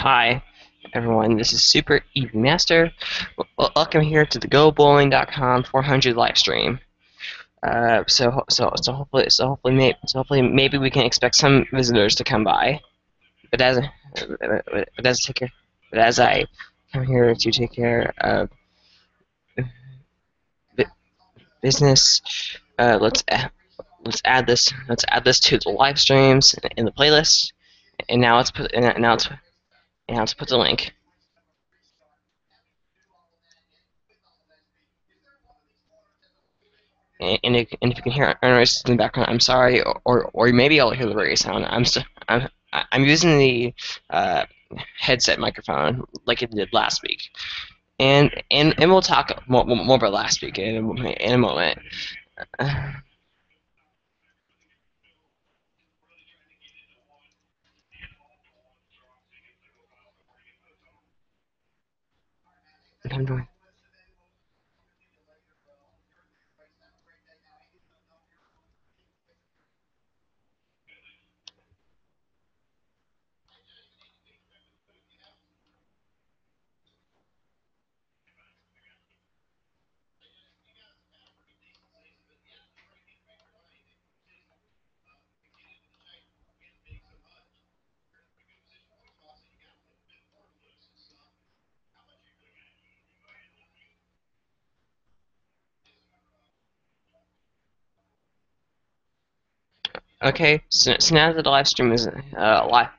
Hi, everyone. This is Super Eevee Master. Welcome here to the GoBowling.com 400 live stream. Hopefully maybe we can expect some visitors to come by. But as take care, but as I come here to take care of business, let's add this to the live streams in the playlist. And now let's put the link. And if you can hear noises in the background, I'm sorry, or maybe I'll hear the radio sound. I'm using the uh, headset microphone like it did last week, and we'll talk more about last week in a moment. I'm doing. Okay, so now that the live stream is live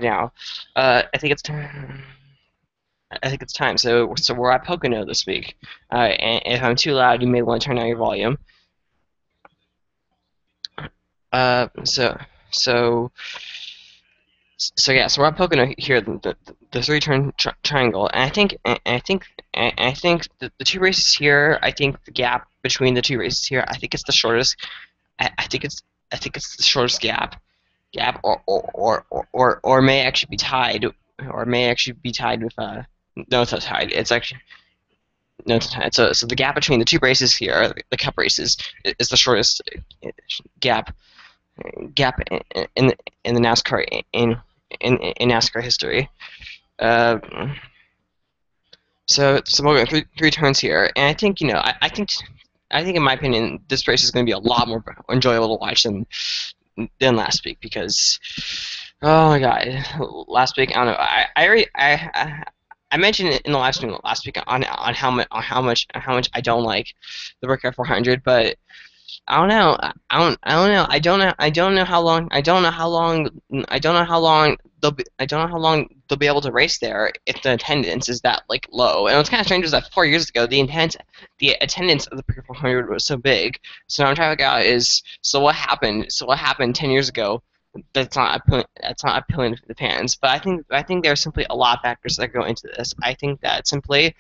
now, I think it's time. I think it's time. So we're at Pocono this week. And if I'm too loud, you may want to turn down your volume. Uh, so so so yeah, so we're at Pocono here, the three-turn triangle, and I think the two races here. I think the gap between the two races here. I think it's the shortest. I think it's the shortest gap, or may actually be tied, with no, it's not tied. It's actually no, it's not tied. So the gap between the two races here, the Cup races, is the shortest gap gap in the NASCAR in NASCAR history. Uh, so we're going three turns here, and I think I think in my opinion this race is going to be a lot more enjoyable to watch than last week because oh my god, last week I don't know I mentioned it in the live stream last week on how much I don't like the Workout 400, but I don't know. I don't know. I don't know how long. I don't know how long they'll be able to race there if the attendance is that like low. And what's kind of strange is that 4 years ago the attendance of the Pre 400 was so big. So now I'm trying to figure out is so what happened. So what happened 10 years ago? That's not appealing to the fans. But I think there are simply a lot of factors that go into this. I think that simply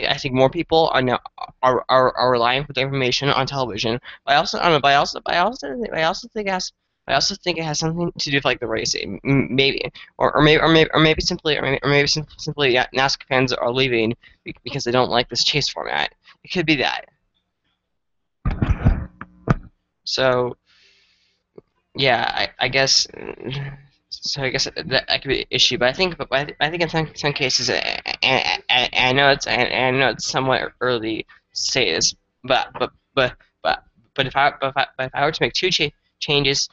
I think more people are now are relying for the information on television. But I also I don't know. But I also think it has something to do with like the racing, maybe, or maybe simply yeah, NASCAR fans are leaving because they don't like this chase format. It could be that. So yeah, I guess. So I guess that could be an issue, but I think in some cases, and I know it's somewhat early to say this, but but but but but if I were to make changes,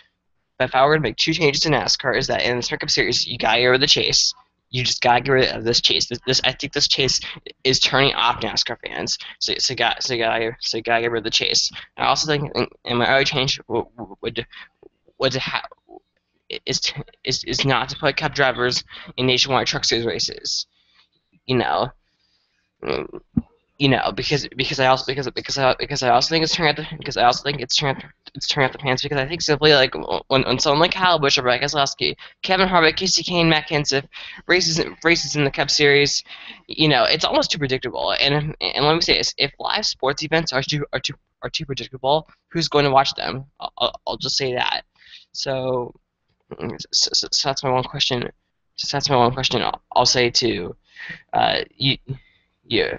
but if I were to make two changes to NASCAR, is that in the Sprint Cup Series you gotta get rid of the chase. You just gotta get rid of this chase. I think this chase is turning off NASCAR fans. So you gotta get rid of the chase. I also think, and my other change would ha- is not to put Cup drivers in nationwide Truck Series races. You know, Mm, because I also think it's turning out the fans because I think simply like when someone like Kyle Busch or Brad Keselowski, Kevin Harvick, Casey Kane, Matt Kenseth races in the Cup Series, it's almost too predictable. And let me say this: if live sports events are too predictable, who's going to watch them? I'll just say that. So so that's my one question. So that's my one question. I'll say to you, yeah.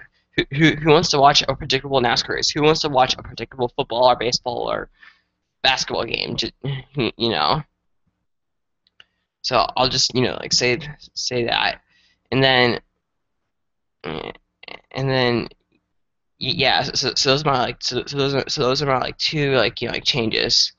Who wants to watch a predictable NASCAR race? Who wants to watch a predictable football or baseball or basketball game? You know. So I'll just like say that, and then and then yeah. So those are my like so those are my like two like like changes.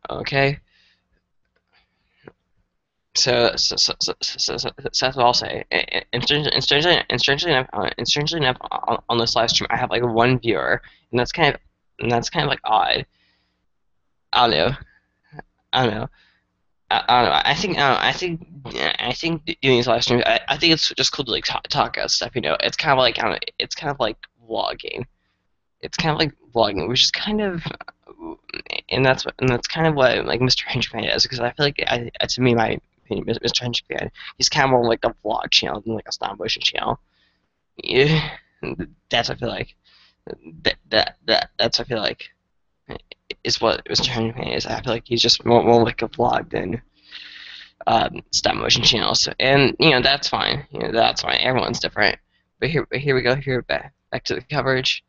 Okay. So that's what I'll say. And strangely enough, on this live stream, I have like one viewer, and that's kind of like odd. I don't know. I don't know. I don't know. I think doing these live streams. I think it's just cool to like talk about stuff. It's kind of like I don't know, it's kind of like vlogging. It's kind of like vlogging, which is kind of, and that's kind of what like Mr. Henchman is, because I feel like to me, my opinion, Mr. Henchman, he's kind of more like a vlog channel than like a stop motion channel. Yeah, that's what I feel like. That's what I feel like is what Mr. Henchman is. I feel like he's just more like a vlog than stop motion channels, and that's fine. That's fine. Everyone's different. But here we go. Here back to the coverage.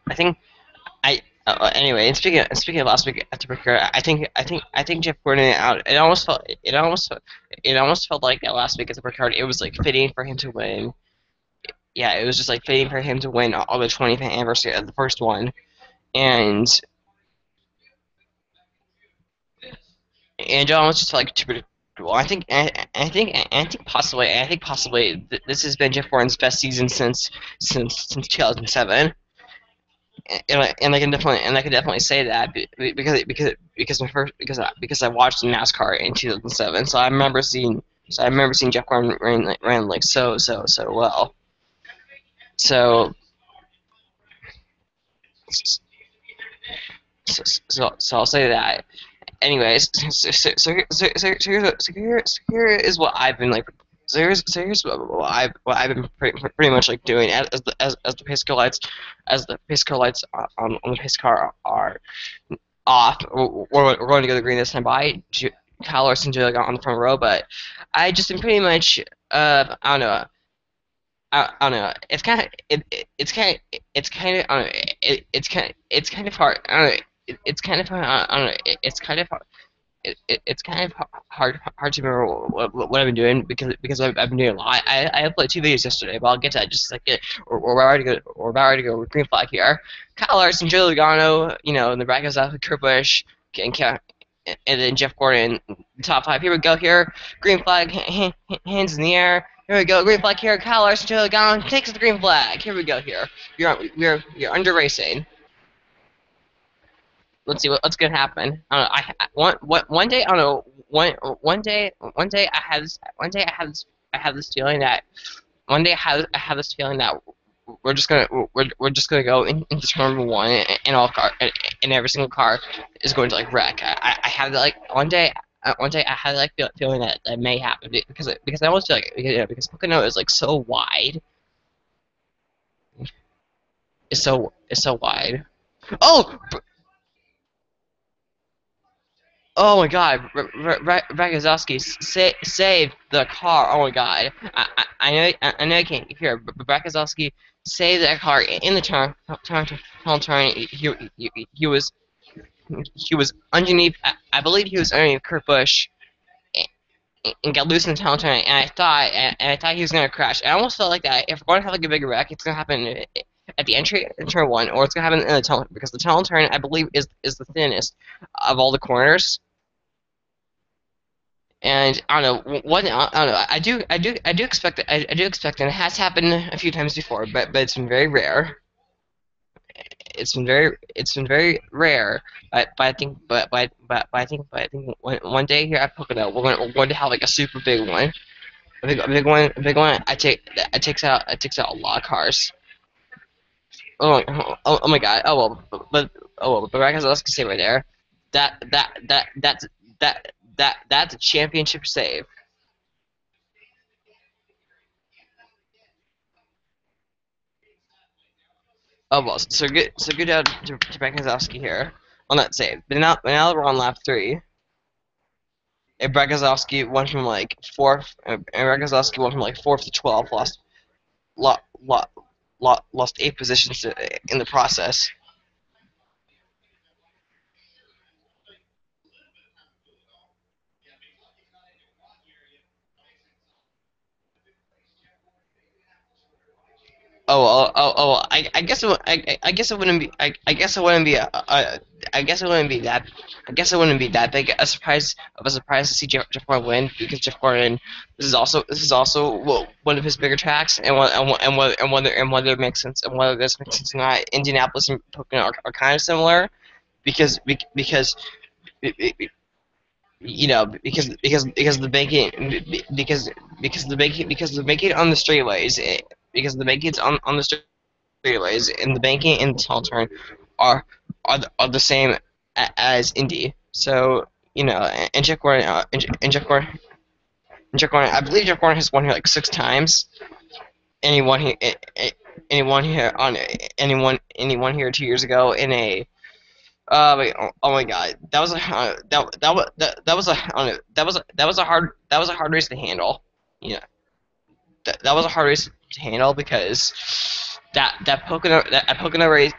I think anyway, and speaking of last week at the Breaker, I think Jeff Gordon out. It almost felt like that last week at the Breaker. It was like fitting for him to win. Yeah, it was just like fitting for him to win all the 20th anniversary of the first one, and it almost just felt like too predictable. I think possibly this has been Jeff Gordon's best season since 2007. And I can definitely say that because my first because I watched NASCAR in 2007, so I remember seeing Jeff Gordon ran like so well. So so I'll say that. Anyways, here is what I've been like. So here's what I've been pretty much like doing as the pace car lights on the pace car are off. We're going to go to green this time by Kyle Larson to like on the front row, but I just been pretty much I don't know. I don't know. It's kind of I don't know. It's kind of hard. I don't know. It's kind of I don't know. It's kind of it's kind of hard to remember what I've been doing because I've been doing a lot. I uploaded two videos yesterday, but I'll get to that in just a second. We're about ready to go with green flag here. Kyle Larson, Joe Logano, in the brackets out Kurt Busch, and then Jeff Gordon, top five. Here we go. Here, green flag, hands in the air. Here we go. Green flag here. Kyle Larson, Joe Logano takes the green flag. Here we go. Here, you're under racing. Let's see what's gonna happen. I don't know. One day I don't know. One day I have this feeling that one day I have this feeling that we're just gonna go into turn number one, and and every single car is going to like wreck. I have like one day I had like feeling that that may happen because I almost feel like because Pocono is like so wide. It's so wide. Oh, oh my God, Ragazowski saved the car. Oh my God, I know I can't hear, but Ragazowski saved that car in the turn. He was underneath. I believe he was underneath Kurt Busch and got loose in the tunnel turn. And I thought he was gonna crash. I almost felt like that. If we're gonna have like a big wreck, it's gonna happen at the entry in turn one, or it's gonna happen in the tunnel because the tunnel turn I believe is the thinnest of all the corners. And I don't know what I don't know. I do expect I do expect, and it has happened a few times before, but it's been very rare. it's been very rare. But I think but I think one day here at Pocono we're going to have like a super big one. A big one. I takes out a lot of cars. Oh my God. But I guess I can say right there. That that that that's that's a championship save. Oh well, so good job to Brad Keselowski here on that save. But now that we're on lap three, and Brad Keselowski went from like fourth, and Brad Keselowski went from like fourth to 12, lo, lo, lost 8 positions in the process. I guess I guess it wouldn't be I guess it wouldn't be I guess it wouldn't be that I guess it wouldn't be that big a surprise to see Jeff Gordon win because Jeff Gordon this is also one of his bigger tracks and whether it makes sense and whether this makes sense or not. Indianapolis and Pocono are kind of similar because you know because the because the banking on the straightaways because the bankings on the straightaways and the banking and the tall turn are are the same as Indy. So you know, and Jeff Gordon and Jeff Gordon, I believe Jeff Gordon has won here like 6 times. Anyone he anyone here on anyone here 2 years ago in a wait, oh my God, that was a that was a that was a hard race to handle. Yeah, that was a hard race to handle because that Pocono race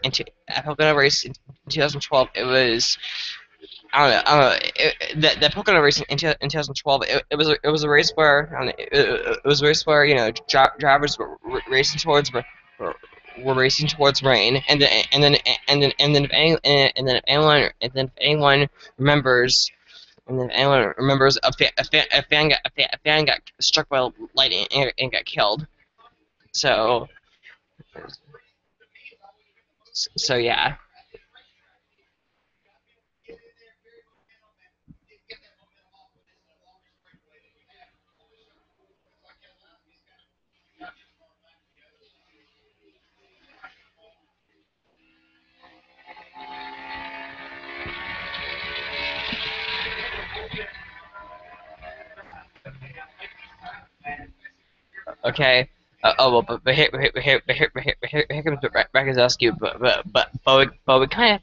into that Pocono race in 2012 it was I don't know that Pocono race in 2012 it was a race where I don't know, it was a race where you know drivers were racing towards were racing towards rain and then if anyone remembers and then anyone remembers a fan got struck by lightning and got killed. So so yeah. Okay. Here comes Rakazowski, but we kind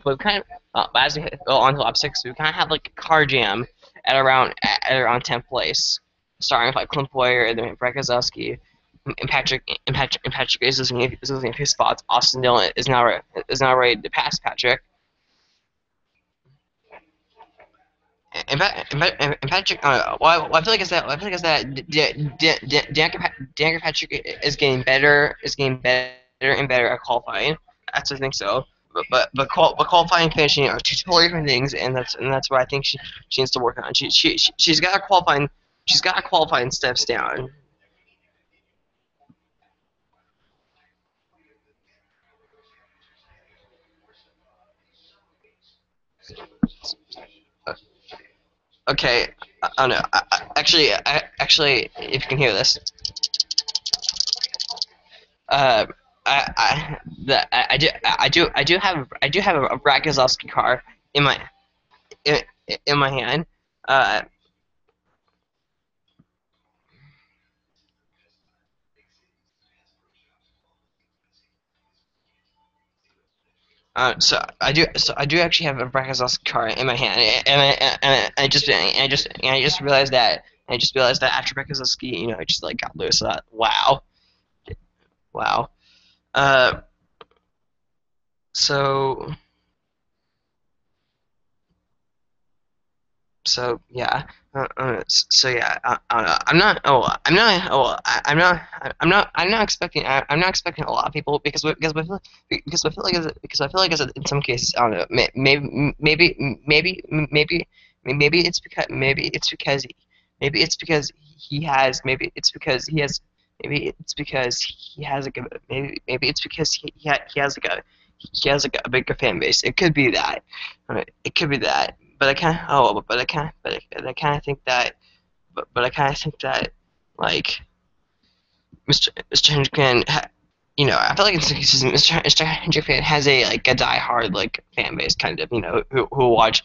of as we go on to lap six, we kind of have like a car jam at around 10th place, starting with like Clint Boyer and then Rakazowski, and Patrick is losing a few spots. Austin Dillon is now ready to pass Patrick. And Patrick, well, I feel like it's that. I feel like it's that. Dan Patrick is getting better and better at qualifying. That's I think so. But qualifying and finishing are two totally different things, and that's what I think she needs to work on. She's got a qualifying steps down. Okay, I don't know. Actually, if you can hear this, uh, I do have a Brad Keselowski car in my in, in my hand. Uh, so I do actually have a Brad Keselowski car in my hand, and I just realized that after Brad Keselowski, you know, just like got loose. Wow, wow. Uh, so So yeah, so yeah, I don't know. I'm not expecting. I'm not expecting a lot of people because I feel like in some cases I don't know. Maybe it's because he has maybe it's because he has like a maybe it's because he has like he has like a bigger fan base. It could be that. It could be that. But I kind of I kind of think that but I kind of think that like Mr. Hendrickson, I feel like Mr. Hendrickson has a like a diehard like fan base kind of, who watch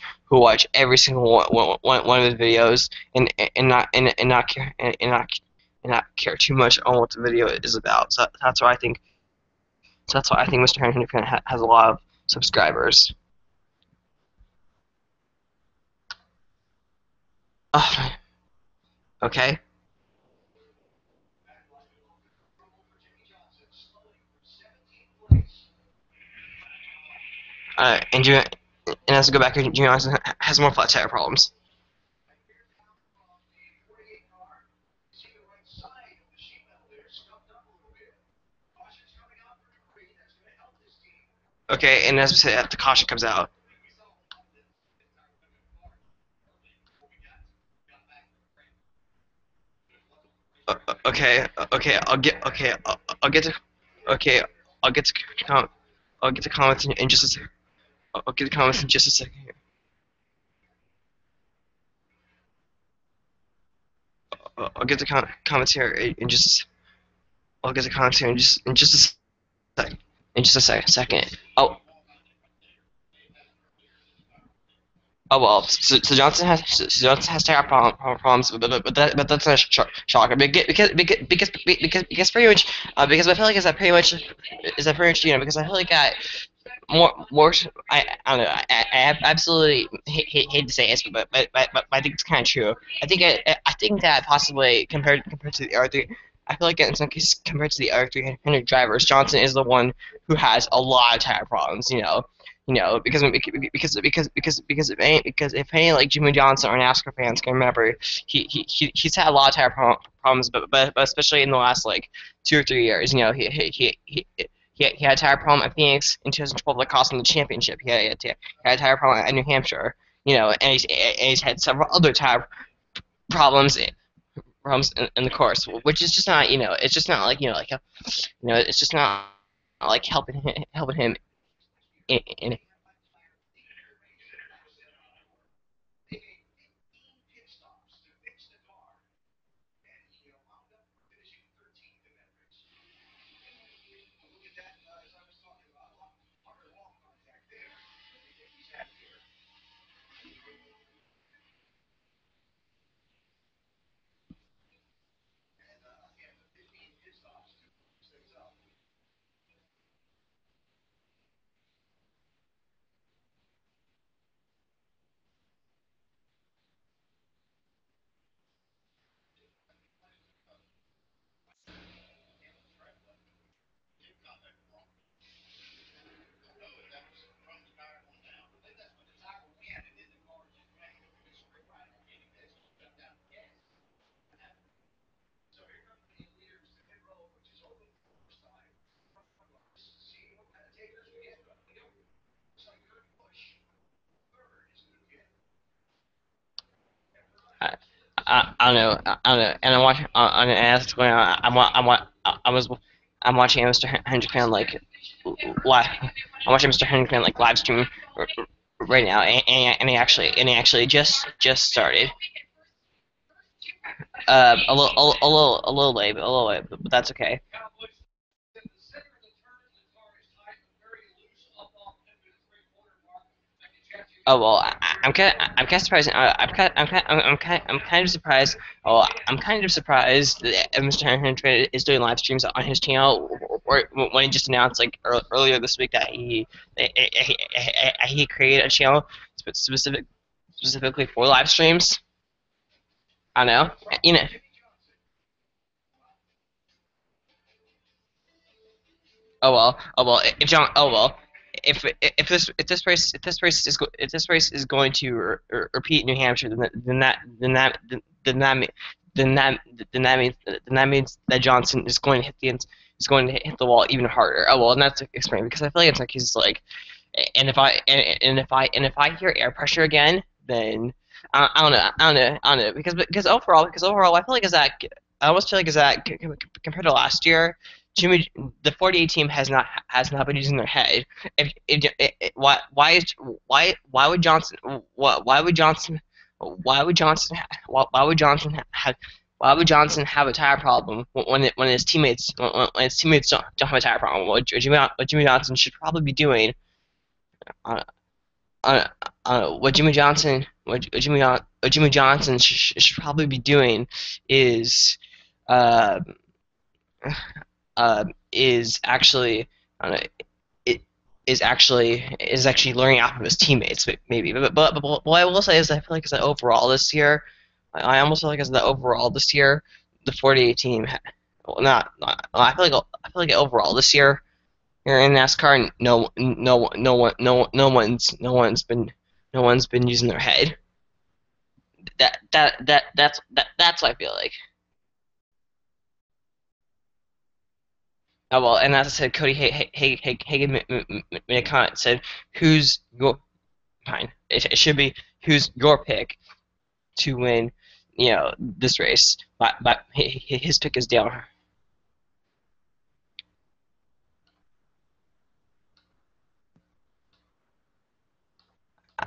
every single one of his videos and not care and not care too much on what the video is about. So that's why I think Mr. Hendrickson has a lot of subscribers. Oh, okay. And as we go back here, Jimmy Johnson has more flat tire problems. Okay, and as we say, the caution comes out. Okay, I'll get to, okay, I'll get to, com- I'll get to comments in just a second. I'll get to comments in just a second here. I'll get to comments here in just, I'll get to comments here in just a sec, in just a second. Oh well, Johnson has tire problems, but that's not shocking because pretty much because I feel like is that pretty much because I feel like more I don't know I absolutely hate to say this but I think it's kind of true. I think that possibly compared to the other three. I feel like in some cases compared to the other 300 drivers, Johnson is the one who has a lot of tire problems. Because if any like Jimmy Johnson or NASCAR fans can remember, he's had a lot of problems, but especially in the last like 2 or 3 years, he had a tire problem at Phoenix in 2012 that cost him the championship. He had a tire problem at New Hampshire, and he's had several other tire problems in the course, which is just not, it's just not like, it's just not like helping him in. I, I don't know. I don't know. And I'm watching. And as it's going on, I'm watching Mr. Hendrickson like live. I'm watching Mr. Hendrickson like live stream right now, and he actually just started. A little late, but that's okay. Oh well, I'm kind of surprised. I'm kind of surprised. Oh, I'm kind of surprised that Mr. Henry is doing live streams on his channel, or when he just announced like earlier this week that he created a channel specifically for live streams. I don't know, you know. If John, oh well, if this race is going to repeat New Hampshire, then that then that then that means that Johnson is going to hit the wall even harder. Oh well, and that's explained because I feel like it's like he's like, and if I hear air pressure again, then I don't know because overall I feel like is that I almost feel like is that compared to last year Jimmy, the 48 team has not been using their head. Why is why would Johnson why would Johnson why would Johnson why would Johnson have why would Johnson have a tire problem when his teammates don't have a tire problem? What Jimmy Johnson should probably be doing uh, uh, what Jimmy Johnson should probably be doing is uh, is actually uh, it is actually learning off of his teammates maybe. But what I will say is I feel like as an overall this year, I almost feel like as the overall this year, the 48 team, well, not I feel like overall this year here in NASCAR, no one's been using their head. That's what I feel like. Oh, well, and as I said, Cody Hagan made a comment said, "Who's your fine? It should be who's your pick to win, this race." But his pick is Dale.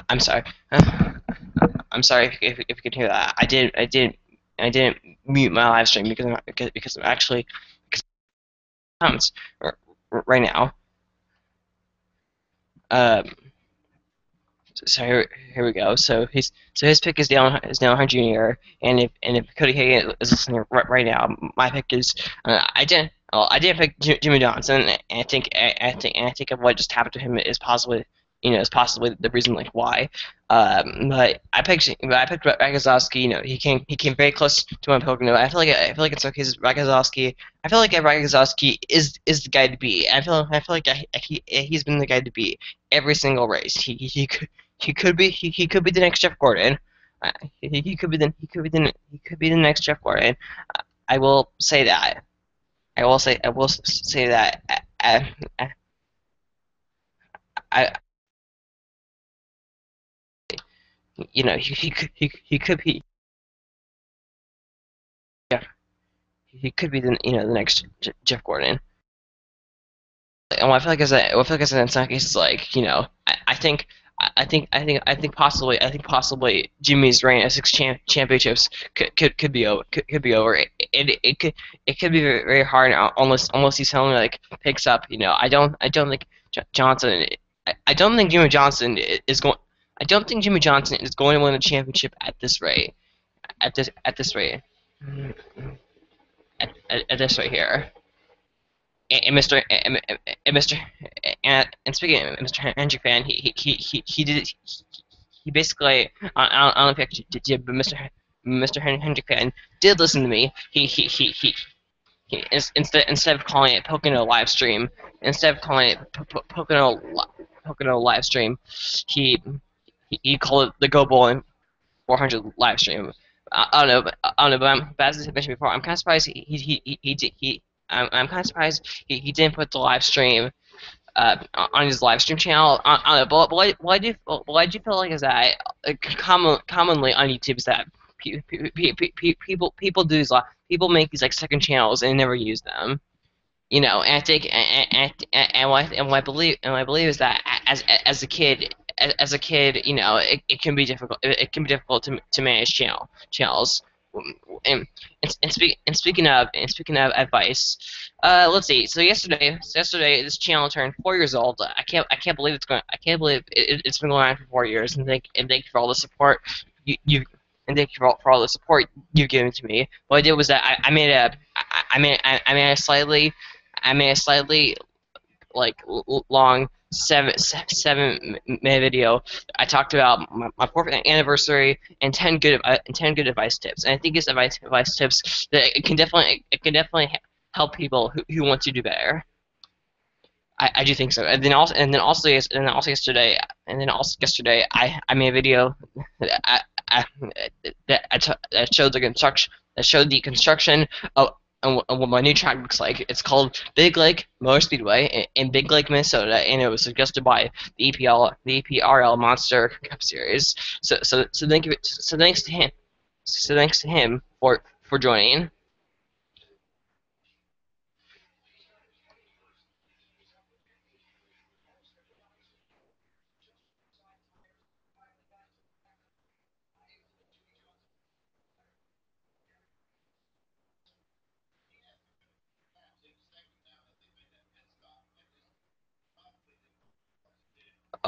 I'm sorry. I'm sorry if you can hear that. I didn't mute my live stream because I'm actually comments right now. Um, so here we go. So his pick is Dale Earnhardt Jr. And if Cody Hagan is listening right now, my pick is I didn't pick Jimmy Johnson, and I think of what just happened to him is possibly the reason like why. But I picked Ragazowski. He came very close to my Pocono. I feel like in some cases Ragazowski. I feel like Ragazowski is the guy to beat. I feel like he's been the guy to beat every single race. He could be the next Jeff Gordon. He could be the next Jeff Gordon. I will say that. I will say that. I he could be yeah, he could be the next Jeff Gordon. And what I feel like is in some cases like I think possibly Jimmy's reign of six championships could be over. It could be very, very hard unless he's telling me like picks up. I don't think Johnson. I don't think Jimmy Johnson is going. I don't think Jimmy Johnson is going to win a championship at this rate. At this rate. At this rate here. And Mr. And Mr. And speaking of Mr. Hendrick fan, he did he basically I don't know if he actually did, but Mr. Hendrick fan did listen to me. Instead of calling it Pocono live stream, instead of calling it Pocono live stream, he he called it the Go Bowling 400 live stream. I don't know, but as I mentioned before, I'm kind of surprised I'm kind of surprised he didn't put the live stream on his live stream channel. I don't know, but what I do feel like is that commonly on YouTube is that people do these people make these like second channels and never use them. And I think and what I believe is that as a kid, it can be difficult. It can be difficult to manage channels. And speaking of advice, let's see. So yesterday this channel turned 4 years old. I can't believe it's been going on for 4 years. And thank you for all the support you and thank you for all the support you've given to me. What I did was that I made a slightly like long 7 minute video. I talked about my 4th anniversary and 10 good advice tips. And I think it's advice tips that it can definitely help people who want to do better. I do think so. And then also yesterday I made a video that showed the construction of what my new track looks like. It's called Big Lake Motor Speedway in Big Lake, Minnesota, and it was suggested by the EPRL Monster Cup Series. So thanks to him. So thanks to him for joining.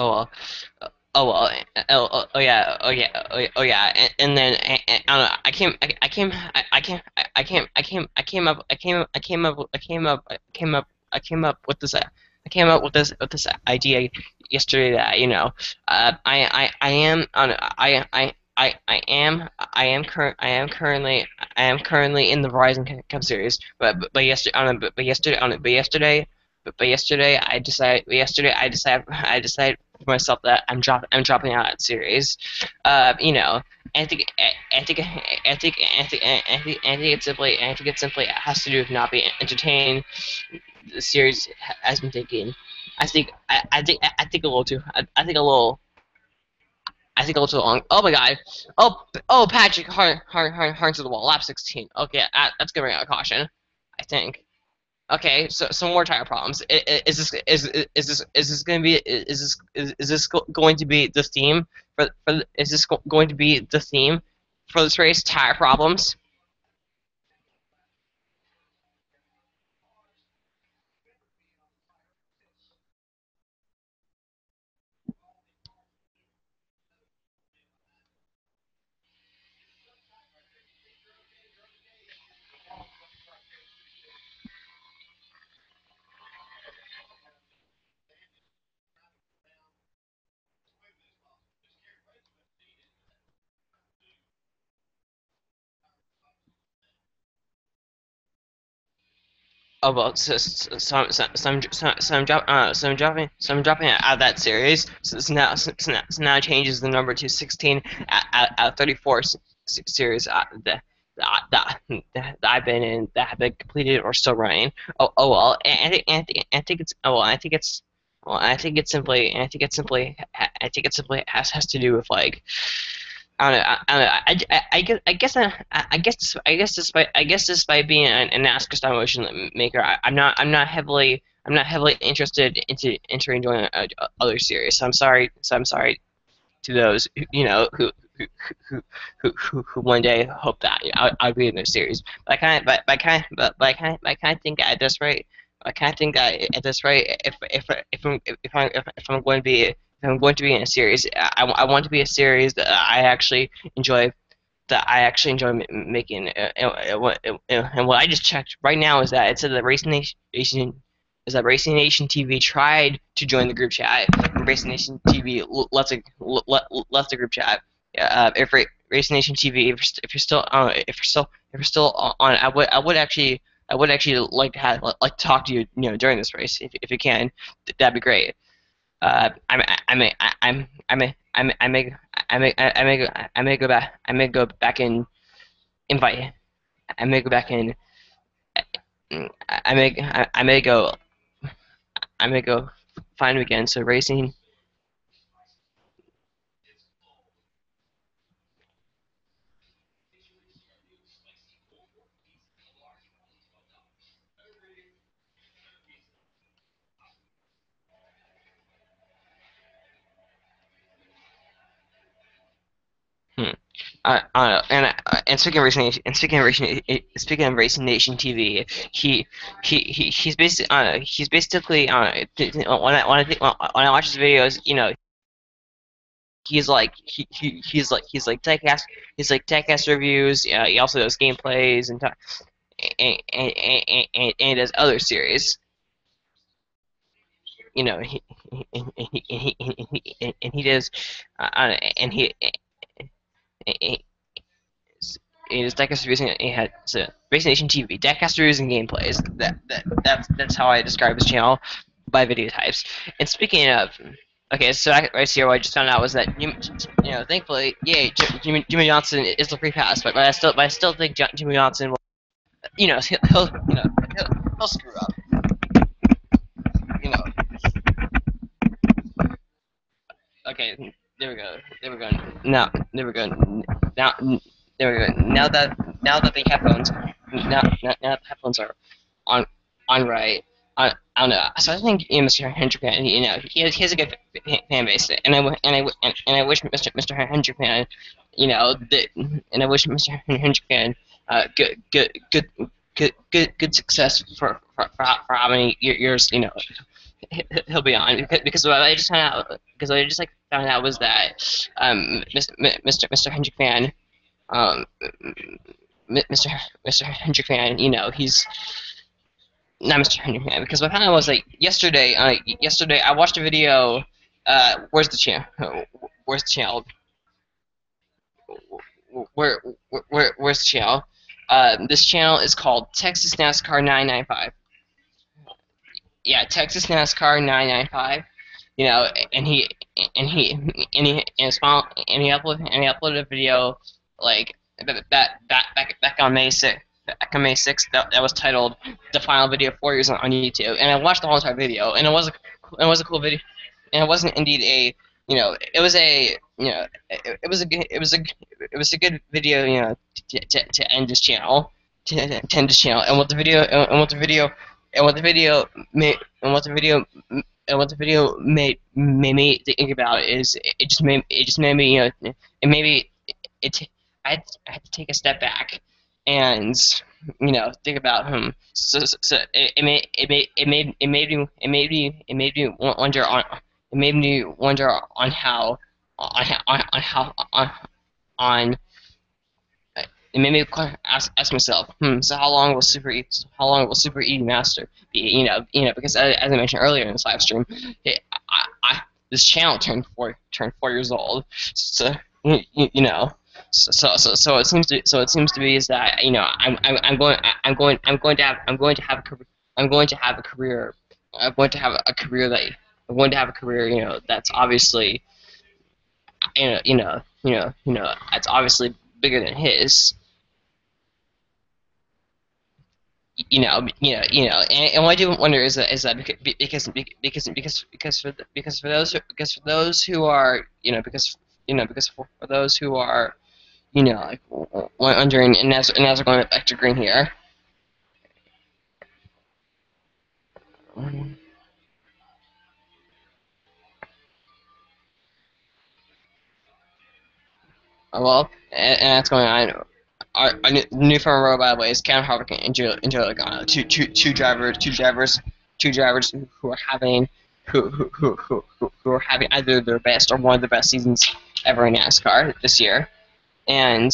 Oh well. Oh well. Oh yeah. And then I don't know. I came up with this. I came up with this idea yesterday that I am on I am currently in the Rising Cup series, but yesterday on but yesterday on but yesterday but yesterday I decided for myself that I'm dropping out of that series. You know, I think I think I think I think I think it simply has to do with not being entertained. The series has been taken. I think a little too. I think a little too long. Oh my god. Patrick Hard to the wall. Lap 16. Okay, that's gonna bring out a caution. I think. Okay, so some more tire problems. Is this going to be is this going to be the theme for is this going to be the theme for this race? Tire problems. Oh well, so I'm dropping it out of that series. So now it changes the number to 16 at 34 series that I've been in that have been completed or still running. Oh well, and I think it's oh well, I think it simply has to do with like I don't know. I don't know. I guess despite being a NASCAR style motion maker, I'm not heavily interested into enjoying other series. So I'm sorry to those who one day hope that I'll be in their series. But I kind of think at this rate, I kind of think that at this rate, if I'm going to be in a series, I want to be a series that I actually enjoy making. And what I just checked right now is that it said that Racing Nation TV tried to join the group chat. Racing Nation TV left the group chat. Yeah, if Racing Nation TV, if you're still if you're still on, I would actually like to have like talk to you, during this race if you can. That'd be great. I may, I may go back and invite. I may go back and I may go find him again. So racing. Hmm. Speaking of Racing Nation TV, he's basically when I watch his videos, he's like TechCast reviews. He also does gameplays and he does other series. You know, and he does, and he is Diecast reviews. He had so Racing Nation TV, Diecast reviews and gameplays. That's how I describe his channel by video types. And speaking of, okay, so right here, what I just found out was that thankfully, yay, Jimmy Johnson is the free pass, but I still think Jimmy Johnson will, he'll screw up, you know. Okay, there we go. There we go. Now, there we go. Now, there we go. Now that the headphones, now the headphones are on right. I don't know. So I think Mr. Hendrickman, he has a good fan base, and I wish Mr. Hendrickman, and I wish Mr. Hendrickman, good success for how many years he'll be on because what I just found out because what I just like found out was that Mr. Hendrick fan Mr. Mr. Hendrick fan, he's not Mr. Hendrick fan because what I found out was like yesterday I watched a video. Where's the channel? Where's the channel? Where, where's the channel? This channel is called Texas NASCAR 995. Yeah, Texas NASCAR 995. And he uploaded a video like back on May 6th that was titled "The Final Video 4 Years on YouTube," and I watched the whole entire video, and it was a cool video, and it wasn't indeed a it was a it was a good video to end this channel to end this channel, and what the video made and what the video and what the video made me think about is it just made me it made me it I had to take a step back and think about him. So it made me wonder on how on how on it made me ask myself, so how long will Super E Master be? Because as I mentioned earlier in this live stream, this channel turned 4 years old. So so it seems to be is that I'm going to have a career I'm going to have a career I'm going to have a career that I'm going to have a career that's obviously that's obviously bigger than his. And what I do wonder is that because for those who are for those who are like wondering, and as we're going back to green here. Well, and that's going on. Our new front row, by the way, is Cam Harvick and Joe Logano, two drivers who are having who are having either their best or one of the best seasons ever in NASCAR this year, and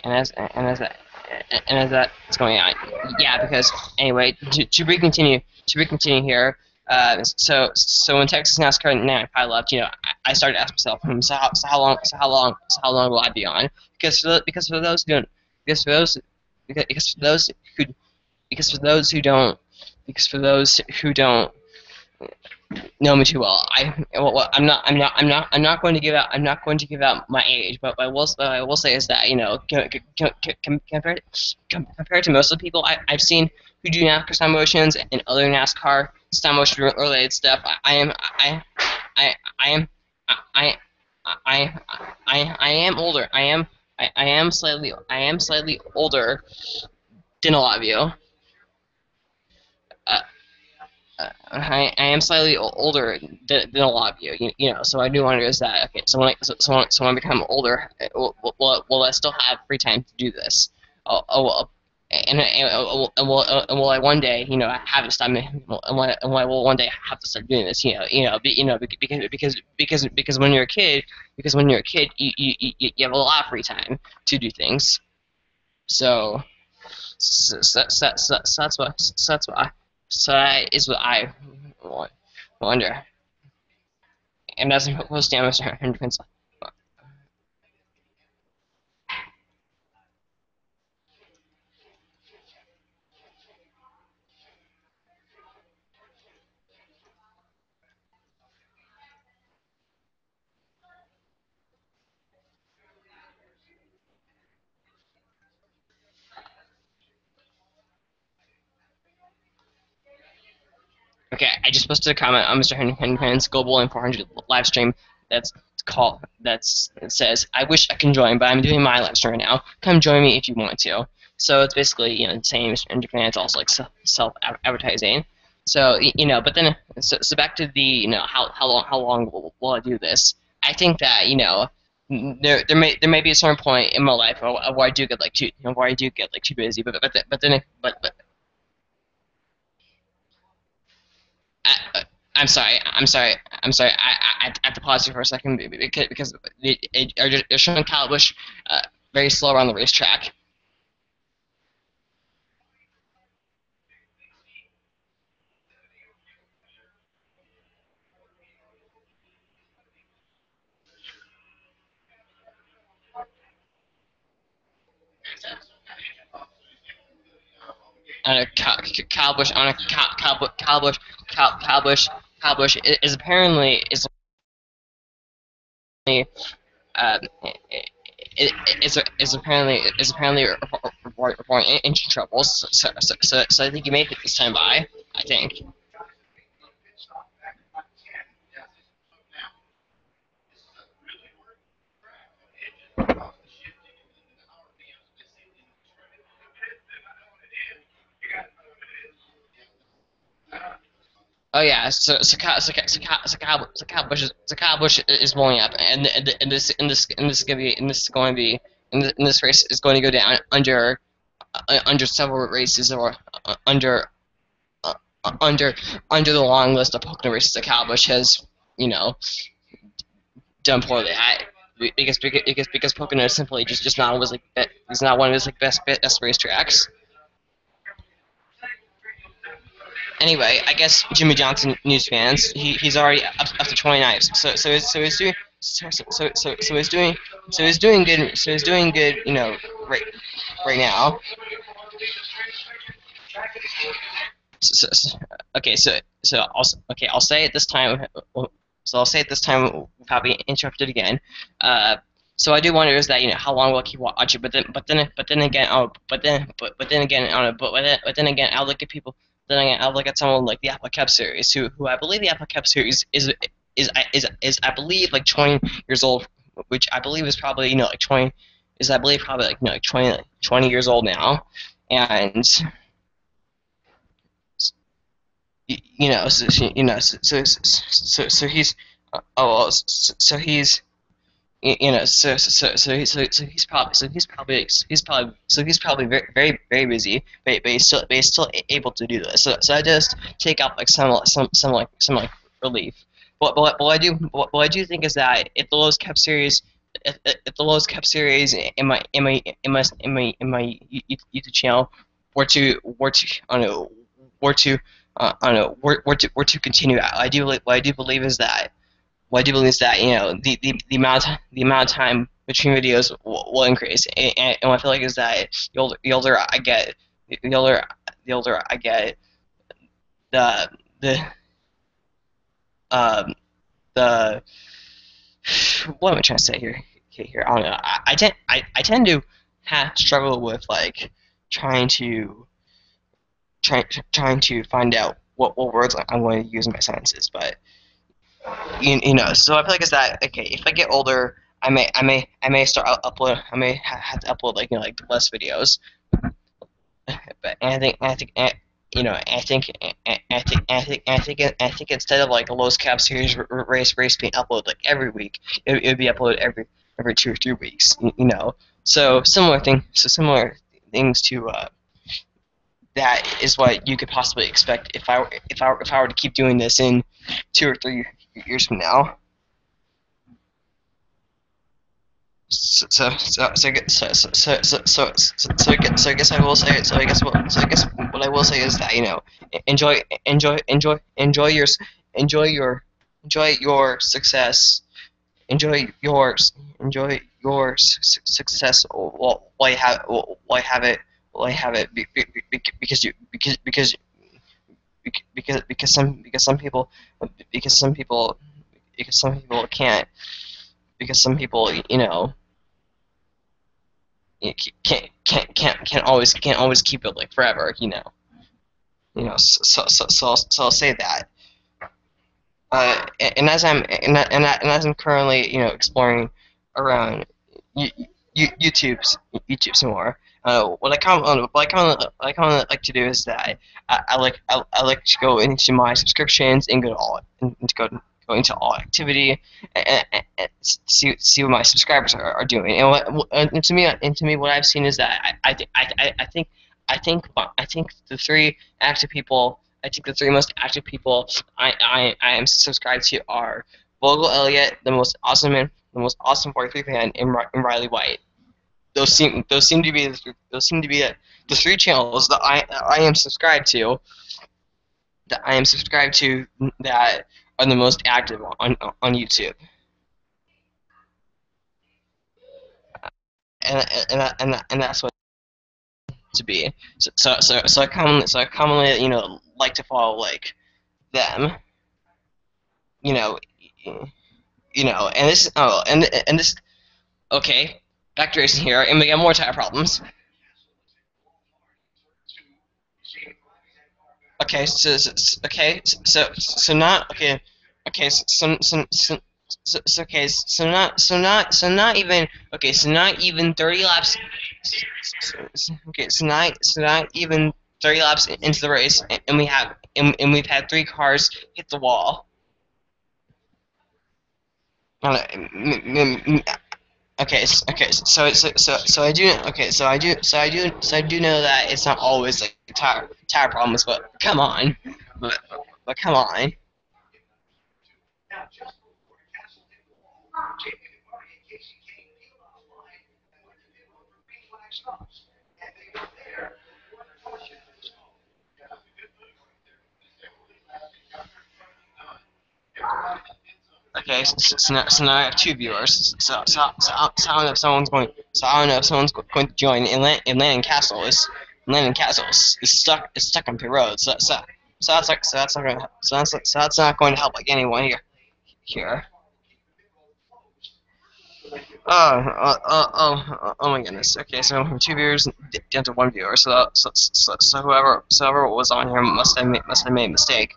as that's going on, yeah. Because anyway, to continue here. So when Texas NASCAR 9 left, I started to ask myself, how long will I be on? Because for those who don't, because for those, because for those who, because for those who don't, because for those who don't know me too well, I'm not going to give out my age, but I will say is that compared to most of the people I've seen who do NASCAR style motions and other NASCAR style motion related stuff, I am I I am older. I am slightly older than a lot of you. Uh, I am slightly older than a lot of you, so I do wonder is that okay? So when I become older, will I still have free time to do this? Well, and will I one day, have to stop, and will I will one day have to start doing this, because when you're a kid, you have a lot of free time to do things. So that is what I wonder. And that's supposed to damage 100 pencil. Okay, I just posted a comment on Mr. Henry's Global and 400 live stream. It says, "I wish I can join, but I'm doing my live stream right now. Come join me if you want to." So it's basically the same as in Japan. It's also like self advertising. So but then so back to the how long will I do this? I think that there may be a certain point in my life where I do get like too where I do get like too busy, I, I'm sorry. I have to pause here for a second because they're showing Kyle Busch very slow around the racetrack. Kyle Busch on a Kyle Busch is apparently uh, is apparently reporting engine troubles. So I think he made it this time by. I think. Oh yeah, so Kyle Busch is blowing up, and this is gonna be and this is going to be and this race is going to go down under several races or under uh, under under the long list of Pocono races that Kyle Busch has you know done poorly at because Pocono is simply just not always like he's not one of his like best racetracks. Anyway, I guess Jimmy Johnson news fans, he's already up to 29. He's doing he's doing good, right now. Okay, I'll say it this time. So I'll say it this time. We'll probably interrupted again. Uh, so I do wonder is that how long will I keep watching? But then again, but then again, I don't know. But then again, I'll look at people. Then again, I'll look at someone like the Apple Cup series, who I believe the Apple Cup series is I believe like 20 years old, which I believe is probably like 20 is I believe probably like like 20 years old now, and so he's so he's he's probably very busy, but he's still able to do this. So I just take out like some like relief. What I do think is that if the Lowe's Cup series if the Lowe's Cup series in my YouTube channel were to I don't know were to I don't know were to continue, what I do believe is that the amount of time between videos will increase, and what I feel like is that the older I get, the older the older I get, the um the what am I trying to say here? Okay, here I don't know. I tend to struggle with like trying to trying to find out what words I'm going to use in my sentences, but so I feel like it's that okay. If I get older, I may start upload. I may have to upload like like less videos. But and I think I think instead of like a Lowe's Cap series race being uploaded like every week, it would be uploaded every 2 or 3 weeks. So similar things to that is what you could possibly expect if I were to keep doing this in 2 or 3 years from now. So I guess I will say I guess what I will say is that enjoy enjoy your enjoy your success enjoy your success while you have it because some people some people can't some people can't always keep it like forever so I'll say that and as I'm currently exploring around YouTube some more. What I kind of like to do is that I like to go into my subscriptions and go to all and to go going to all activity, and see what my subscribers are doing. And to me, what I've seen is that I think the three active people. I think the three most active people I am subscribed to are Vogel Elliott, the most awesome 43 fan, and Riley White. Those seem to be the three channels that I am subscribed to that are the most active on YouTube. And that's what to be. So I commonly like to follow like them. You know and this and this okay. Back to racing here, and we got more tire problems. Okay, so not okay. Okay, not even okay. So not even 30 laps. Okay, so not even 30 laps into the race, and we've had three cars hit the wall. Okay, so I do know that it's not always like tire problems, but come on, but come on. Okay, so now I have two viewers. So I don't know if someone's going. So I don't know if someone's going to join. And Landon Castle is stuck on pit road. So that's not going to help like anyone here. Oh my goodness. Okay, so from two viewers down to one viewer. So whoever was on here must have made a mistake.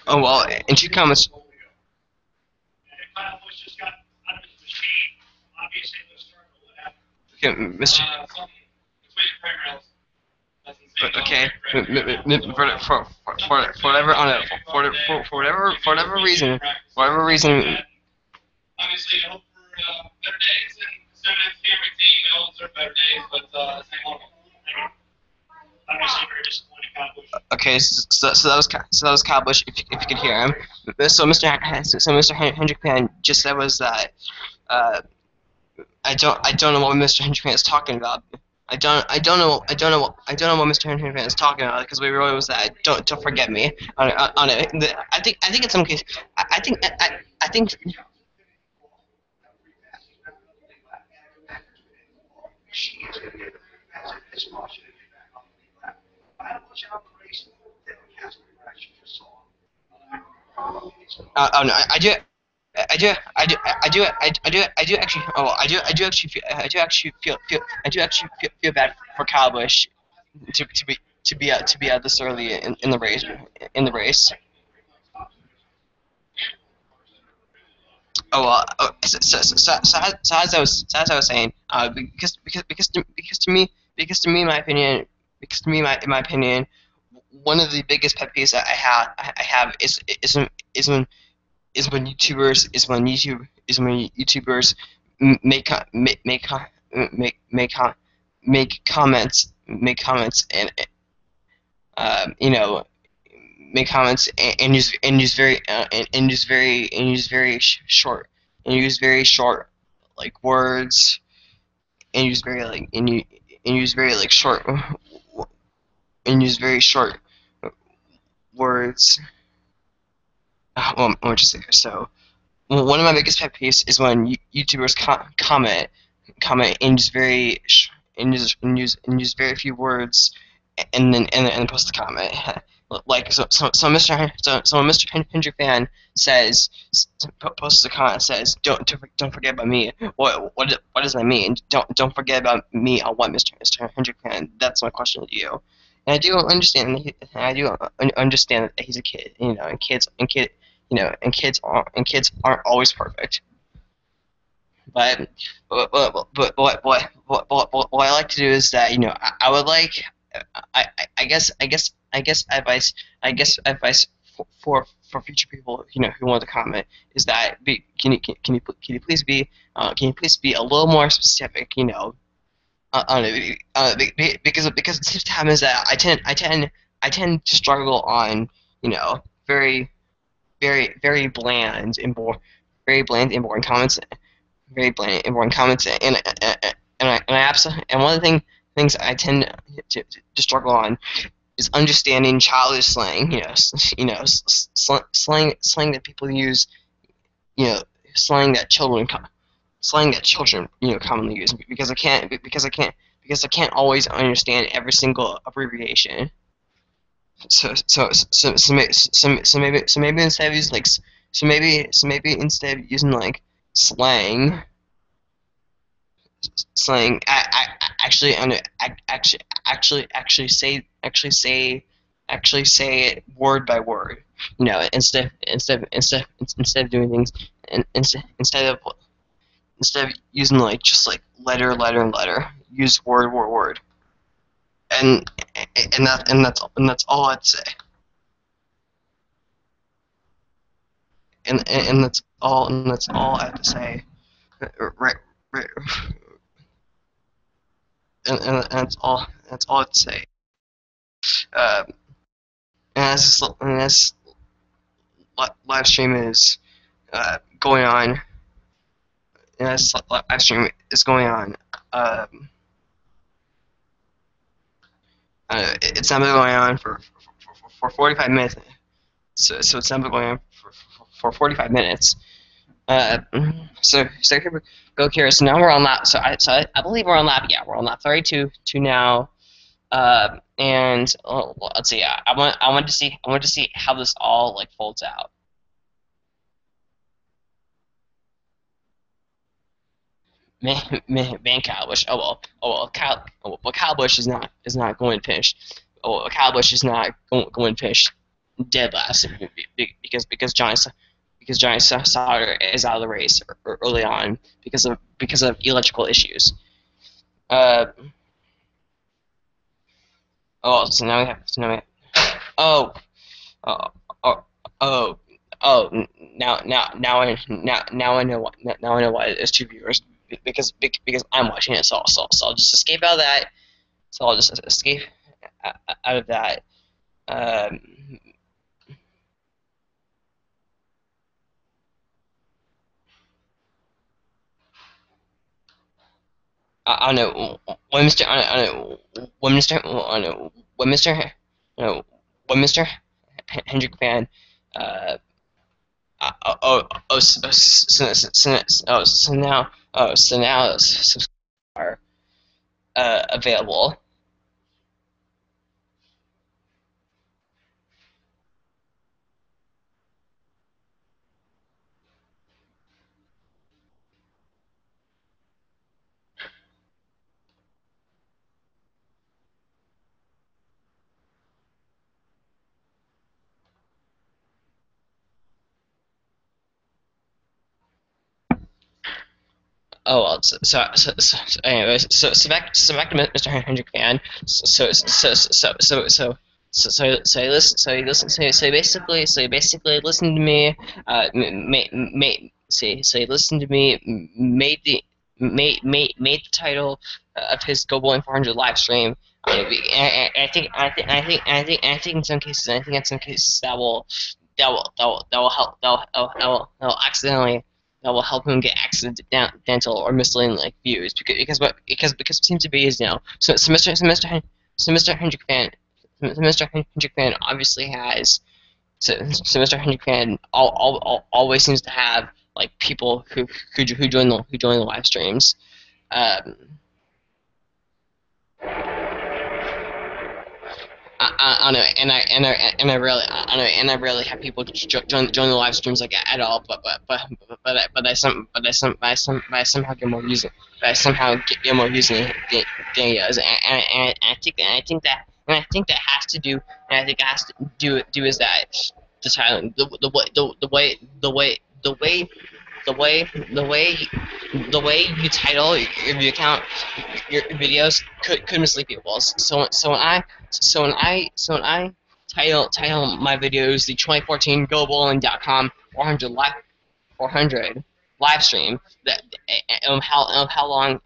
Oh well, and two comments. Okay, Mr. Okay, for whatever on it for whatever reason. Obviously, I hope for better days, and sometimes every team knows there are better days, but same level. I'm just very disappointed, Cowboys. Okay, so that was Cowbush. If you could hear him, so Mr. Hendrick Pan just said was that I don't know what Mr. Hendrick Pan is talking about. I don't know what Mr. Hendrick Pan is talking about because we really was that don't forget me on it. I think in some case I think. Oh no, I do actually. Oh, well, I do actually feel bad for Cowbush to be out this early in the race Oh well, as I was saying, because to me, in my opinion, one of the biggest pet peeves that I have is when YouTubers make comments and you know make comments and use very short like words and use very like and use very like short and use very short words. Well, I'll just say so. One of my biggest pet peeves is when YouTubers comment and use use very few words and post the comment. Like so when Mr. Hendrick fan says posts a comment says don't forget about me. What does that mean? Don't forget about me on what Mr. Hendrick fan. That's my question to you. And I do understand that he's a kid, and kids aren't always perfect. But what I like to do is that I would like advice for future people who want to comment is that can you please be a little more specific, because the time is that I tend to struggle on very very bland and boring comments, very bland and boring comments, and I absolutely, and one of the things I tend to struggle on is understanding childish slang, slang that people use, you know slang that children commonly use, because I can't always understand every single abbreviation. So maybe instead of using like so maybe instead of using like slang actually actually say it word by word, instead of doing things, instead of using like just like letter and letter, use word, and that's all I'd say, and that's all I have to say, right, right, and that's all I'd say. Uh, and as live stream is going on, and as live stream is going on, um, it's not been going on for 45 minutes. So it's not been going on for 45 minutes. Uh, so here we go here. So now we're on lap. So I believe we're on lap. Yeah, we're on lap 32 now. And let's see. I wanted to see how this all like folds out. Man, Kyle Busch. Kyle Busch is not going to finish. Kyle Busch is not going to finish dead last, because Johnny Sauter is out of the race early on because of electrical issues. Uh, oh, oh, oh, oh, oh, now I know why there's two viewers, because I'm watching it, so I'll just escape out of that. So I'll just escape out of that. Um, I don't know when Mr. I don't know when Mr. I don't know when Mr. I don't know when Mr. Hendrick fan. Uh, so now are available. Oh well, anyways, so back to Mr. Hendrick fan. So he listened to me. So he listened to me. Made the title of his Go Bowling 400 live stream. I think in some cases, that will help, that will accidentally, that will help him get accidental or misleading like views, because it seems to be is Mr. Hendrick fan, obviously has, Mr. Hendrick fan always seems to have like people who join the live streams. Um, I don't know, and I rarely have people join the live streams like at all. But I somehow get more views. But I somehow get more views than he does, and I think that has to do, and I think it has to do is that the title, the way the way you title your account your videos could mislead people. So when I title my videos the 2014 GoBowling.com 400 live stream that of how long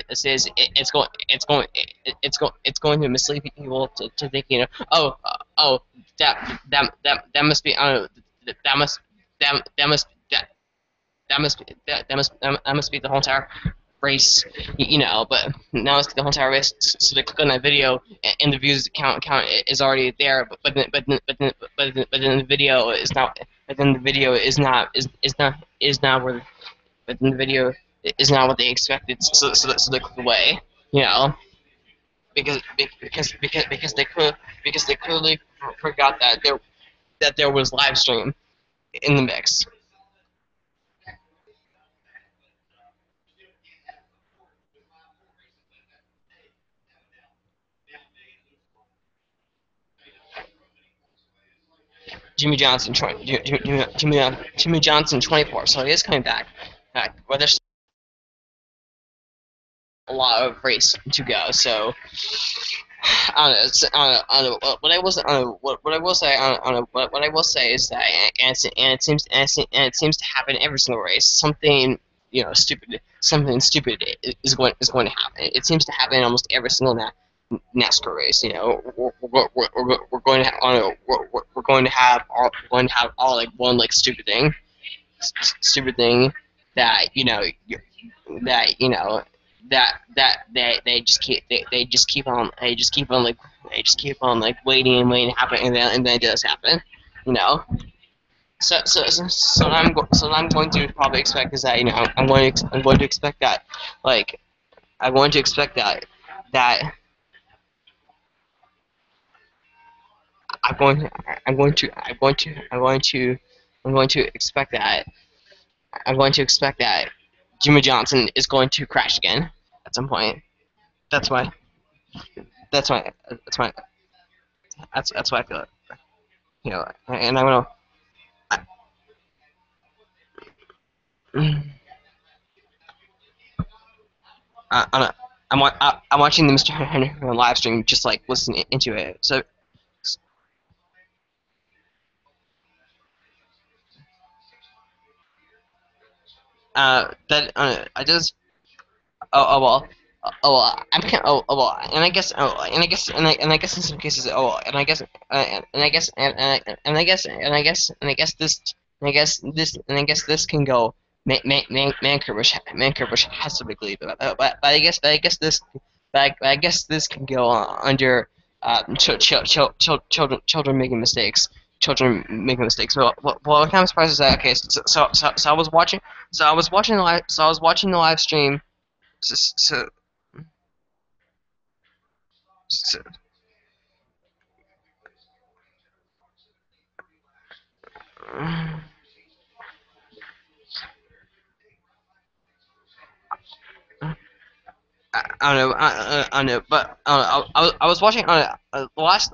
this is, it's going to mislead people to think, oh, that must be, that must that must that must be the whole entire race, but now it's the whole entire race. So they click on that video, and the views count is already there, but then the video is not. But then the video is not where. But then the video is not what they expected. So they click away, you know, because they clearly forgot that there was live stream in the mix. Jimmy Johnson 24. So he is coming back. But there's a lot of race to go. So I don't know. I don't know. What I will say. What I will say is that, and it seems to happen every single race. Something stupid is going to happen. It seems to happen in almost every single NASCAR race. We're going to have, we're going to have all like one like stupid thing that that you know they just keep on like waiting and waiting to happen, and then it does happen. You know. So what I'm going to probably expect is that, I'm going to expect that, like, I'm going to expect that I'm going to I'm going to I'm going to I'm going to I'm going to expect that I'm going to expect that Jimmy Johnson is going to crash again at some point. That's why. That's why. That's why. That's why I feel it. And I'm gonna. I'm watching the Mr. Henry live stream, just like listening into it. So that I just well. I'm kind well, and I guess, in some cases, this can go Mankiewicz has to be believed, but I guess this can go under children making mistakes. Children making mistakes. Well, what kind of surprise is that? Okay, so I was watching the live stream. So, so I don't know. I don't know, but I was watching the last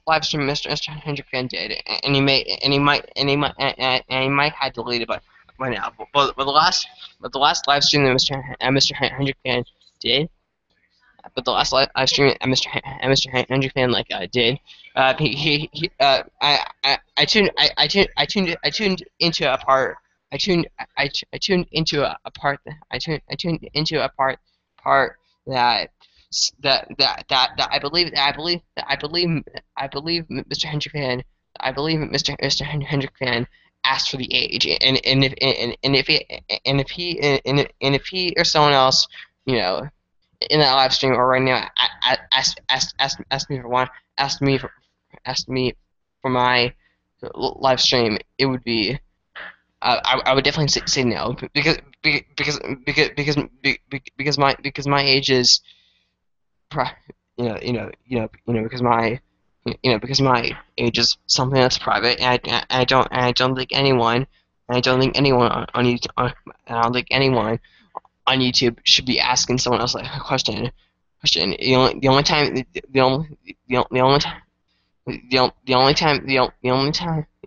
live stream Mr. Hendrick did, and he might have deleted it by now. But the last live stream that Mr. Hendrick did, live stream Mr. Hendrick did, I tuned into a part. I tuned into a part. I tuned into a part that I believe Mr. Hendrick asked for the age, and if he or someone else, you know, in that live stream or right now, asked me for one, asked me for my live stream, it would be, I would definitely say no, because my age is, because my age is something that's private, and I don't think anyone on YouTube, I don't think anyone on YouTube should be asking someone else like a question. The only time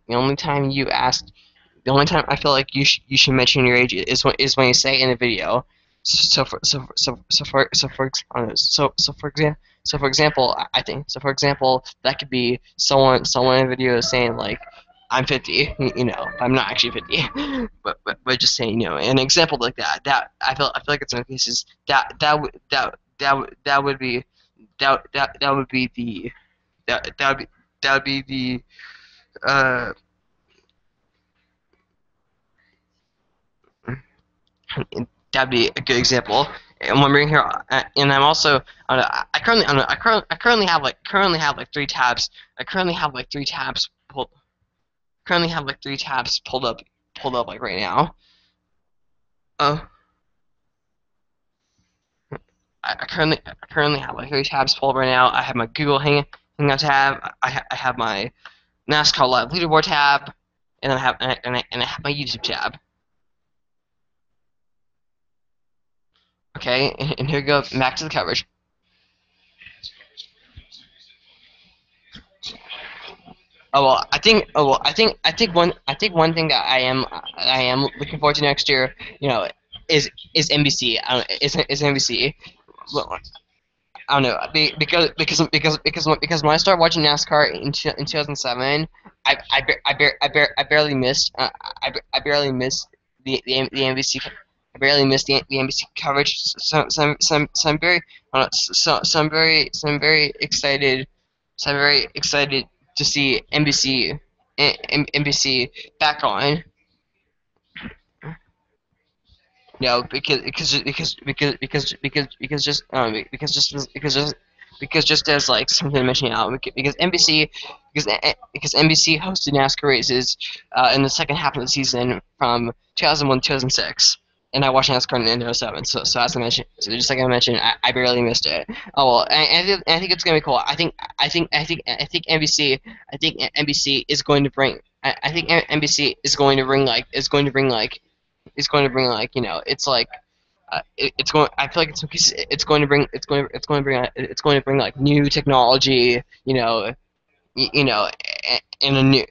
the only time you asked The only time I feel like you should mention your age is when you say it in a video. So for example, I think so for example that could be someone in a video saying like I'm 50, I'm not actually 50, but just saying an example like that I feel like it's in cases that would be that would be the that would be the uh that'd be a good example. And when we're here, and I'm also, I currently have like three tabs. I currently have like three tabs pulled. Currently have like three tabs pulled up like right now. Oh, I currently have like three tabs pulled right now. I have my Hangout tab. I have my NASCAR Live Leaderboard tab, and I have my YouTube tab. Okay, and here we go back to the coverage. Oh well, I think one thing that I am looking forward to next year, is NBC. Is NBC. Well, I don't know because when I started watching NASCAR in 2007, I barely missed I barely missed the NBC. I barely missed the NBC coverage. So I'm very so I'm very excited. So I'm very excited to see NBC back on. Because just as like something mentioning out because NBC hosted NASCAR races in the second half of the season from 2001 to 2006, and I watched NASCAR in '07. So as I mentioned, so just like I mentioned, I barely missed it. Oh well, I think it's gonna be cool. I think NBC is going to bring. I think NBC is going to bring like it's like it's going. I feel like it's going to bring it's going to bring like new technology, in a new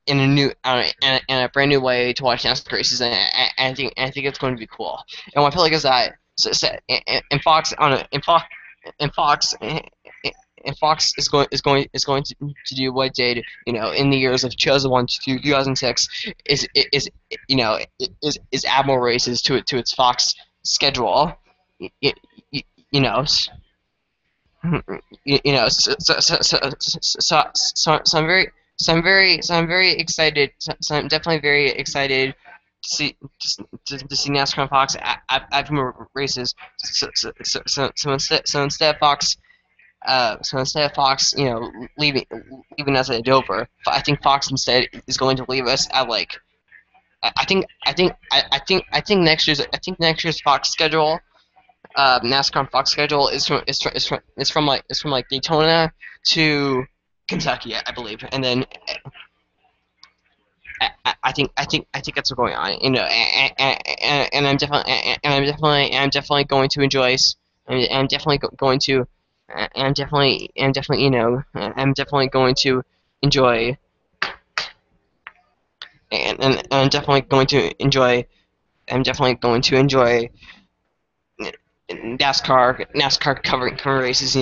in a new in a brand new way to watch NASCAR races, and I think it's going to be cool. And what I feel like is that and Fox on it and Fox and Fox is going to do what it did, in the years of 2001 to 2006, is add more races to its Fox schedule. You, you know, I'm very excited. I'm definitely very excited to see to see NASCAR on Fox add more races. So instead of Fox leaving us at Dover, I think Fox instead is going to leave us at like next year's Fox schedule, NASCAR Fox schedule is from like Daytona to Kentucky, I believe, and then I think that's what's going on, and I'm definitely going to enjoy. I'm definitely going to, I'm definitely, I'm definitely going to enjoy, and I'm definitely going to enjoy. I'm definitely going to enjoy NASCAR cover races.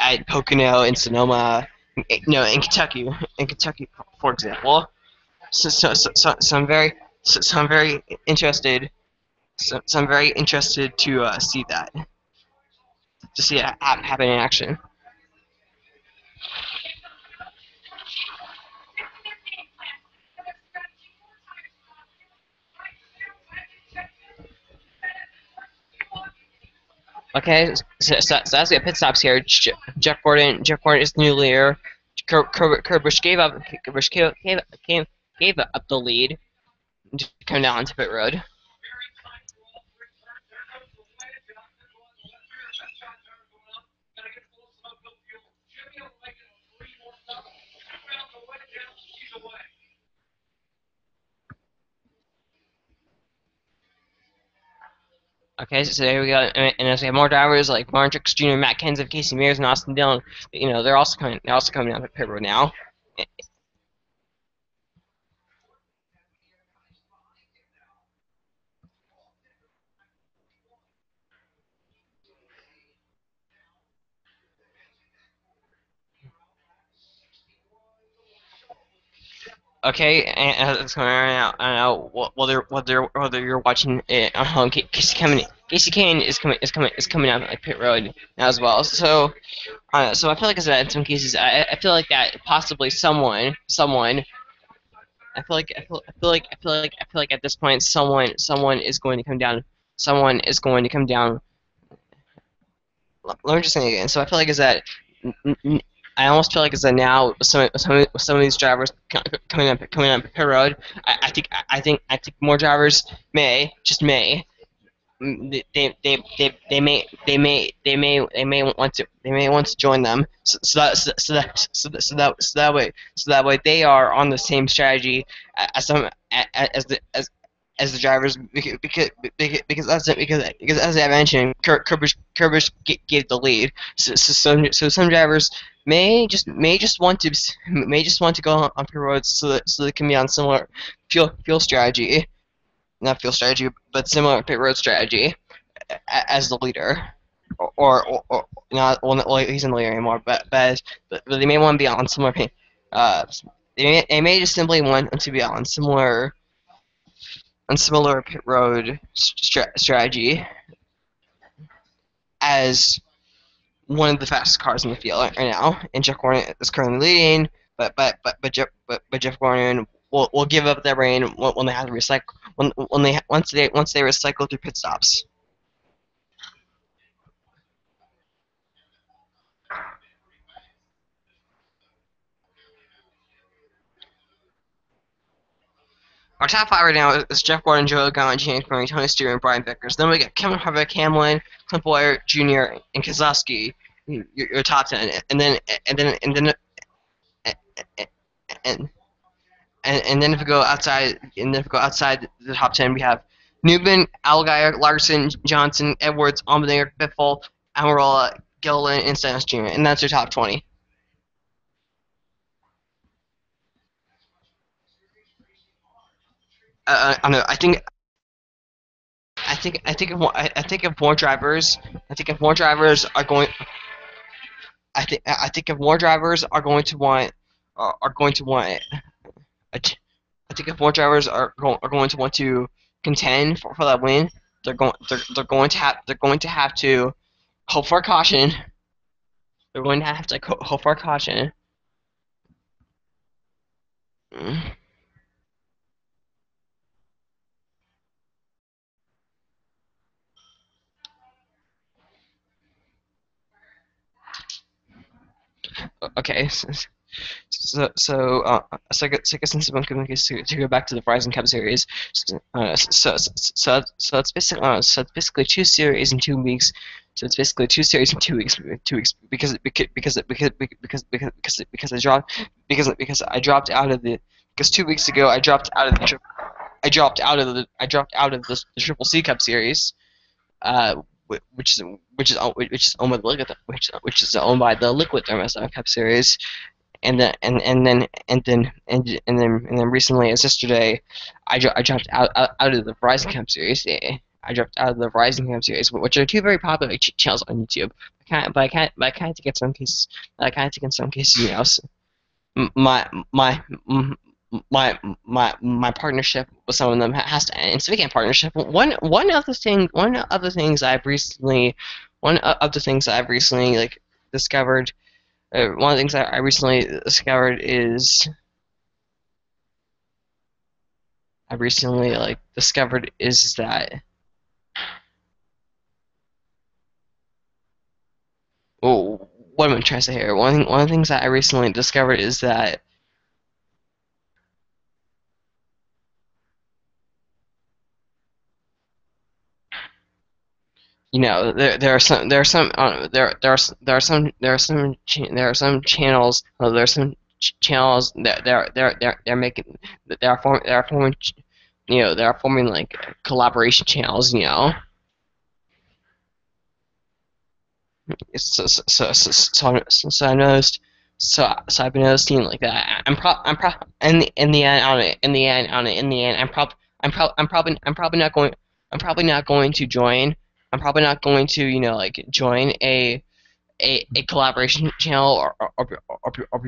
At Pocono and Sonoma, in Kentucky, for example. So I'm very interested. So I'm very interested to see that, to see it happen in action. Okay, so as we have pit stops here, Jeff Gordon is the new leader. Kurt Busch gave up the lead to come down to pit road. Okay, so there we go. And as we have more drivers like Martin Truex Jr., Matt Kenseth, Casey Mears, and Austin Dillon, they're also coming down to pit road now. Okay, and it's going on right now. I don't know whether you're watching it on home. Casey Kane is coming out like pit road now as well. So I feel like in some cases I feel like that possibly someone I feel like at this point someone is going to come down. Someone is going to come down. Let me just say it again. So I feel like is that I almost feel like is that now some of these drivers coming up pit road. I think more drivers they may want to join them so that way they are on the same strategy as some as the drivers because as I mentioned Kirby gave the lead so some drivers may just want to go on pit roads so they can be on similar fuel strategy not fuel strategy but similar pit road strategy as the leader, or not. Well, he's in the leader anymore, but they may want to be on similar. Uh, they may just simply want to be on similar pit road strategy as one of the fastest cars in the field right now, and Jeff Gordon is currently leading. But Jeff Gordon will give up their reign when they have to recycle when they once they recycle through pit stops. Our top five right now is Jeff Gordon, Joe Logano, James Murray, Tony Stewart, and Brian Vickers. Then we got Kevin Harvick, Hamlin, Clint Boyer Jr., and Kozlowski. Your top 10, and and then if we go outside, the top 10, we have Newman, Allgaier, Larson, Johnson, Edwards, Allmendinger, Biffle, Amarola, Gilliland, and Stennis Jr. And that's your top 20. I know. I think if more drivers, I think if more drivers are going, I think if more drivers are going to want, I think if more drivers are going to want to contend for that win, they're going to have to hope for a caution. They're going to have to hope for a caution. Mm. Okay, I guess since I'm going to go back to the Verizon Cup series, so it's basically two series in 2 weeks. So it's basically two series in 2 weeks. 2 weeks because I dropped out of the because 2 weeks ago I dropped out of the Triple C Cup series, uh, which is owned by the Liquid, which is owned by the Liquid Thermostat Cup series and then recently as yesterday, I dropped out of the Verizon Camp series. I dropped out of the Verizon Camp series, which are two very popular channels on YouTube. But I can't take in some cases. I can't take in some cases. You know, my my my partnership with some of them has to end. Speaking of partnership, one of the things I've recently like discovered one of the things I recently discovered is that oh, what am I trying to say here? One of the things that I recently discovered is that you know there are some channels they're making they are forming they are forming like collaboration channels so I noticed so I've been noticing like that I'm pro in the end on it in the end I'm probably not going to join I'm probably not going to like join a collaboration channel or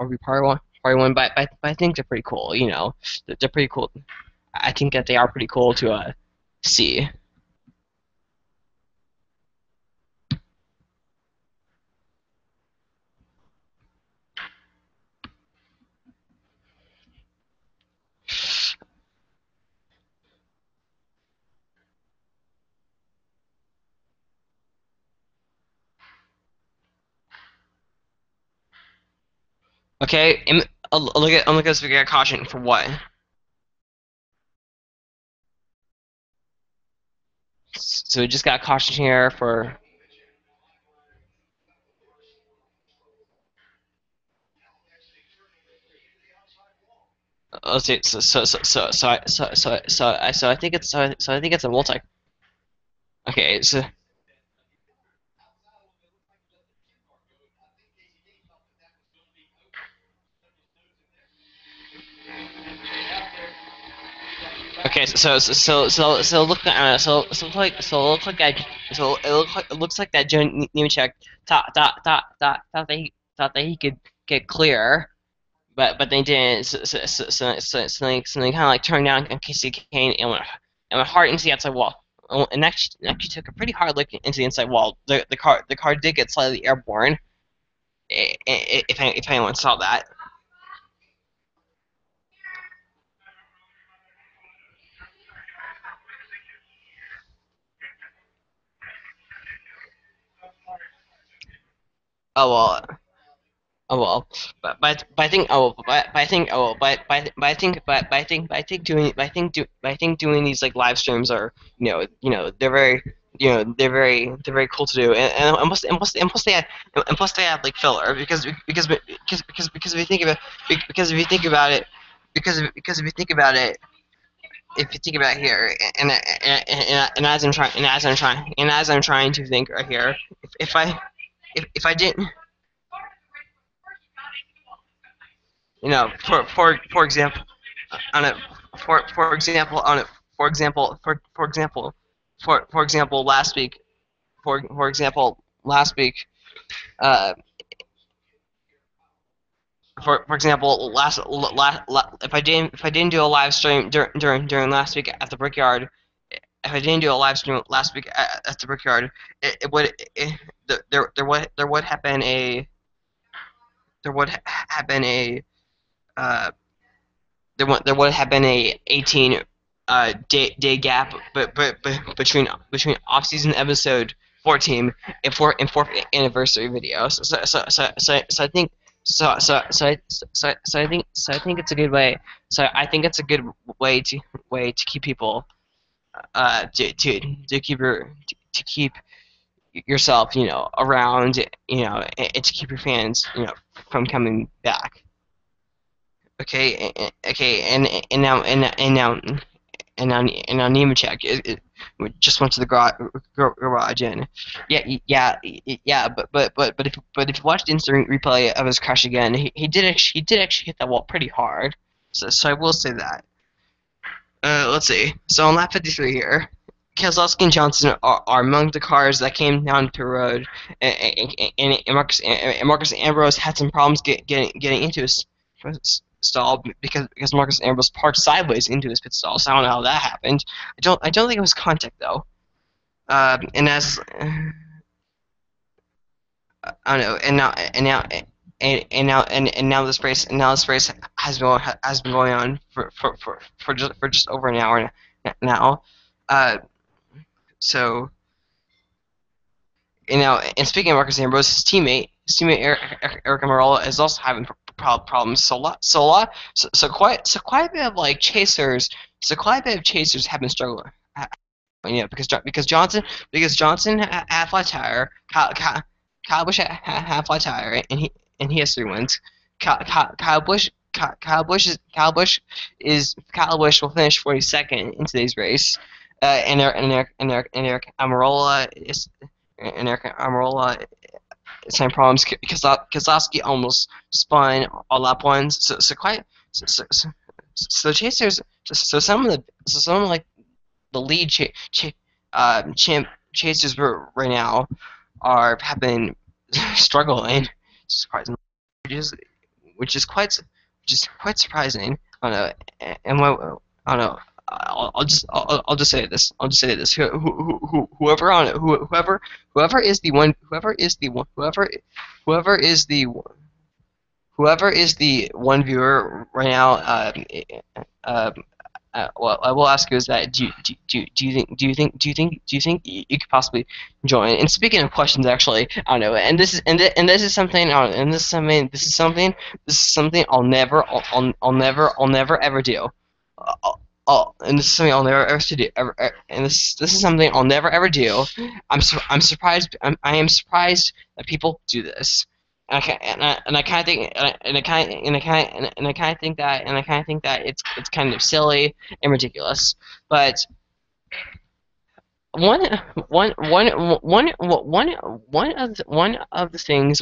be part of one, but I think they're pretty cool. You know, they're pretty cool. I think that they are pretty cool to see. Okay, look at this. We got caution for what? So we just got caution here for. Let's see. So I think it's so I think it's a multi. Okay, so okay, so look so it looks like that Joe Nemechek thought that he could get clear, but they didn't. So they kind of like turned down Casey Kane and went hard into the outside wall. And actually took a pretty hard look into the inside wall. The car did get slightly airborne. If anyone saw that. Oh well. Oh well, but I think but I think but I think doing but I think doing these like live streams are they're very they're very cool to do and plus they have like filler because if you think about because if you think about it because if you think about it if you think about it here and as I'm trying to think right here if I didn't for example, on it, for example, on it, for example, for example, last week, for example, last week, uh, for example, if I didn't do a live stream during last week at the Brickyard, if I didn't do a live stream last week at the Brickyard, it would there would have been a there would have been a uh, there would have been a 18 day gap between off season episode 14 and fourth anniversary video. So I think so I think it's a good way. So I think it's a good way to keep people to keep to keep yourself around and to keep your fans from coming back. Okay, okay, and now Nemechek just went to the garage and yeah, but if you watch the instant replay of his crash again, he did actually hit that wall pretty hard. So I will say that. Let's see. So on lap 53 here, Keselowski and Johnson are among the cars that came down the road, and Marcus Ambrose had some problems getting into his stall because Marcus Ambrose parked sideways into his pit stall. So I don't know how that happened. I don't think it was contact though. And as I don't know, and now this race has been going on for just over an hour now. Uh, so and speaking of Marcus Ambrose, his teammate Eric Amarola is also having problems. So quite a bit of like chasers. So quite a bit of chasers have been struggling. Because Johnson had flat tire, Kyle Busch had flat tire, and he has 3 wins. Kyle Busch will finish 42nd in today's race, and Eric Amarola same problems because Keselowski almost spun all lap ones. So chasers. Some of like the lead champ chasers right now are have been struggling, surprisingly, which is which is quite which is quite surprising. I don't know, and what I don't know. I'll just say this. I'll just say this. Whoever on it, whoever is the one, whoever is the one viewer right now, uh, well, I will ask you is that do you think you could possibly join? And speaking of questions, actually, I don't know. And this is something. And this is something I'll never ever do. And this is something I'll never ever do. And this is something I'll never ever do. I'm surprised. I am surprised that people do this. And I kind of think and I kind of think that it's kind of silly and ridiculous. But one one one one one one of the things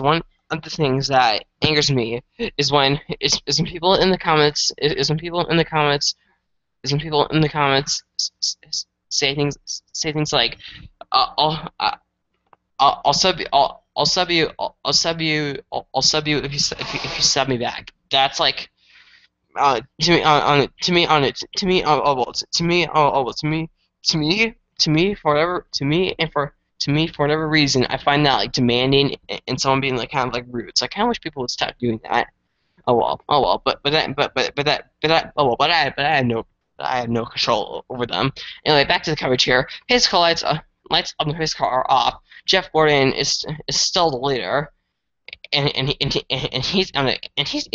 that angers me is when people in the comments is when people in the comments is when people in the comments say things like I'll sub you I'll sub you if you sub me back. That's like to me on to me on it to me oh, well, to me oh, well, to me for whatever to me for whatever reason I find that like demanding and someone being like kind of like rude. So I kind of wish people would stop doing that. Oh well, but that oh well, but I had no control over them. Anyway, back to the coverage here. His car lights on his car are off. Jeff Gordon is still the leader and he's on it, and he's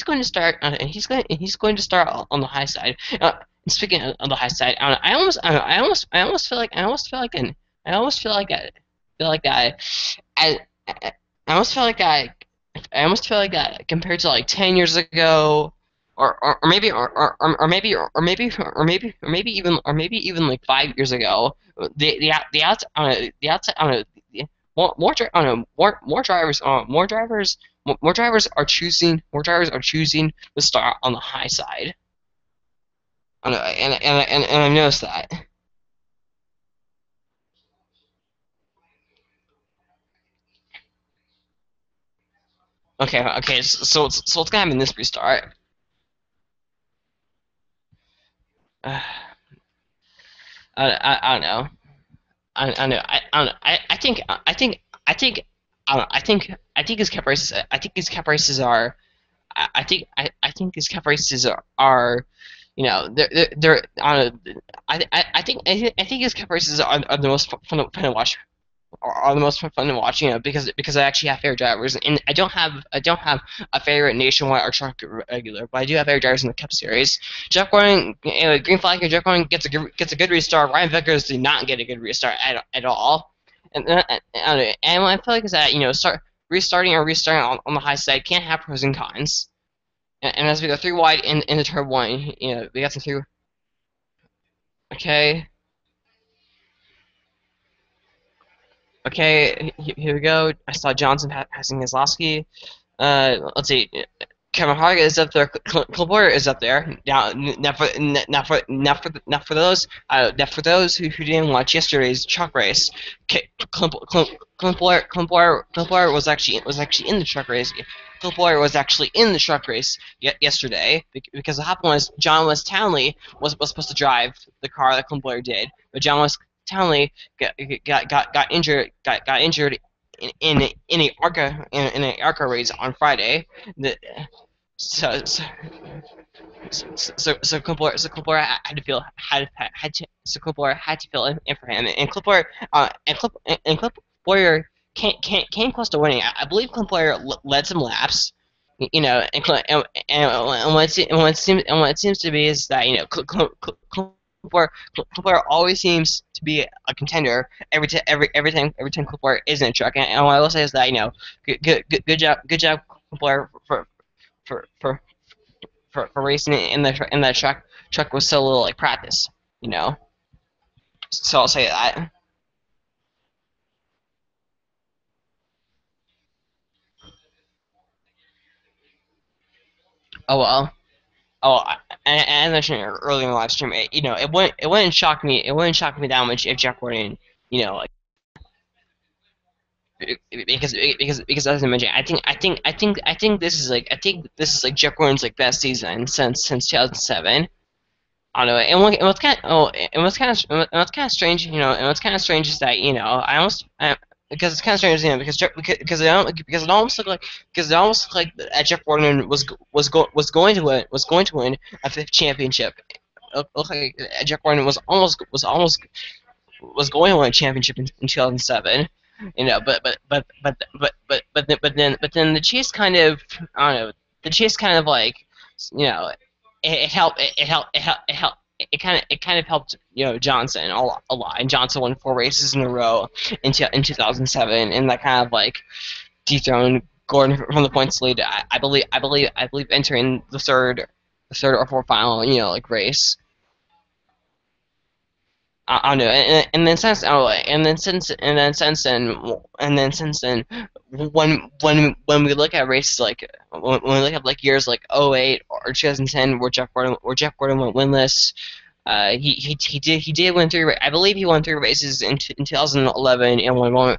going to start and he's going to start on the high side. Speaking of the high side, I almost feel like I almost feel like that I almost feel like I almost feel like that compared to like 10 years ago. Or maybe or maybe even like 5 years ago, the outside more drivers are choosing to start on the high side. And I've noticed that. Okay, so what's gonna happen in this restart? I don't know. I know. I don't know. I think his cap races. I think his cap races are. I think his cap races are you know, they're I think his cap races are the most fun to watch are the most fun to watch, you know, because I actually have favorite drivers, and I don't have a favorite nationwide or truck regular, but I do have favorite drivers in the Cup Series. Jeff Gordon, green flag, and Jeff Gordon gets a good restart. Ryan Vickers did not get a good restart at all, and what I feel like is that start restarting on the high side can have pros and cons. And as we go three wide in the turn one, we got some three. Okay, okay, here we go. I saw Johnson passing Kozlowski. Let's see. Kevin Harvick is up there. Clint Bowyer is up there. Now for those who didn't watch yesterday's truck race, Clint Bowyer was actually in the truck race. Clint Bowyer was actually in the truck race yesterday because what happened was John West Townley was supposed to drive the car that Clint Bowyer did, but John West Townley got injured in a ARCA race on Friday. The, so so so Clipboard had to fill in for him, and Clipboard came close to winning. I believe Clipboard led some laps, and what it seems to be is that Clipboard always seems to be a contender every time Clipboard is in a truck, and what I will say is that good job Clipboard for for racing in the truck was so little like practice, you know. So I'll say that. Oh well. Oh, and I mentioned earlier in the live stream, it wouldn't shock me. It wouldn't shock me that much if Jeff Gordon, you know, because as I mentioned, I think this is like Jeff Gordon's like best season since 2007. I don't know. And what's kind of and what's kind of strange, and what's kind of strange is that because it's kind of strange, because it almost looked like that Jeff Gordon was going to win a fifth championship. It looked like Jeff Gordon was going to win a championship in 2007. But then the Chiefs kind of, I don't know, the Chiefs kind of like, you know, it helped it kind of helped Johnson a lot, and Johnson won 4 races in a row in 2007, and that kind of like dethroned Gordon from the points lead. I believe entering the third or fourth final, like race. I don't know, and then since oh, and then since then, when we look at races like when we look at like years like '08 or 2010 where Jeff Gordon went winless. He did win I believe he won 3 races in 2011 and won one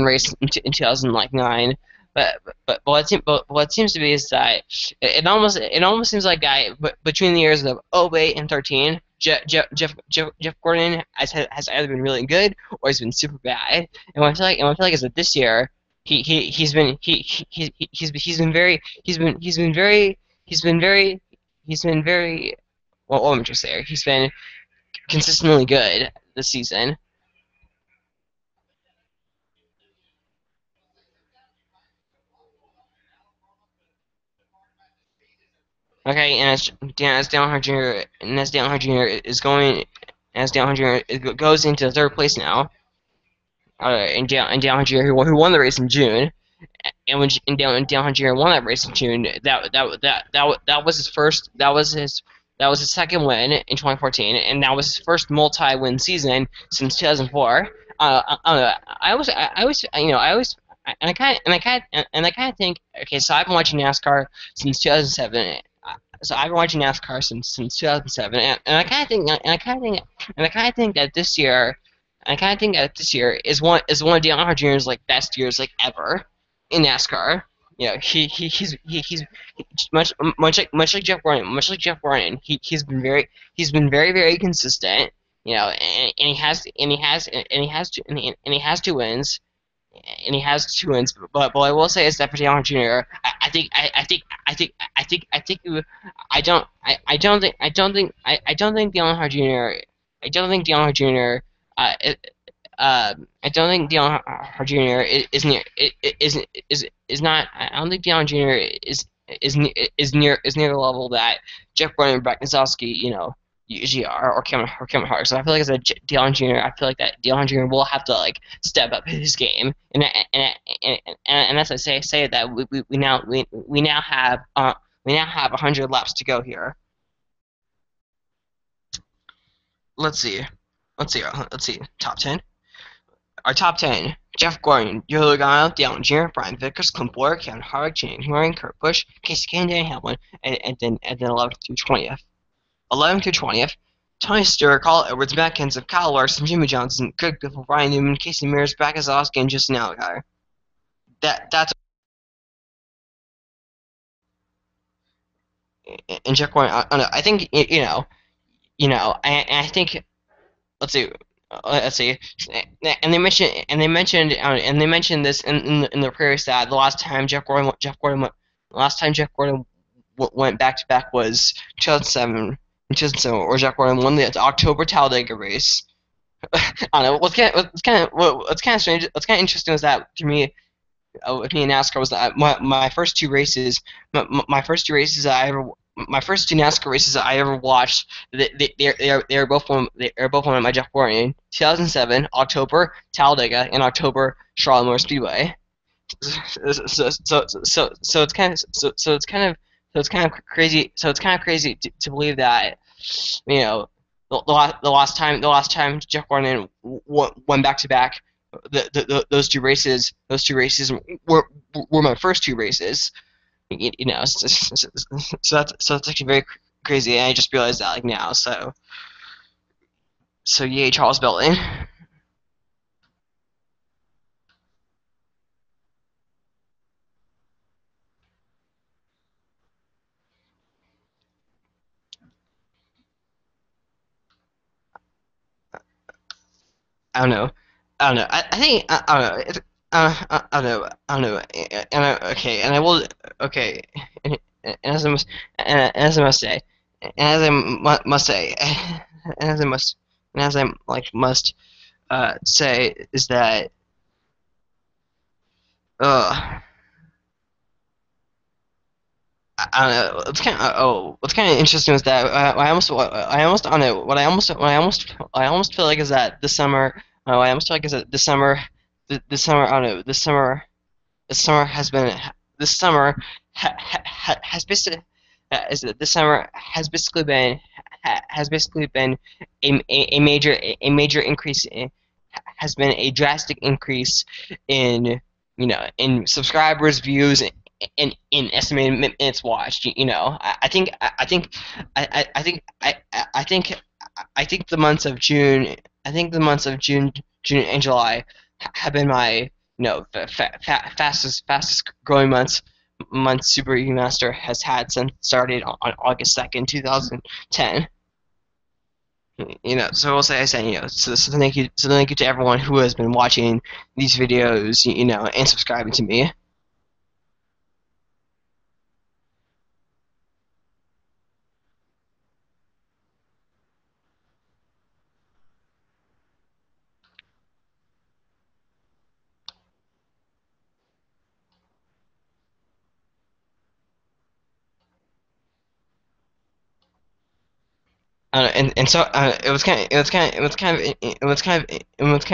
race in 2009. But what seems to be is that it almost seems like between the years of '08 and 13, Jeff Gordon has either been really good or he's been super bad. And what I feel like is that this year he's been very he's been very what am I just there? He's been consistently good this season. Okay, and as Dale Earnhardt Jr. As Dale Earnhardt Jr. Goes into third place now, and Dale Earnhardt Jr. Who won the race in June, and Dale Earnhardt Jr. won that race in June. That was his first. That was his second win in 2014, and that was his first multi-win season since 2004. I don't know. I always, and I kind of think, okay, so I've been watching NASCAR since 2007. So I've been watching NASCAR since 2007, and I kind of think, and I kind of think that this year, is one of Dale Earnhardt Jr.'s like best years like ever in NASCAR. He's Jeff Gordon. He's been very consistent. And he has 2 wins, But what I will say is that for Dale Jr., I don't think Dale Jr. I don't think Dale Jr. Uh, I don't think Dale Jr. Is not. I don't think Dale Jr. is near the level that Jeff Gordon and Brett Keselowski, usually are, or Kevin Hart. So I feel like Dale Jr. I feel like that Dale Jr. will have to like step up his game, and as I say that we now have 100 laps to go here. Let's see, let's see. Top 10. Our top 10: Jeff Gordon, Joe Logano, Dale Jr., Brian Vickers, Clint Bowyer, Kevin Harvick, Shane Warren, Kurt Busch, Casey Kane, Dan Hamlin, and then 11th through 20th. 11th through 20th: Tony Stewart, Carl Edwards, Matt Kenseth, Kyle Larson, Jimmy Johnson, Greg Biffle, Ryan Newman, Casey Mears, Brad Keselowski, and Justin Allgaier. That's and Jeff Gordon. I don't know. I think I think let's see. And they mentioned this in the previous that the last time Jeff Gordon went back to back was 2007. In 2007, or Jeff Gordon won the October Talladega race. I don't know. What's kind of strange. What's kind of interesting is that to me, with me in NASCAR was that my first 2 races, my first 2 races that I ever my first 2 NASCAR races that I ever watched, they are both won by Jeff Gordon. 2007 October Talladega, and October Charlotte Motor Speedway. So it's kind of crazy. So it's kind of crazy to believe that the last time Jeff Gordon won back to back, those 2 races were my first 2 races. So that's actually very crazy, and I just realized that like now. So yay, Charles Belton. I don't know. I don't know. I think I don't know. I don't know. I don't know. Okay, and I will. Okay, and as I must, and as I must say, and as I must say, and as I must, and as I like must say is that uh I don't know. What's kind of interesting is that I don't know. I almost feel like is that this summer. I almost feel like is that this summer, this summer. I don't know. This summer has been. This summer has basically. Is that this summer has basically been a major increase has been a drastic increase in in subscribers, views, and in estimated minutes watched. I think the months of June, June and July have been my fastest growing Super E Master has had since started on August 2nd, 2010. So we'll say I said, so thank you to everyone who has been watching these videos, and subscribing to me. And so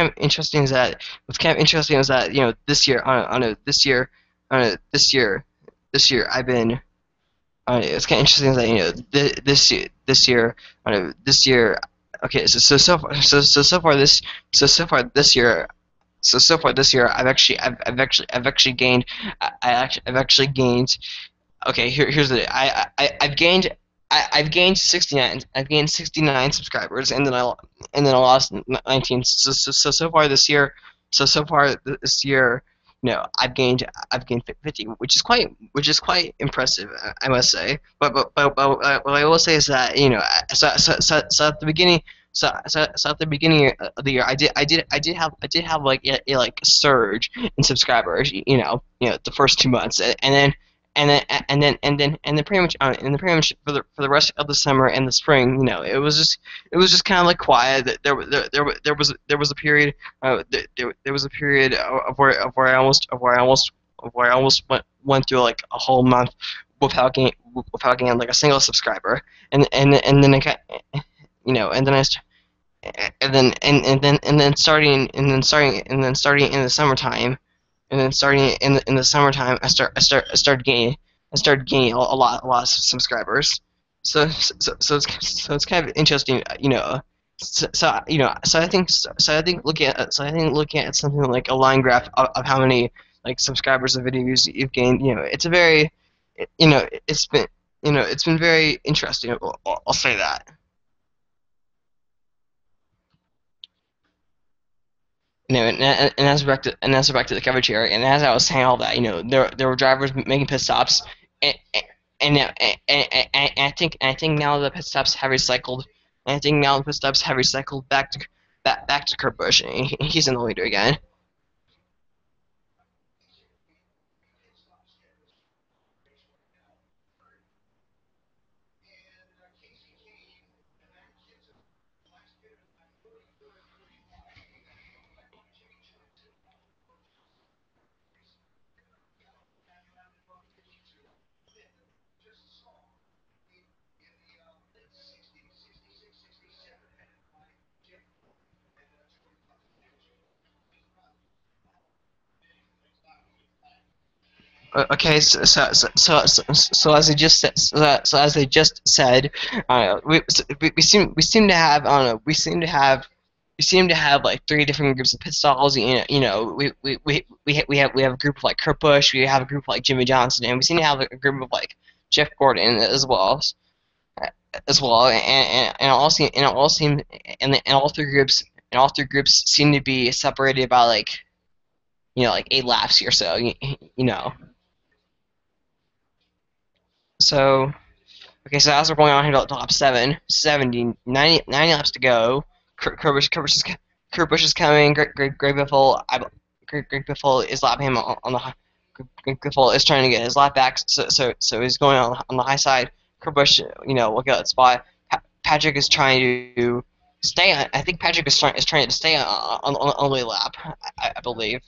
interesting is that this year this year I've been it's kind of interesting that this year okay so far this so far this year so far this year I've actually gained I've actually gained okay, here's the I've gained 69. I've gained 69 subscribers, and then I lost 19. So far this year, so far this year, I've gained 50, which is quite impressive, I must say. What I will say is that so at the beginning. So at the beginning of the year, I did have like like a surge in subscribers, the first 2 months, and then pretty much for the rest of the summer and the spring, it was just kind of like quiet. There was a period there was a period of where I almost went through like a whole month without getting like a single subscriber, and then I got and then I st- and then starting in the summertime and then starting in the summertime, I started gaining a lot of subscribers. So it's kind of interesting, So I think looking at something like a line graph of how many like subscribers and videos you've gained, it's a very, it's been, it's been very interesting. I'll say that. And as back to the coverage here, and as I was saying all that, there were drivers making pit stops, and I think now the pit stops have recycled, and I think now the pit stops have recycled back to Kurt Busch, and he's in the leader again. Okay, so as I just said, so as I just said, we seem to have I don't know we seem to have like three different groups of pit stalls. We have a group of like Kurt Busch, we have a group of like Jimmy Johnson, and we seem to have a group of like Jeff Gordon as well, and all seem and all three groups seem to be separated by like like 8 laps or so. You know. So okay, so as we're going on here to lap 7, 70, 90 laps to go. Curvers. Kurt Busch is coming. Greg Biffle, Greg Biffle is lapping him on the high. Greg Biffle is trying to get his lap back, so he's going on the high side. Kurt Busch, will get that spot. Patrick is trying to stay. I think Patrick is trying to stay on the lead lap. I believe.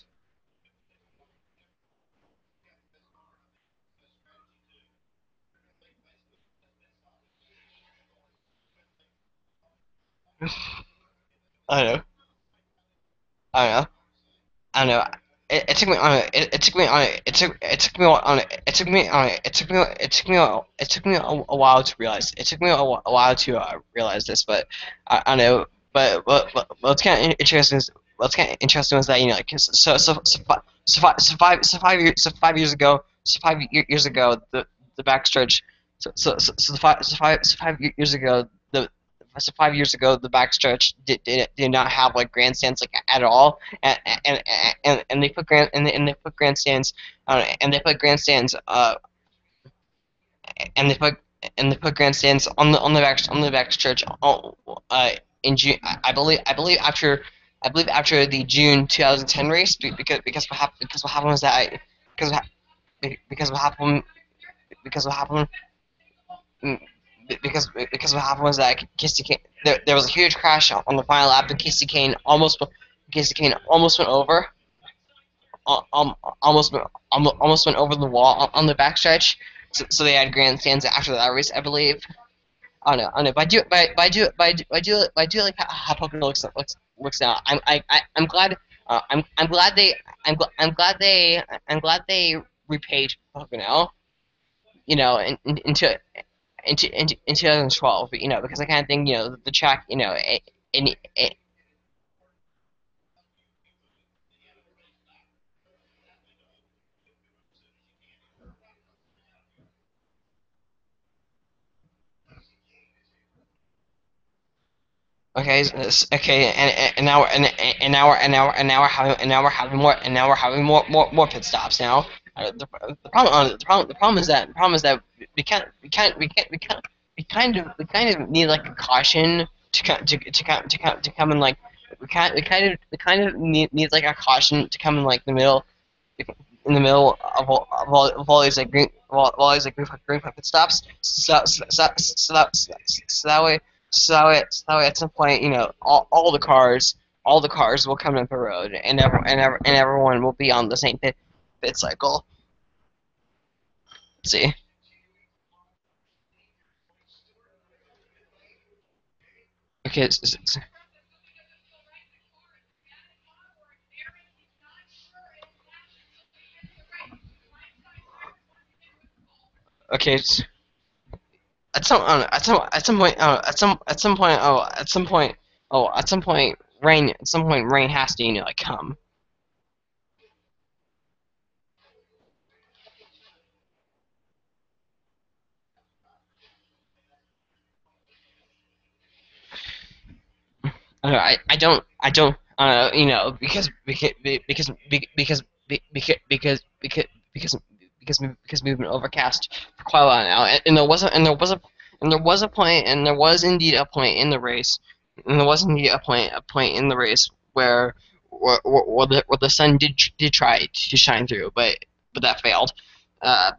I don't know. I don't know. I don't know. It took me on it. It took me on it. It took me on it. It took me on it. It took me a while to realize. It took me a while to realize this, but I don't know. But what's kind of interesting is that like so 5 years ago, 5 years ago the backstretch so 5 years ago the backstretch did not have like grandstands like at all, and they put grandstands and they put grandstands on the backstretch in June. I believe after the June 2010 race, because what happened was that because because what happened because what happened because what happened was that Casey Kane, there was a huge crash on the final lap, and Casey Kane almost went over, almost almost went over the wall on the backstretch. So they had grandstands after that race, I believe. I don't know, but I do like how Pocono looks now. I'm glad. I'm glad they repaid Pocono. Into in 2012, because I kind of think the track, it okay, okay, and now we're having more pit stops now. The problem is that we kind of need like a caution to come in like we kind of need like a caution to come in like the middle in the middle of all these like all these like green pit stops, so that way at some point all the cars will come into the road, and everyone will be on the same pit cycle. Let's see. Okay, okay. At some point at some point rain has to like come. I don't because we've been overcast for quite a while now, and there was indeed a point in the race, and there was indeed a point in the race where the sun did try to shine through, but that failed. Uh,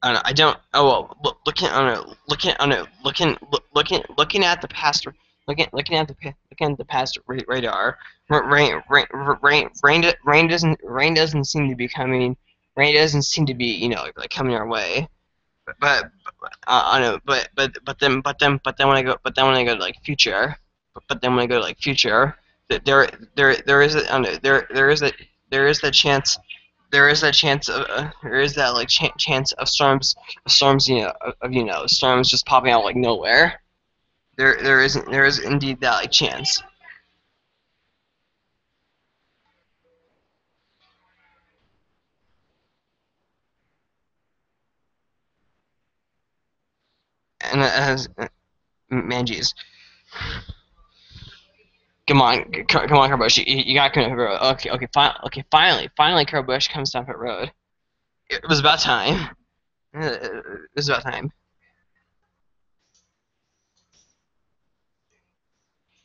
I don't. Oh well, looking on it, looking at the past, looking at the past radar. Rain doesn't seem to be coming. Rain doesn't seem to be like coming our way. But I know. But then when I go to like future, but then when I go to like future, there is a, I don't know, there is that chance there is that like chance of storms storms just popping out like nowhere. There is indeed that like chance. and it has man, geez. Come on, Kerbush. You got to come up road. Okay, finally, Kerbush comes down pit road. It was about time. It was about time.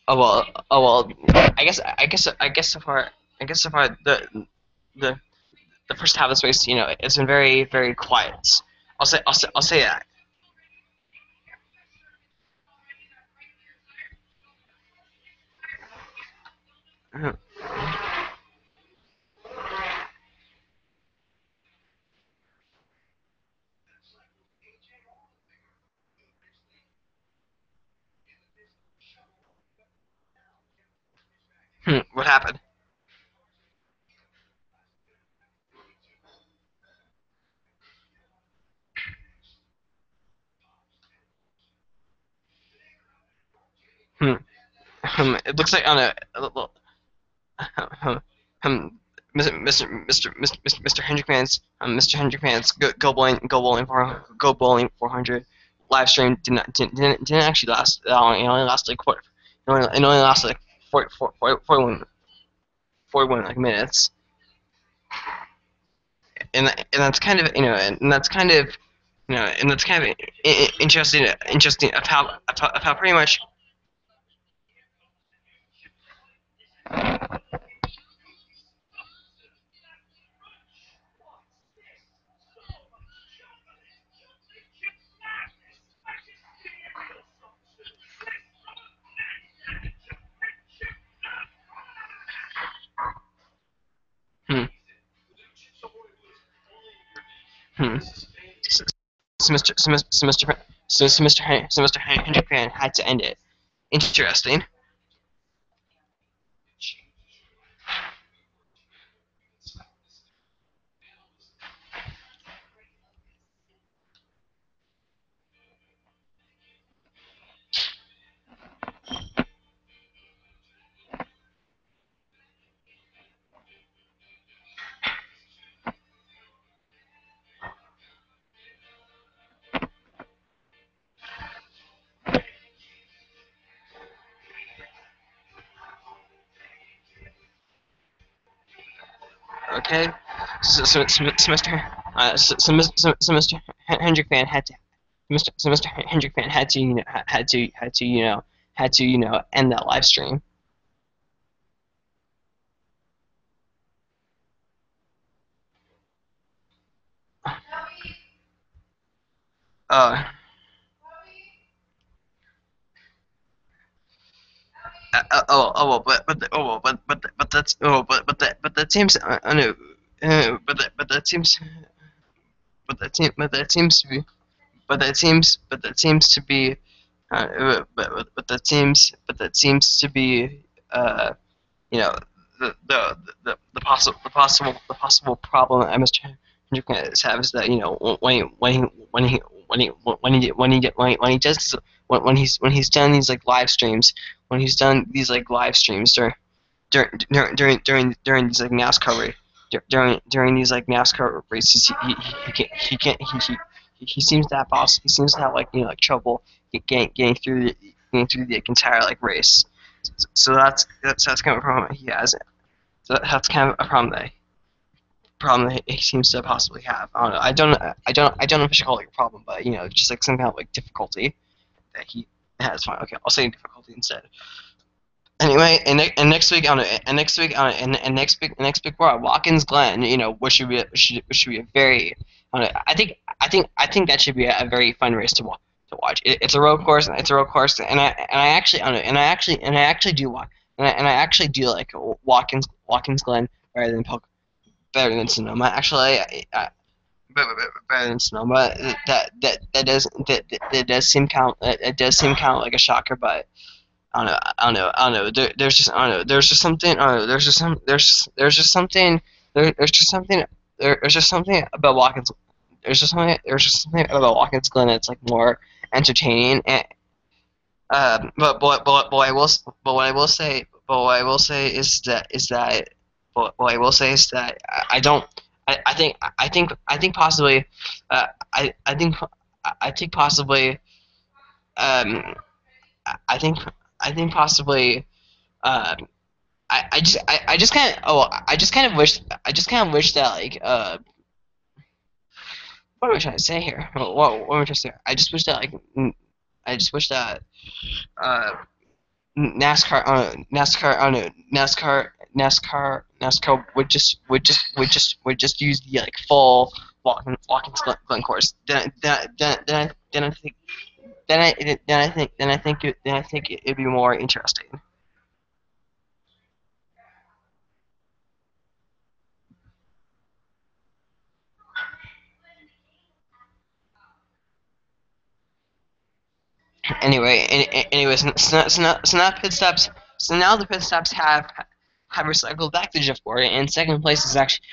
Oh well. I guess so far the the first half of this race, it's been very very quiet. I'll say that. What happened? Hmm. It looks like on um, Mr. Hendrickman's go bowling for go bowling 400 live stream didn't actually last that long. It only lasted like it only lasted like 41 like minutes, and that's kind of and that's kind of and that's kind of interesting of how pretty much. Hmm, hmm. Mr. Hendrickman had to end it. Interesting. Okay, Mr. Hendrick fan had to Mr. Hendrick fan had to had to end that live stream. Uh, but that's but that seems no, but that seems but that seems to be but that seems to be but that seems to be you know the possible problem that Mr. Hendrick has is that when he does when he's done these like live streams during these like NASCAR during these like NASCAR races he can't he seems to have he seems to have like like trouble getting through the like, entire like race. So that's kind of a problem he has. So that's kind of a problem that he seems to possibly have. I don't know. I don't know if I should call it a problem, but just like some kind of like difficulty that he has. Fine. Okay, I'll say difficulty instead. Anyway, and next week on and next week on next week we're at Watkins Glen. Which should be a very. I think that should be a very fun race to watch. It's a road course. It's a road course, and I actually and I actually do walk and I actually do like Watkins Glen better than Sonoma. Actually, better than Sonoma. That does seem kind of like a shocker, but I don't know. There's just I don't know. There's just something. I don't know. There's just something about Watkins. There's just something about Watkins Glen that's like more entertaining. And but what I will say is that what I will say is that I don't. I think possibly. I think possibly. Um, I think possibly. Uh, I just kind of I just kind of wish that like what am I trying to say here? What am I trying to say? I just wish that like I just wish that uh NASCAR would just use the like full walking stunt course. Then I think then I think it'd be more interesting. Anyways, so now pit stops. So now the pit stops have recycled back to Jeff Gordon, and second place is actually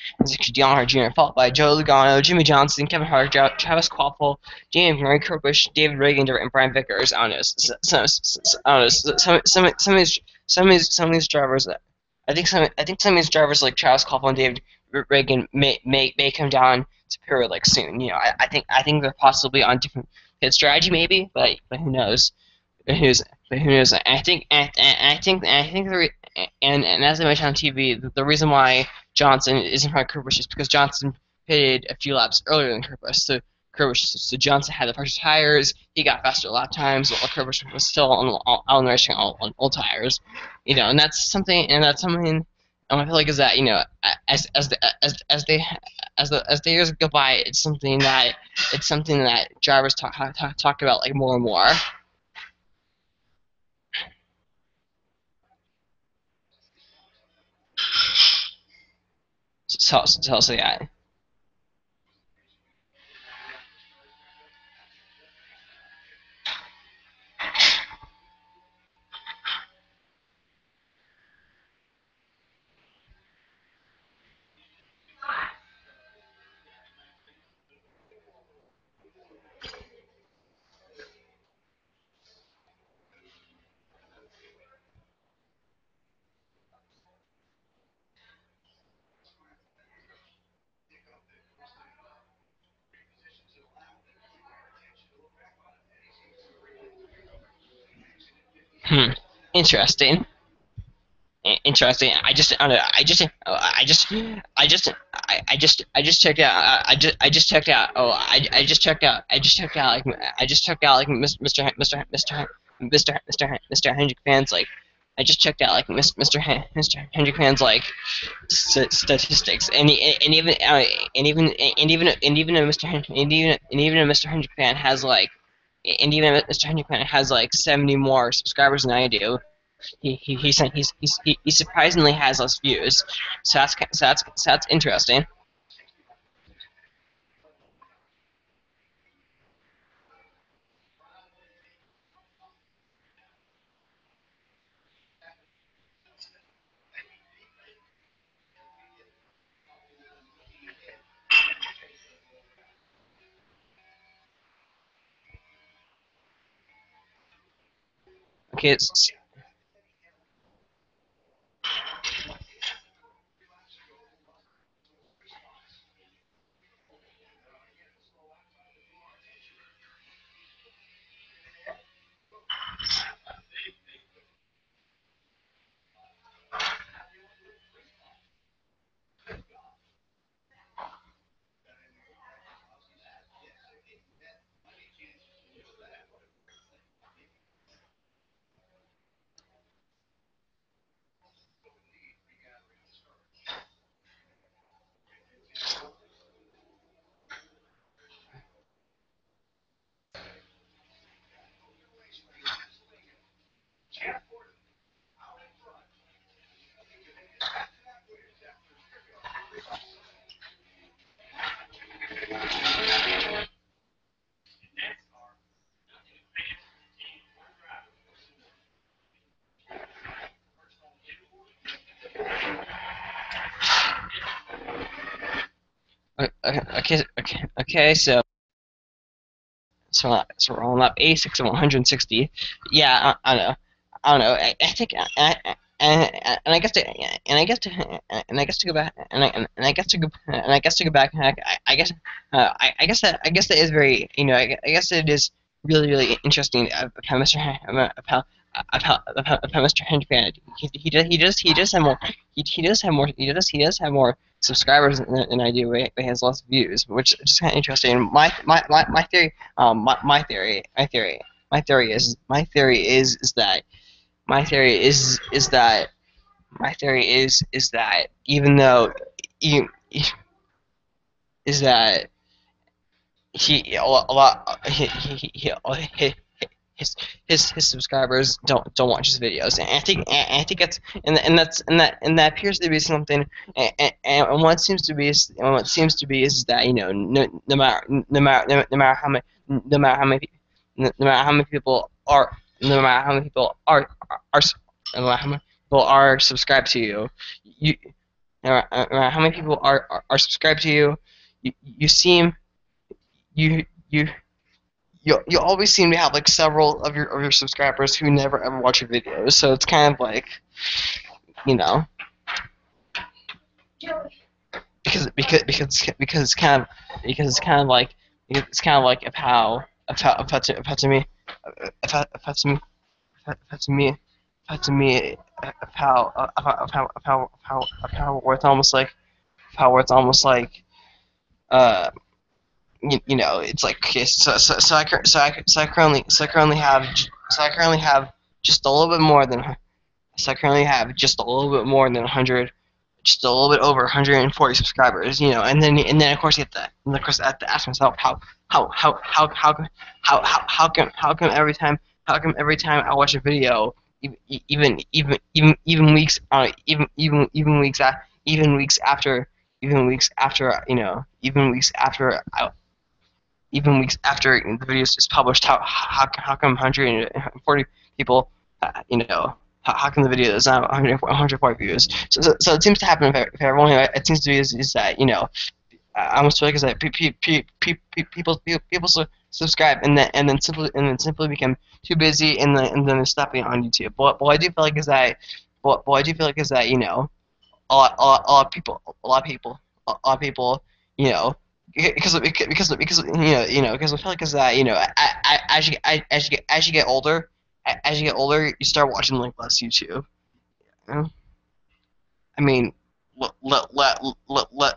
Dale Earnhardt Jr., followed by Joe Logano, Jimmy Johnson, Kevin Hart, Travis Kvapil, Jamie Murray, Kurt Busch, David Reagan, and Brian Vickers. I don't know. I don't know. Some of these drivers. I think some of these drivers like Travis Kvapil and David Reagan may come down to Superior like soon. You know, I think they're possibly on different pit strategy maybe, but who knows? But who knows? I think and as I mentioned on TV, the reason why Johnson is in front of Kurt is because Johnson pitted a few laps earlier than Kurt so Johnson had the faster tires. He got faster lap times, while Kurt was still on the racing on old tires. You know, and that's something. I feel like is that as the years go by, it's something that drivers talk about like more and more. So yeah. Hmm. Interesting. Interesting. I don't know. I just checked out. I just checked out. I just checked out. Like, I just checked out like Mr. Hendrick fans like. I just checked out like Mr. Hendrick fans like statistics, and even a Mr. Hendrick fan has like, and even Mr. Hendrick fan has like 70 more subscribers than I do. He surprisingly has less views, so that's interesting. Okay, okay. So we're on lap 86 of 160. Yeah, I don't know. I don't know. I think and I guess to and I guess to go back and I guess to go and I guess to go back. I guess I guess that is very I guess it is really interesting about Mr. About Mr. Hendrick. He does have more he does have more subscribers than I do. But he has less views, which is just kind of interesting. My theory my theory is that my theory is that even though you is that he a lot his subscribers don't watch his videos, and I think that's and that appears to be something, and what seems to be is and what seems to be is that no matter how many no matter how many no matter how many people are no matter how many people are no matter how many people are subscribed to you, you no matter how many people are subscribed to you, you seem you you you always seem to have like several of your subscribers who never ever watch your videos. So it's kind of like you know because it's kind of like it's kind of like of how to me of how to me of how to me of how to me of how where it's almost like how where it's almost like uh you know, it's like okay, so I currently have just a little bit more than so I currently have just a little bit more than 100, just a little bit over 140 subscribers, you know, and then of course you have to and of course I have to ask myself how come every time I watch a video even weeks even weeks after you know even weeks after the video is published, how come 140 people, you know, how come the video is not 140 views? So it seems to happen if everyone, it seems to be is that, you know, I almost feel like is that people subscribe and then simply become too busy and then they stop being on YouTube. But I do feel like is that, but I do feel like is that, you know, a lot of people, a lot of people, you know, because because I feel like is that you know as you get older you start watching like less YouTube. You know? I mean,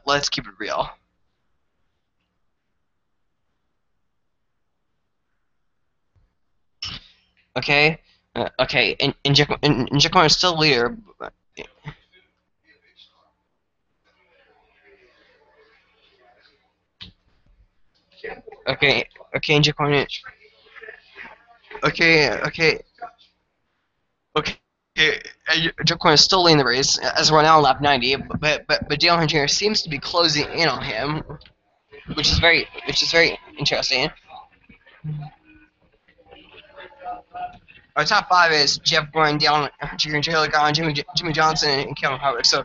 let's keep it real. Okay, okay, and Jaquan is still leader. But, okay, okay, and Jaquan, okay. Okay, Jaquan is still leading the race as we're now on lap 90, but Dale Hunter seems to be closing in on him, which is very interesting. Our top five is Jeff Gordon, Dale Hunter, Joe Gunn, Jimmy Johnson, and Kevin Harvick. So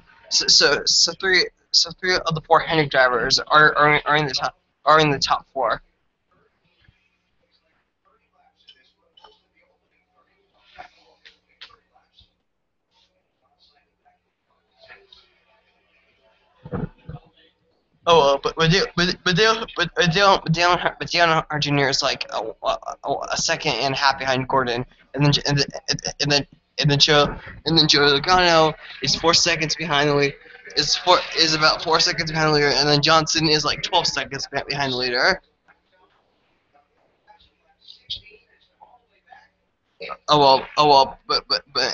three of the four Hendrick drivers are in the top four. Oh, but Dale Jr. is like a second and a half behind Gordon, and then and then and then Joe Logano is 4 seconds behind the lead. Is about 4 seconds behind the leader, and then Johnson is like 12 seconds behind the leader.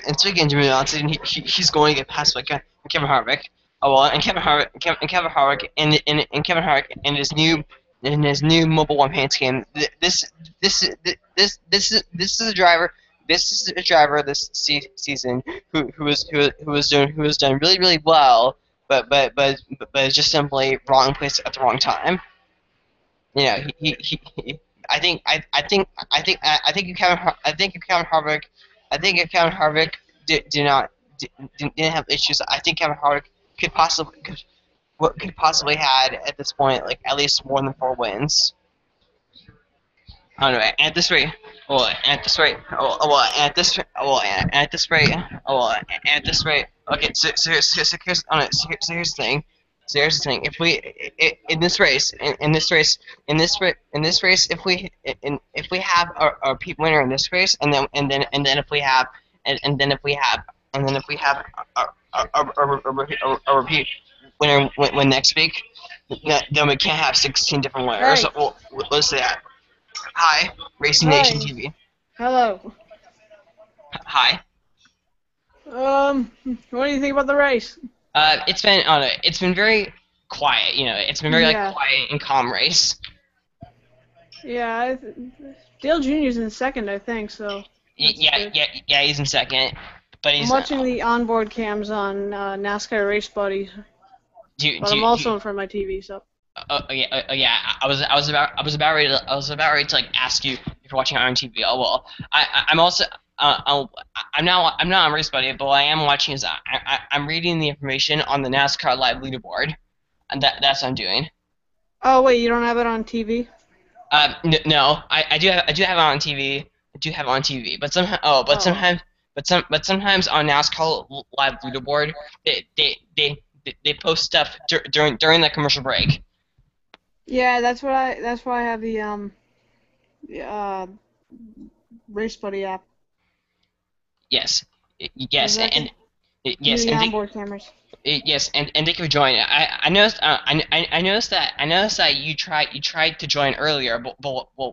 And speaking of Jimmy Johnson, he's going to get passed by Kevin Harvick. Oh well, and Kevin Harvick, and Kevin Harvick, and his new Mobile One Paint scheme. This is a driver. This is a driver this season who was done really well, but is just simply wrong place at the wrong time. You know, I think if Kevin Harvick, I think if Kevin Harvick did not didn't have issues, I think Kevin Harvick could possibly had at this point like at least more than 4 wins. I don't know. At this rate, at this rate, at this rate. Okay, so here's the thing. So here's the thing: if we in this race, in this race, if we have a repeat winner in this race, and then if we have and then if we have and then if we have a repeat winner when next week, then we can't have 16 different winners. Hey, So let's say that. Hi, Racing Nation hi, TV. hello. Hi. What do you think about the race? It's been very quiet. It's been very like Yeah, quiet and calm race. yeah. Dale Jr.'s in second, I think. So that's Yeah, good. yeah, yeah. He's in second, but I'm he's. watching the onboard cams on NASCAR Race Buddies, Do but do I'm do. also in front of my TV. So. Yeah, yeah. I was about ready to like ask you if you're watching on TV. Oh well, I'm also I'm not on Race Buddy, but what I am watching is I'm reading the information on the NASCAR live leaderboard, and that's what I'm doing. Oh wait, you don't have it on TV? No, I do have it on TV. I do have it on TV, but somehow Oh. sometimes on NASCAR live leaderboard they post stuff during the commercial break. Yeah, that's why I have the Race Buddy app. Yes, Cause yes, I can and view yes, the and onboard cameras. yes, and thank you for joining. I noticed I noticed that you tried to join earlier, but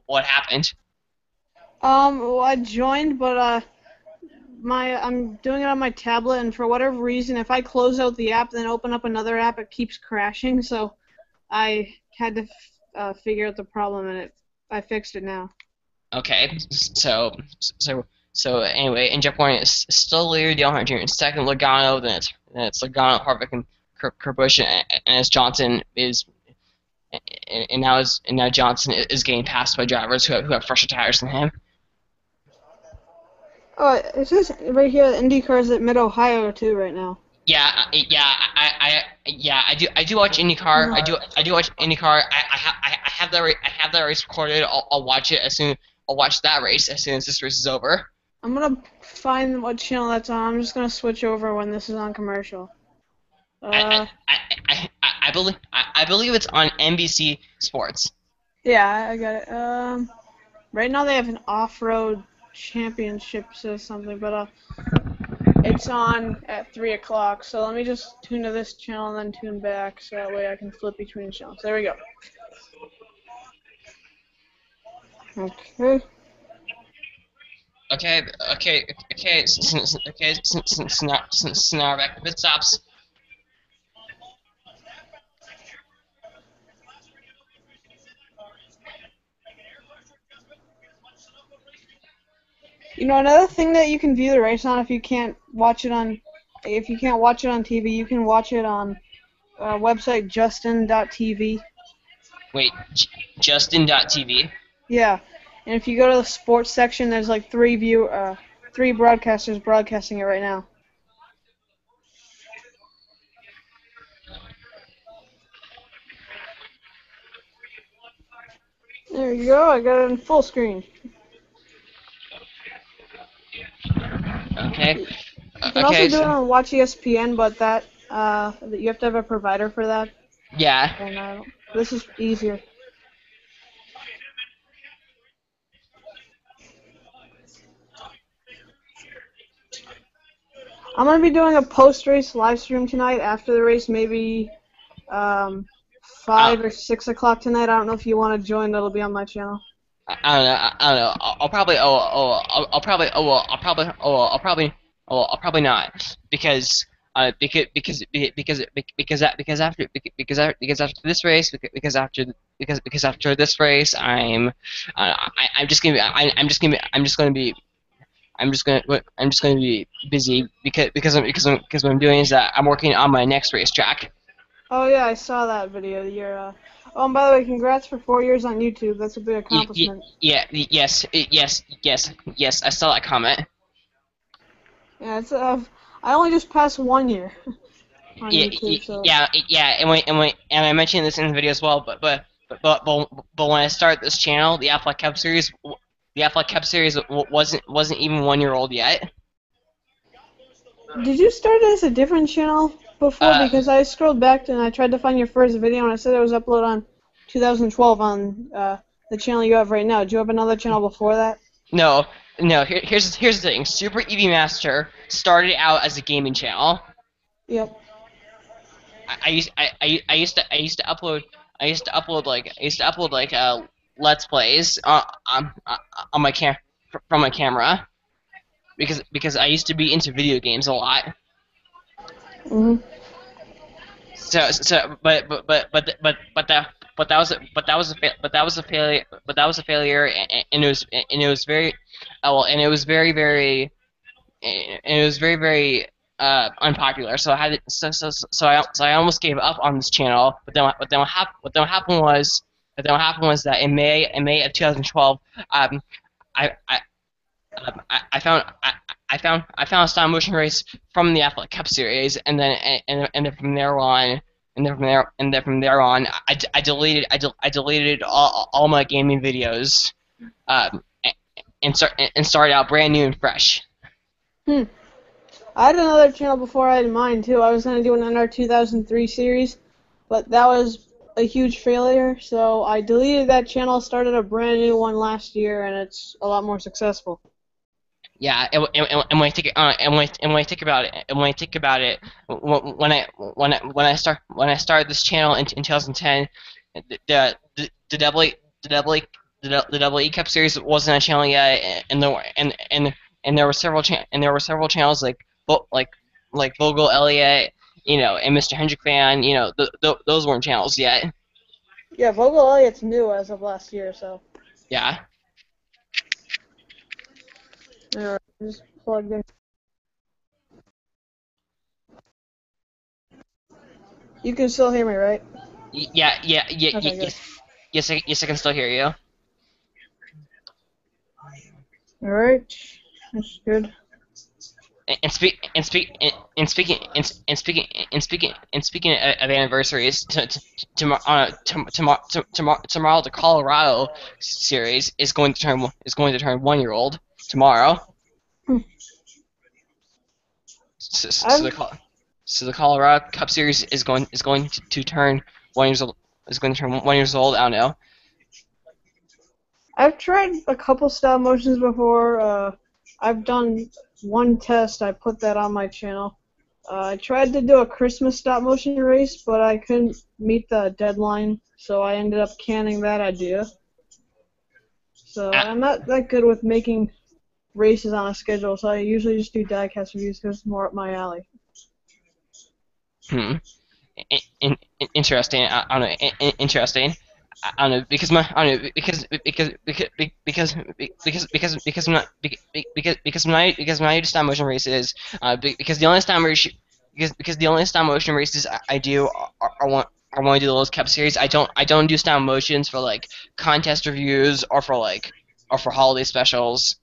what happened? Well, I joined, but I'm doing it on my tablet, and for whatever reason, if I close out the app, then open up another app, it keeps crashing. So I had to figure out the problem, and I fixed it now. Okay, so anyway, in Jeff Warren is still leader Dale Hunter Jr. Second Logano, then it's Logano, Harvick, and Kurt Busch, and as Johnson is and now Johnson is getting passed by drivers who have fresher tires than him. Oh, it says right here that IndyCar is at Mid Ohio too right now. Yeah, I do watch IndyCar. I do watch IndyCar. I have that race recorded. I'll watch it as soon. I'll watch that race as soon as this race is over. I'm gonna find what channel that's on. I'm just gonna switch over when this is on commercial. I Uh, I I believe it's on NBC Sports. yeah, I got it. Right now they have an off-road championships or something, but it's on at 3 o'clock. So let me just tune to this channel and then tune back, so that way I can flip between channels. There we go. Okay. Since now we're back to pit stops. You know, another thing that you can view the race on if you can't watch it on TV, you can watch it on website justin.tv. Wait, Justin.tv. Yeah, and if you go to the sports section, there's like three broadcasters broadcasting it right now. There you go. I got it in full screen. Okay. You can also Okay. do it So, on Watch ESPN, but you have to have a provider for that. yeah. And this is easier. I'm gonna be doing a post-race live stream tonight after the race, maybe um, I, 5 or 6 o'clock tonight. I don't know if you want to join. That'll be on my channel. I don't know. I don't know. I'll probably. I'll probably. I'll probably. I'll probably not because after this race because after this race I'm just gonna be I'm just gonna be busy because what I'm doing is that I'm working on my next racetrack. Oh yeah, I saw that video. Oh, and by the way, congrats for 4 years on YouTube. That's a big accomplishment. Yes. I saw that comment. Yeah, I only just passed 1 year on Yeah, YouTube, so. yeah, and I mentioned this in the video as well, but when I started this channel, the Affleck Cup series wasn't even 1 year old yet. Did you start as a different channel? before because I scrolled back and I tried to find your first video and it said it was uploaded on 2012 on the channel you have right now. Do you have another channel before that? No, no. Here's the thing. Super EV Master started out as a gaming channel. Yep. I used to upload let's plays on my from my camera because I used to be into video games a lot. Mhm. But that was a failure. But that was a failure, and it was very well, and it was very unpopular. So I had so I almost gave up on this channel. But then what happened was that in May of 2012, I I I found a stop motion race from the Athletic Cup series, and then from there on. And then from there on, I deleted all my gaming videos, um, and started out brand new and fresh. Hmm. I had another channel before I had mine too. I was gonna do an NR 2003 series, but that was a huge failure. So I deleted that channel, started a brand new one last year, and it's a lot more successful. Yeah, and when I think and when I think about it, when I started this channel in 2010, the double E the double E Cup series wasn't a channel yet, and there were several channels like Vogel Elliott, and Mr. Hendrick Fan, those weren't channels yet. Yeah, Vogel Elliott's new as of last year, so. Yeah. Alright, just plugged in. You can still hear me, right? Okay, good. Yes, I can still hear you. Alright, that's good. And speaking of anniversaries, tomorrow the Colorado series is going to turn 1 year old tomorrow. Hmm. So the Colorado Cup series is going to turn 1 years old. Is going to turn 1 years old. I don't know. I've tried a couple stop motions before. I've done one test. I put that on my channel. I tried to do a Christmas stop motion race, but I couldn't meet the deadline, so I ended up canning that idea. So Uh, I'm not that good with making races on a schedule, so I usually just do diecast reviews because it's more up my alley. hmm. Interesting. I don't know. Interesting. I don't know I don't know because when I do stop motion races, because the only stop motion races I do are when I do the World Cup series. I don't do stop motions for like contest reviews or for holiday specials.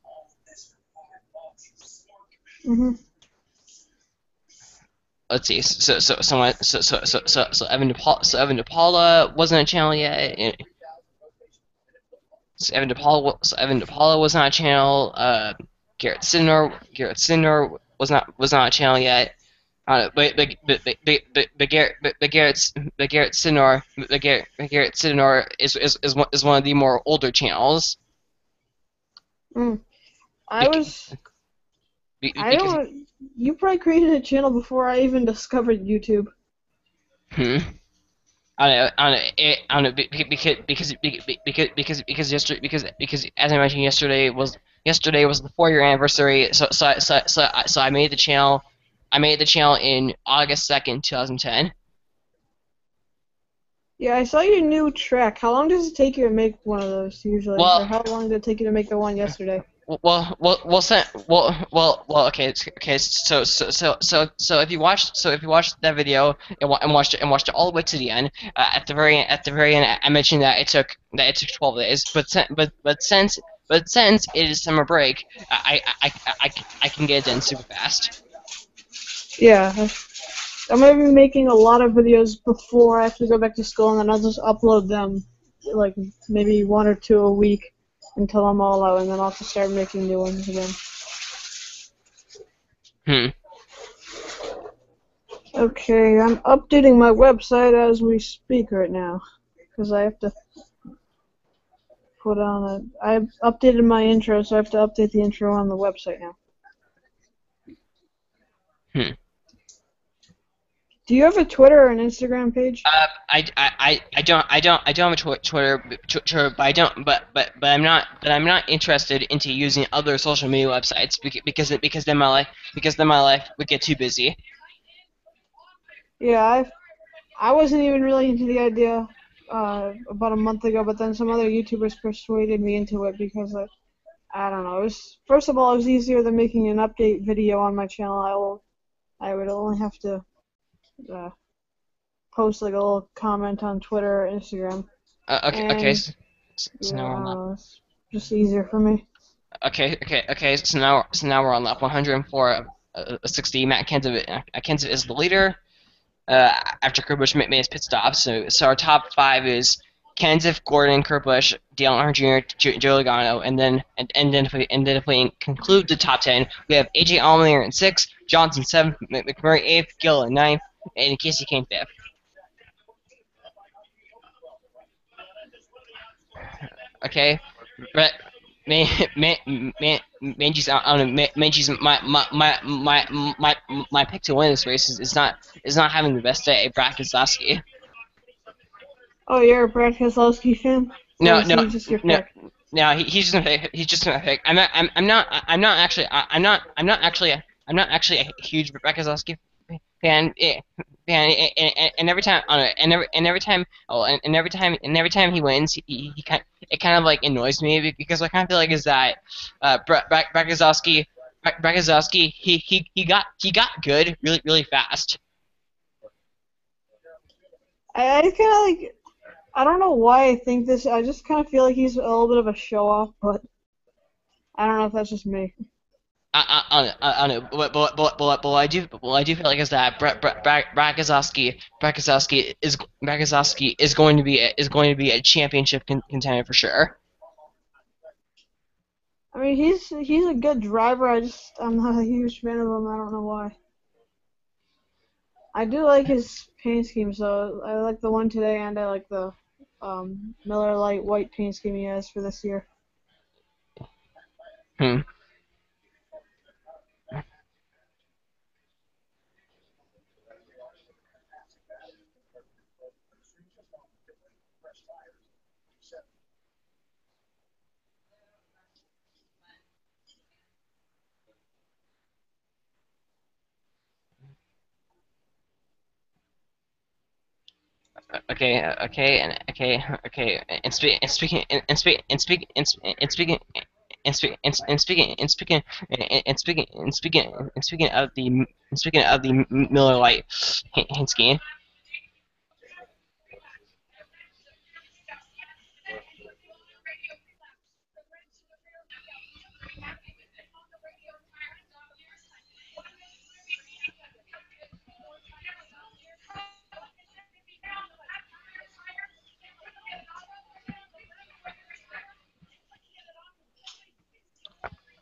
Hmm. Let's see. So Evan DePaula wasn't a channel yet. So Evan DePaula was not a channel. Garrett Sinner was not a channel yet. But Garrett Sinner is one of the more older channels. Mm. I Bec- was. I because don't. You probably created a channel before I even discovered YouTube. hmm. I don't know because as I mentioned yesterday was the 4 year anniversary. So I made the channel. I made the channel in August 2nd, 2010. Yeah, I saw your new track. How long does it take you to make one of those usually? Or Well, how long did it take you to make the one yesterday? Okay, okay. If you watched that video and watched it all the way to the end, at the very end, I mentioned that it took 12 days. But since it is summer break, I can get it done super fast. Yeah, I'm gonna be making a lot of videos before I have to go back to school, and then I'll just upload them, like maybe one or two a week until I'm all out, and then I'll have to start making new ones again. Hmm. Okay, I'm updating my website as we speak right now because I have to put on a. I've updated my intro, so I have to update the intro on the website now. Hmm. Do you have a Twitter or an Instagram page? I don't have a Twitter, but I don't, but I'm not interested into using other social media websites because then my life would get too busy. Yeah, I wasn't even really into the idea about a month ago, but then some other YouTubers persuaded me into it because I don't know. It was first of all, it was easier than making an update video on my channel. I would only have to uh, post like a little comment on Twitter or Instagram, Okay, and so now yeah, we're I on don't lap. know, it's just easier for me. Okay. So now we're on lap 104, 60. Matt Kenseth is the leader. After Kurt Busch made his pit stop. So our top five is Kenseth, Gordon, Kurt Busch, Dale Earnhardt Jr., Joe Logano, and then if we conclude the top 10, we have AJ Allmendinger in sixth, Johnson seventh, McMurray eighth, Gill in ninth, and Casey Kane fifth. Okay, but Manji's I don't know. Manji's my pick to win this race is not having the best day. Brad Keselowski. Oh, you're a Brad Keselowski fan, or No, is no, he just your no, pick? no. He's just gonna pick. He's just gonna pick. I'm not actually. I'm not actually a huge Rebecca Zosky fan. And every time, I don't know, and every time, oh, and every time he wins, he kind, it kind of like annoys me because I kind of feel like is that, Brakazowski, he got good really fast. I kind of like. I don't know why I think this. I just kind of feel like he's a little bit of a show off, but I don't know if that's just me. I don't know, but I do feel like is that Brakazowski is going to be a championship contender for sure. I mean, he's a good driver. I'm not a huge fan of him. I don't know why. I do like his paint scheme, so I like the one today, and I like the Miller Lite white paint scheme he has for this year. Hmm. And speaking of the Miller Lite Hinsky.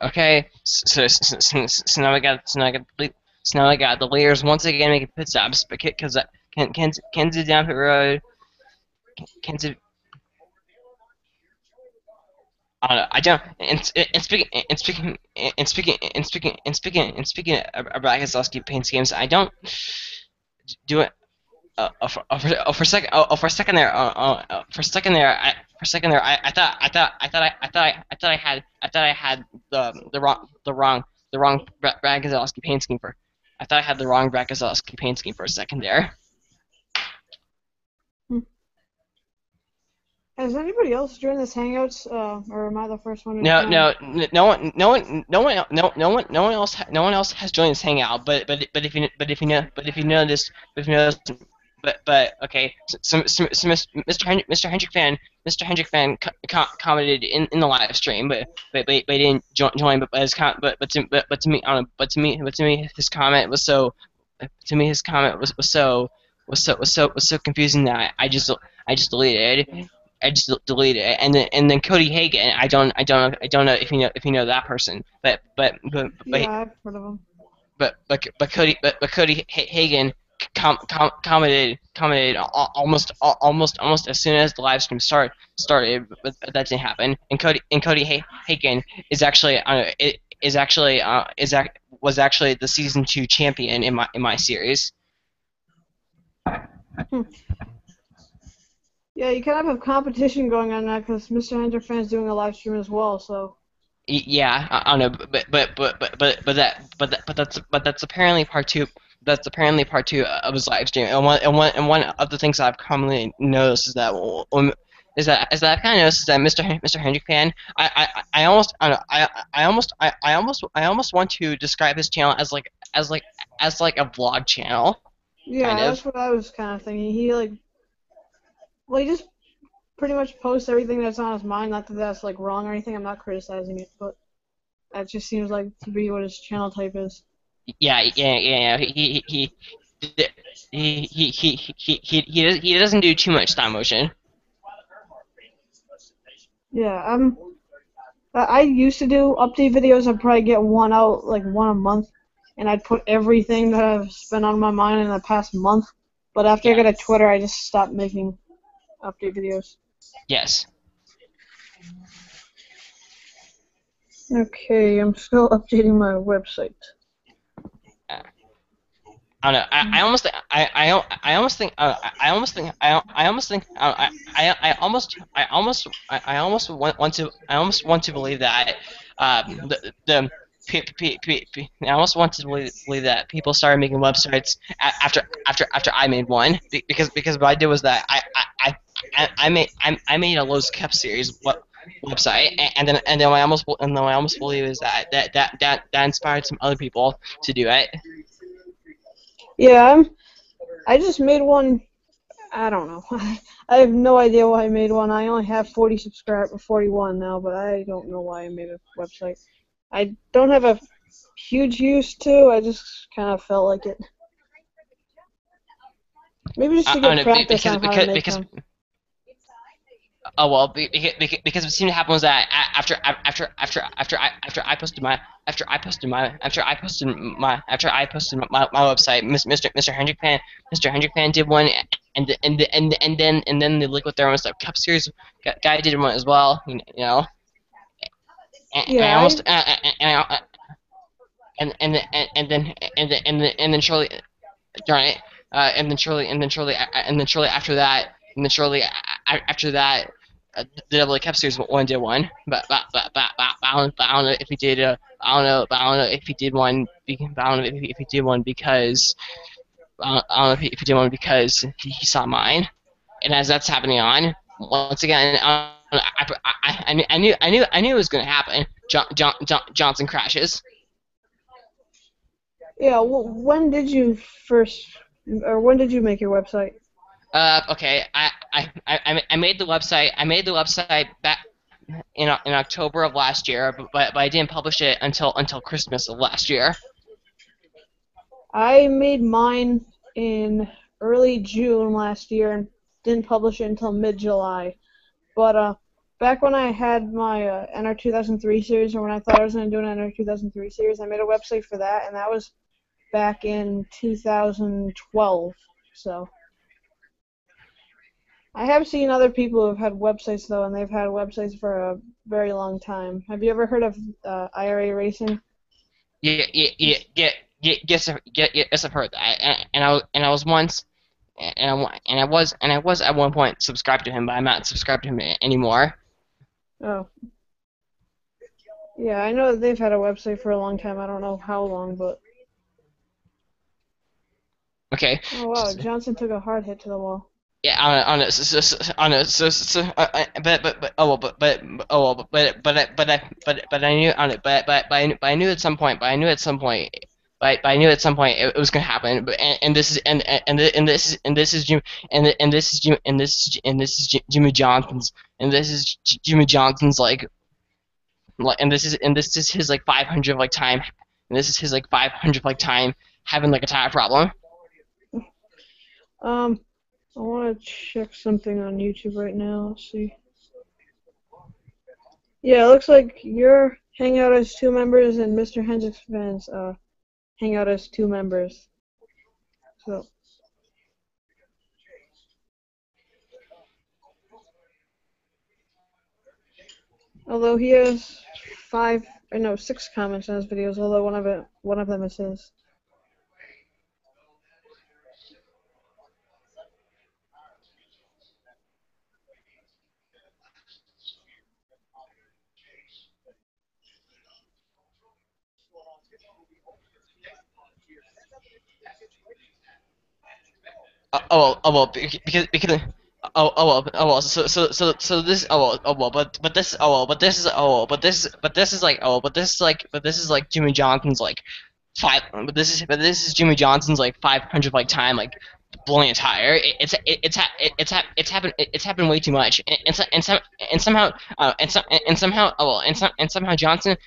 Okay, so now I got the leaders once again making pit stops because Kansas down pit road. Kansas, I don't know. I don't. And speaking of Keselowski paint schemes, I don't do it. For a second there, I thought I had the wrong Brad Keselowski paint scheme for. I thought I had the wrong Brad Keselowski paint scheme for a second there. Hmm. Has anybody else joined this Hangouts, or am I the first one to No, join? no one else, no one else has joined this hangout. If you noticed, if you noticed, okay. Mr. Hendrick fan commented in the live stream, but he didn't join. But to me, I don't know, but to me, his comment was so, to me, his comment was so confusing that I just deleted. I just deleted it, and then Cody Hagen. I don't know if you know that person, Yeah, I've heard of him. but Cody Hagen commented almost as soon as the live stream started, but that didn't happen. And Cody Haken is actually was actually the season 2 champion in my series. Hmm. Yeah, you kind of have competition going on now because Mr. Hunter fan's doing a live stream as well. So Yeah, I don't know, but that's apparently part two. That's apparently part two of his live stream. And one of the things I've commonly noticed is that I've kind of noticed is that Mr. Hendrick fan. I almost I, don't know, I almost want to describe his channel as like a vlog channel, kind yeah, of. that's what I was kind of thinking. He just pretty much posts everything that's on his mind. Not that that's like wrong or anything. I'm not criticizing it, but that just seems like to be what his channel type is. Yeah. He doesn't do too much stop motion. Yeah, I used to do update videos. I'd probably get one out, like one a month, and I'd put everything that I've been on my mind in the past month. But after I Yeah. got a Twitter, I just stopped making update videos. Yes. Okay, I'm still updating my website. I don't know. I almost think I almost think I almost think I almost want to believe that the I almost want to believe that people started making websites after I made one because what I did was that I made a Lowe's Kept series website and then what I almost believe is that inspired some other people to do it. Yeah, I just made one. I don't know. I have no idea why I made one. I only have 41 now, but I don't know why I made a website. I don't have a huge use to. I just kind of felt like it. Maybe just to I get don't know practice on how to make because them. oh well because what seemed to happen was that after I posted my website, Mr. Hendrick Pan did one, and then the Liquid Thermos Cup Series guy did one as well. You know, and I Yeah, almost and then shortly darn it, and then shortly after that, after that, the Double A Cup Series one did one, but I don't know if he did. I don't know if he did one. I don't know if he did one because I don't know if he did one because he saw mine, and as that's happening on once again, I knew it was going to happen. Johnson crashes. yeah. When did you first, or when did you make your website? Okay. I made the website. I made the website back in October of last year, but I didn't publish it until Christmas of last year. I made mine in early June last year and didn't publish it until mid-July. But back when I had my NR 2003 series, or when I thought I was going to do an NR 2003 series, I made a website for that, and that was back in 2012. So I have seen other people who have had websites though, and they've had websites for a very long time. Have you ever heard of IRA Racing? Yes, I've heard that, and I was once, and I was at one point subscribed to him, but I'm not subscribed to him anymore. Oh, yeah, I know that they've had a website for a long time. I don't know how long, but Okay, oh wow, Johnson took a hard hit to the wall. yeah, I don't know, but oh well, oh well, but I knew on it, but I knew at some point, but I knew at some point it was gonna happen. But and this is and this is Jim and this is Jim and this is Jimmy Johnson's and this is Jimmy Johnson's and this is his like 500 like time, and this is his like 500 like time having like a tire problem. I want to check something on YouTube right now. Let's see. Yeah, it looks like you're hang out as two members and Mr. Hendricks fans hang out as two members. So Although he has six comments on his videos. Although one of them is his. Because so this but this is like Jimmy Johnson's like five but this is Jimmy Johnson's like 500 like time like blowing a tire. It's happened way too much and somehow and somehow Johnson and somehow Johnson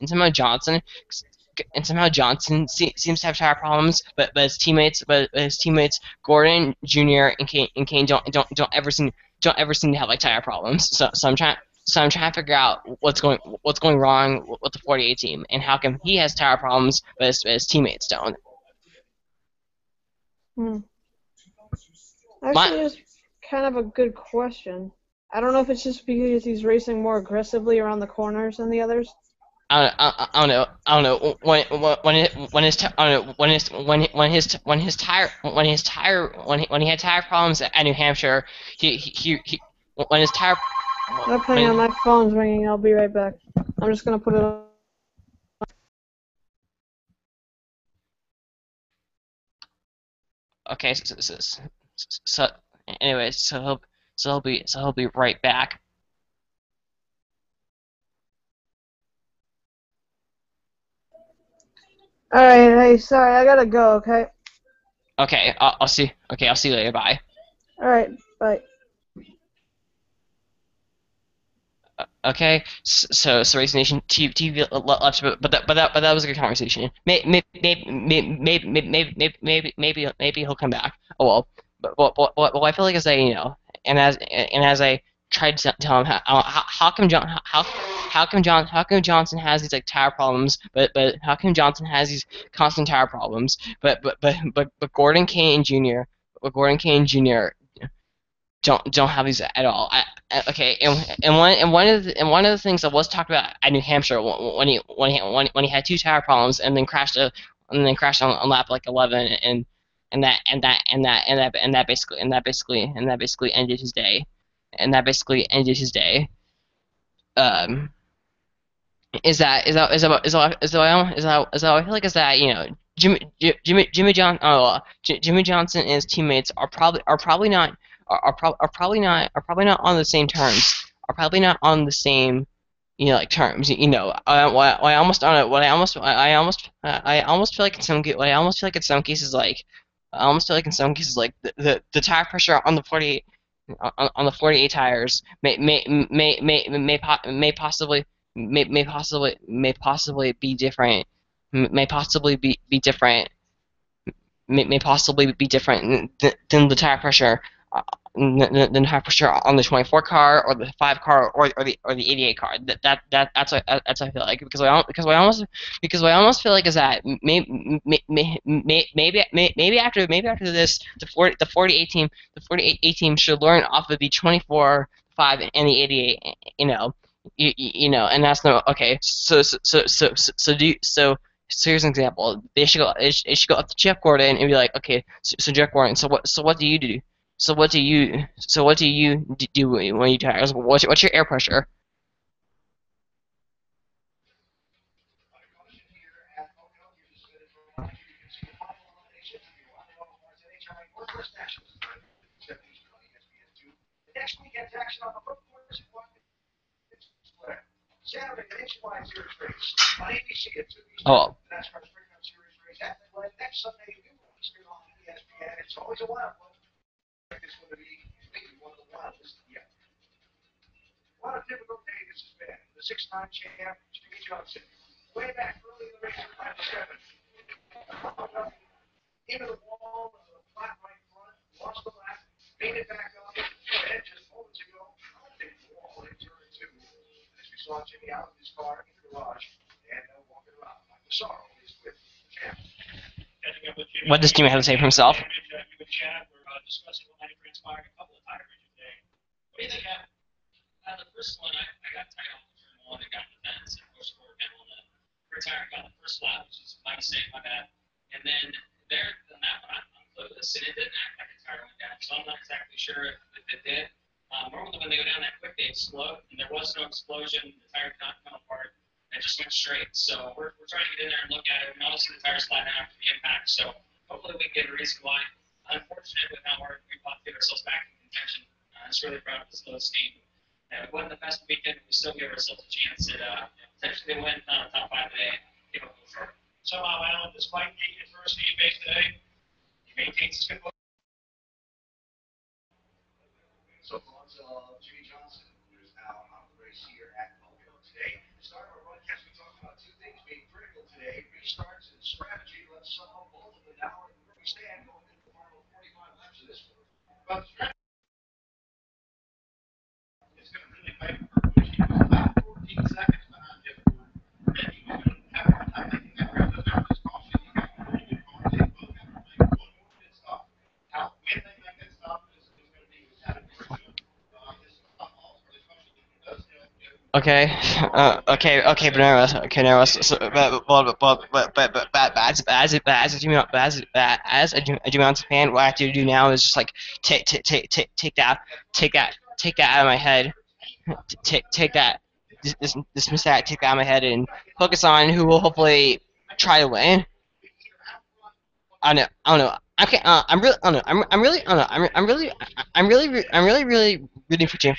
and somehow Johnson and somehow Johnson seems to have tire problems, but his teammates Gordon Jr. and Kane don't ever seem to have like tire problems. So I'm trying to figure out what's going wrong with the 48 team and how come he has tire problems but his teammates don't. Hmm. My Actually, it's kind of a good question. I don't know if it's just because he's racing more aggressively around the corners than the others. I don't know I don't know when he had tire problems at New Hampshire he when his tire Oh, hang on, when my phone's ringing. I'll be right back. I'm just gonna put it on. okay so anyways so he'll be right back. All right, hey, sorry, I gotta go. Okay. I'll see you later, bye. All right, bye. Okay, so Race Nation TV left, but that was a good conversation. Maybe he'll come back. Oh well, I feel like as I and as I tried to tell him how come how come Johnson has these like tire problems, but how come Johnson has these constant tire problems, but Gordon Kane Jr. Don't have these at all. Okay, and one of the things that was talked about at New Hampshire when he had two tire problems and then crashed on lap like 11 and that basically ended his day and that basically ended his day. Um, is that I feel like is that Jimmy Johnson and his teammates are probably not on the same terms are probably not on the same like terms I almost don't know what I almost feel like in I almost feel like in some cases like I almost feel like in some cases like the tire pressure on the 48 on the 48 tires may possibly may possibly be different may possibly be different may possibly be different than the tire pressure than tire pressure on the 24 car or the 5 car or the 88 car. That's what I feel like because what I almost feel like is that maybe after this the 48 team the 48 team should learn off of the 24 5 and the 88 and that's no okay so here's an example. They should go up to Jeff Gordon and be like, okay, Jeff Gordon, so what do you do? So what do you do when you tire? What's your air pressure? Oh, Catching up with Jimmy. what does Jimmy have to say for himself? You and Chad were discussing what might have transpired a couple of tire issues today. What do you think happened? the first one, I got tied off the turn one and got the fence and pushed forward down on the retired, got the first lap, which is my mistake, my bad. And then then that one, I'm clueless, and it didn't act like a tire went down, so I'm not exactly sure if it did. Normally, when they go down that quick, they explode, and there was no explosion. The tire did not come apart. It just went straight. So we're trying to get in there and look at it, and obviously the tire's flat out after the impact. So hopefully we can get a reason why. Unfortunate with how hard we fought to get ourselves back in contention. It's really proud of this little team. It wasn't the best weekend. We still give ourselves a chance at potentially win top five today. Give it a little short. Somehow, Alan, despite the adversity you faced today, you maintained his good. So thoughts of Jimmy Johnson, who is now on the race here at Pocono today. To start our broadcast, we talked about two things being critical today: restarts and strategy. Let's sum up both of them now and where we stand going into the final 45 laps of this one. But the strategy is going to really fight for Bush. He was about 14 seconds behind the other one, and he was going to have a hard time making that race up after this caution. He got a really good car. They both got to make one more pit stop. Now, when they make that stop is going to be category 2. Okay, okay, but now, okay, now, so, but as a Mountain fan, what I have to do now is just like take that out of my head, take that, dismiss that, take that out of my head, and focus on who will hopefully try to win. I don't know. Okay, I'm really, I don't know. I'm really, I don't know. Really rooting for James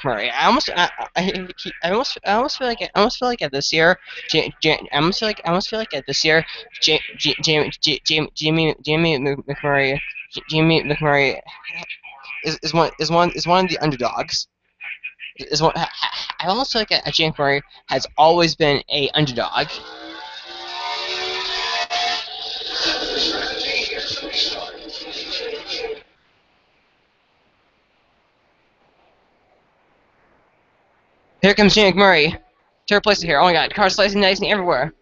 Murray. I almost feel like, I almost feel like at this year, I almost feel like at this year, Jamie McMurray is one of the underdogs. Is one. I almost feel like James Murray has always been a underdog. Here comes Jake Murray to replace it here. Oh my god, car slicing, dicing everywhere.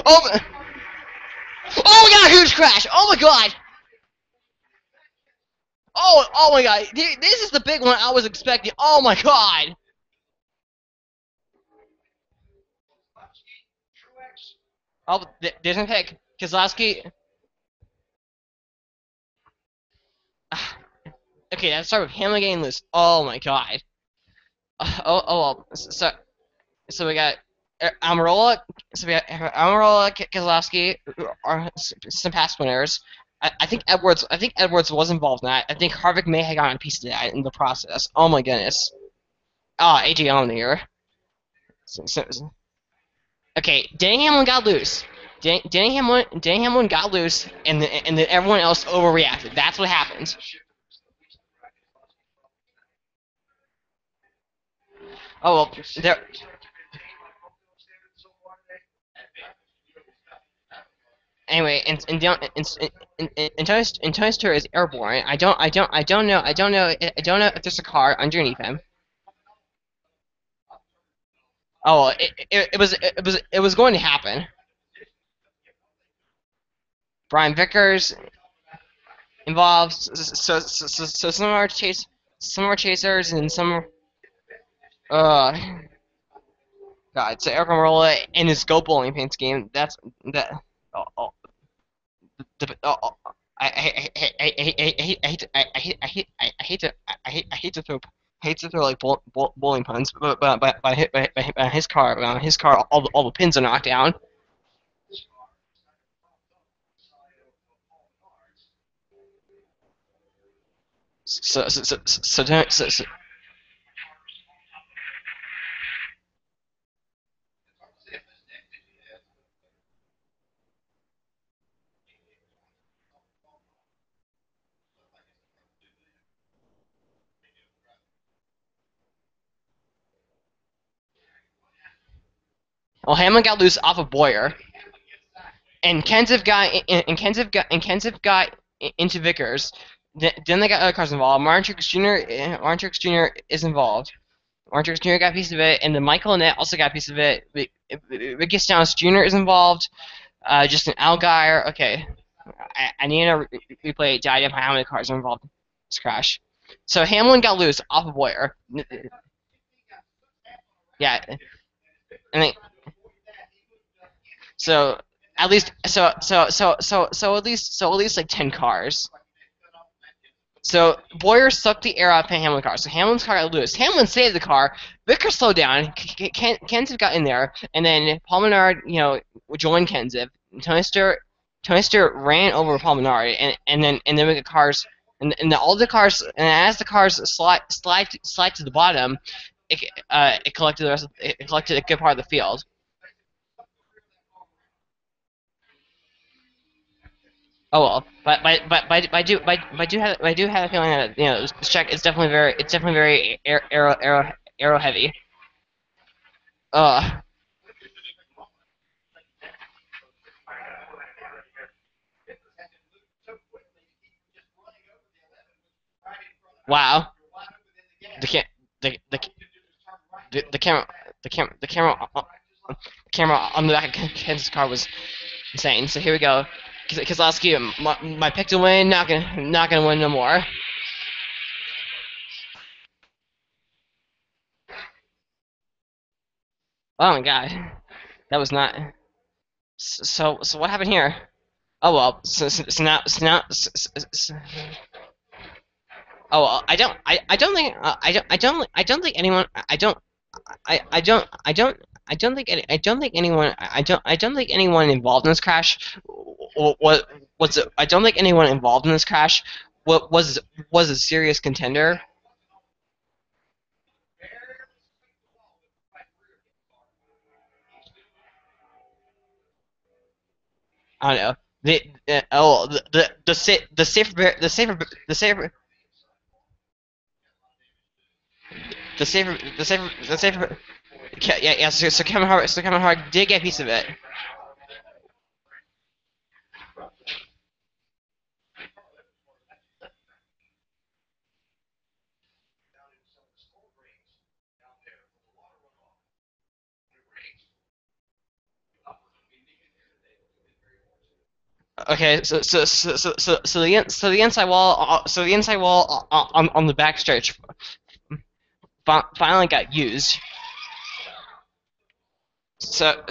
Oh my, oh my god, huge crash! Oh my god! Oh my god, this is the big one I was expecting. Oh my god! Oh, there's a pick. Kozlowski. Okay, let's start with Hamlin getting loose. Oh my god. Well. So we got Amarola. So we got Amarola, Kozlowski, are some past winners. I think Edwards. I think Edwards was involved in that. I think Harvick may have gotten a piece of that in the process. Oh my goodness. AJ Allen here. Okay, Danny Hamlin got loose. Danny Hamlin got loose, and then everyone else overreacted. That's what happened. Oh well, there. Anyway, Tony's tour is airborne. I don't know if there's a car underneath him. Oh, well, it was going to happen. Brian Vickers involved. So some are chasers, and some. God, so Eric Amarola in his Go Bowling Paints game. That's that. Oh, I hate to throw like bowling puns, but his car, all the pins are knocked down. So well, Hamlin got loose off of Boyer, and Kenseth got into Vickers. Then they got other cars involved. Martin Truex Jr. is involved. Martin Truex Jr. got a piece of it, and then Michael Annett also got a piece of it. Ricky Stenhouse Jr. is involved. Justin Allgaier. Okay. I need to replay the idea of how many cars are involved in this crash. So Hamlin got loose off of Boyer. Yeah, and then, so at least at least like 10 cars. So Boyer sucked the air out of Hamlin's car. So Hamlin's car got loose. Hamlin saved the car. Vicker slowed down. Kenseth got in there, and then Paul Menard, joined Kenseth. Tony Stewart ran over Paul Menard, and then the cars, and all the cars, and as the cars slide to the bottom, it collected it collected a good part of the field. Oh well, but I do have a feeling that this check is definitely very arrow heavy. Wow. The ca- the camera the camera on the back of Kansas car was insane. So here we go. Keselowski, my pick to win, not gonna win no more. Oh my god, that was not. So what happened here? Oh well. Oh well. I don't think I don't think anyone I don't think I don't think anyone involved in this crash was I don't think anyone involved in this crash was a serious contender. I don't know. The safer the safer yeah, so Kevin Hart did get a piece of it. Okay, so the inside wall on the back stretch finally got used. So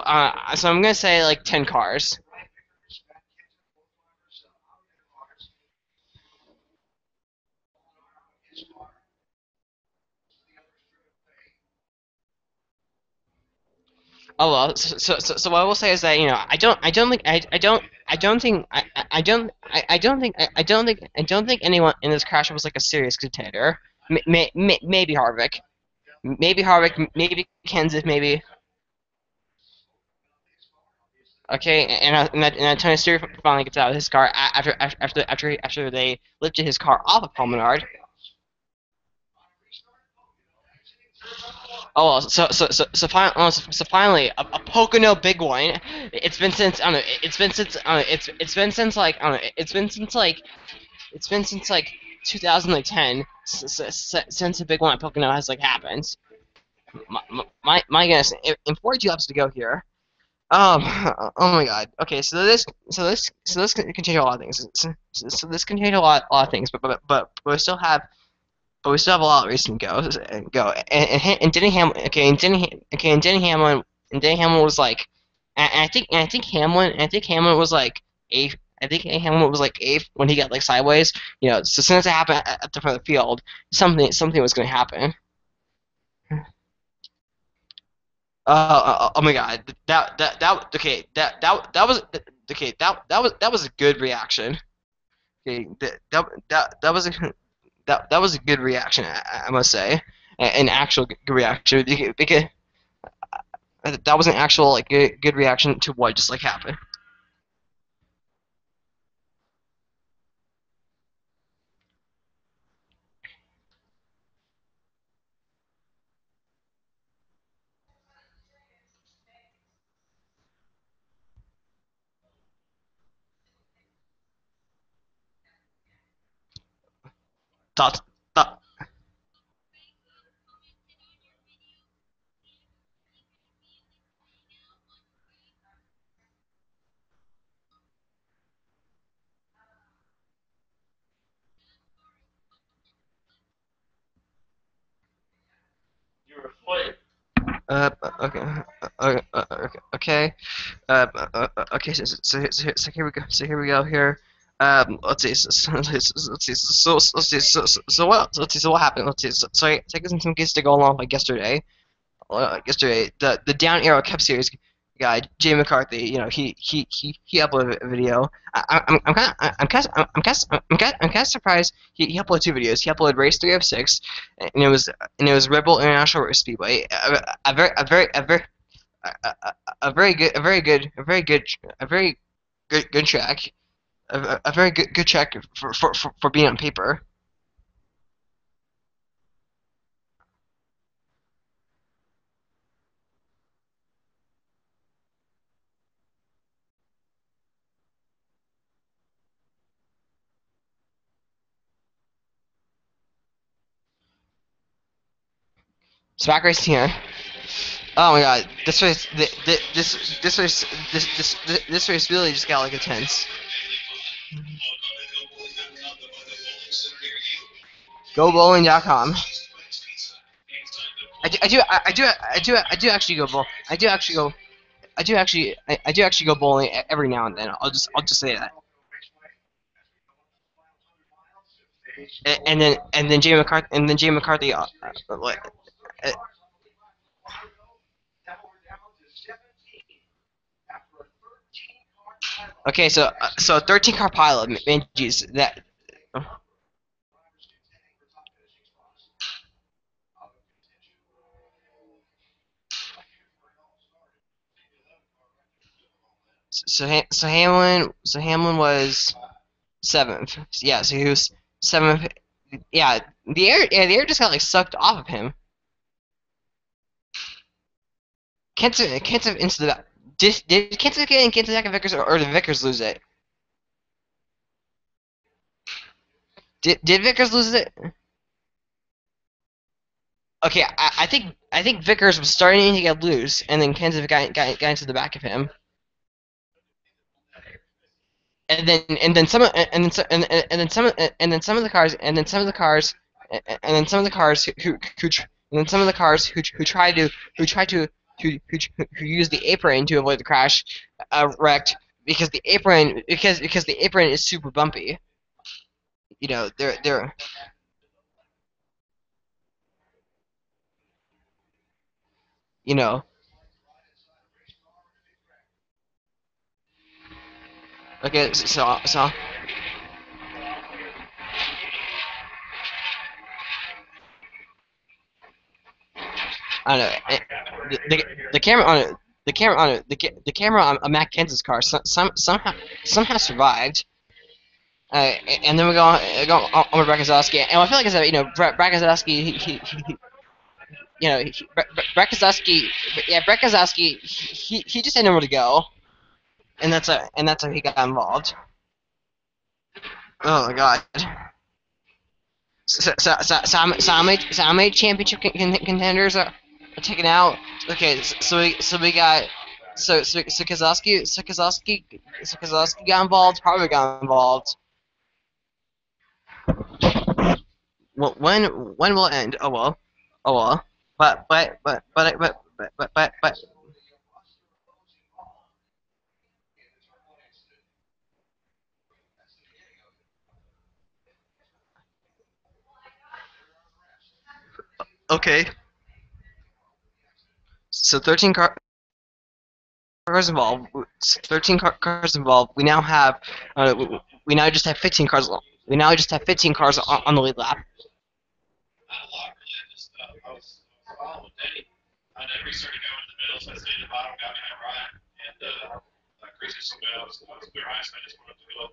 I'm gonna say like 10 cars. Oh well. So what I will say is that I don't think anyone in this crash was like a serious contender. Maybe Harvick, maybe Kenseth, maybe. Okay, and Tony Stewart finally gets out of his car after they lifted his car off of Paul Menard. Oh, well, so finally, a Pocono big one. It's been since I don't know. It's been since like I don't know. It's been since like 2010 since a big one at Pocono has like happened. My goodness, in 42 laps to go here. Oh my God. Okay, so this can change a lot of things. So this can change a lot of things, but we still have a lot of racing to go. And Denny Hamlin. And Denny Hamlin was like, and I think Hamlin was like eighth. I think Hamlin was like eighth when he got like sideways. So as soon as it happened at the front of the field, something was going to happen. Oh my God, okay, that was okay, that was a good reaction. Okay, that was that was a good reaction, I must say, an actual good reaction because that was an actual like good reaction to what just like happened. Thought, thought, Uh, okay, okay. Okay. So here we go. So here we go. Here. Let's see. Let's see. Let's see. So what? Let's see. So what happened? Let's see. So I guess in some cases to go along like yesterday. Yesterday, the Down Arrow Cup Series guy, Jay McCarthy, he uploaded a video. I'm kind of surprised he uploaded two videos. He uploaded Race 3 of 6, and it was Red Bull International Race Speedway, a very good a very good a very good a very good track, a very good track for being on paper. Smack Race here. Oh my god, this race really just got like intense. GoBowling.com. I do actually go bowl. I do actually go bowling every now and then. I'll just say that. And then Jay McCarthy uh, okay, so 13 car pilot, man, jeez, that. So Hamlin was seventh. Yeah, so he was seventh. Yeah, the air just got like sucked off of him. Kenta into the did Kenta get in Kenta back of Vickers, or did Vickers lose it? Did Vickers lose it? Okay, I think Vickers was starting to get loose, and then Kenta got into the back of him. And then some and then so, and then some of the cars and then some of the cars and then some of the cars and then some of the cars who use the apron to avoid the crash wrecked because the apron is super bumpy. They're you know okay so I don't know. The camera on it, the camera on Matt Kenseth's car somehow survived. And then we go on with Brekazowski, and I feel like it's Brekazowski. Brekazowski, yeah, Brekazowski. He just didn't know where to go, and that's how he got involved. Oh my god. How many championship contenders are taken out? Okay, so we got Kozlowski got involved. Harvick got involved. Well, when will it end? Oh well. But okay. So 13 cars involved. 13 cars involved. We now have we now just have 15 cars. We now just have 15 cars on the lead lap. Not a lot, really. Just I was following Denny, and then we started going in the middle, so I stayed at the bottom, got behind Ryan, and crazy so bad. I was clear ice, and I just wanted to go up,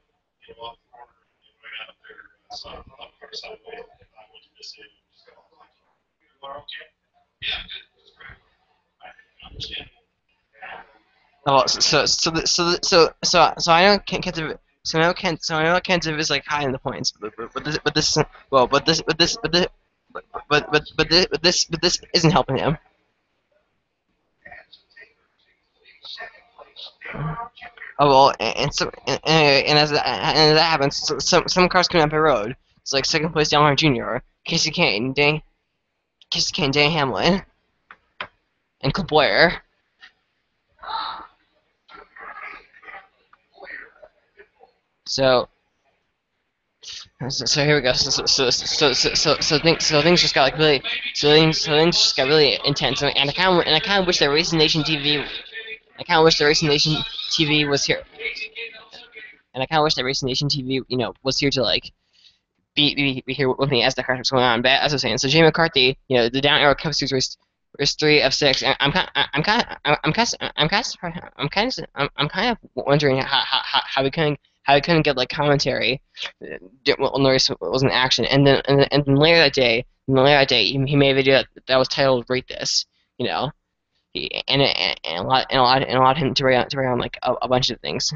off the corner, and right out there. So I'm up the sideways, and I went to miss it. Just got like, you are okay? Yeah, good. It's great. I understand. Oh, so I know Kent. So I know Kent is like high in the points, but this well, but this isn't helping him. Oh well, and as that happens, some cars come up the road. It's like second place Delmar Jr., Casey Kane, Dan Hamlin. and Clip Boyer. So so here we go. So things just got like really so things just got really intense, and I kind of wish that Racing Nation TV I kind of wish the Racing Nation TV was here, and I kind of wish that Racing Nation TV was here to like be here with me as the crash was going on. But as I was saying, so Jamie McCarthy, the down arrow Cup Series race 3 of 6. And I'm kind of wondering how we couldn't get like commentary when the race was in action. And then later that day, he made a video that was titled "Rate This," you know, and a lot of him to write on like a bunch of things.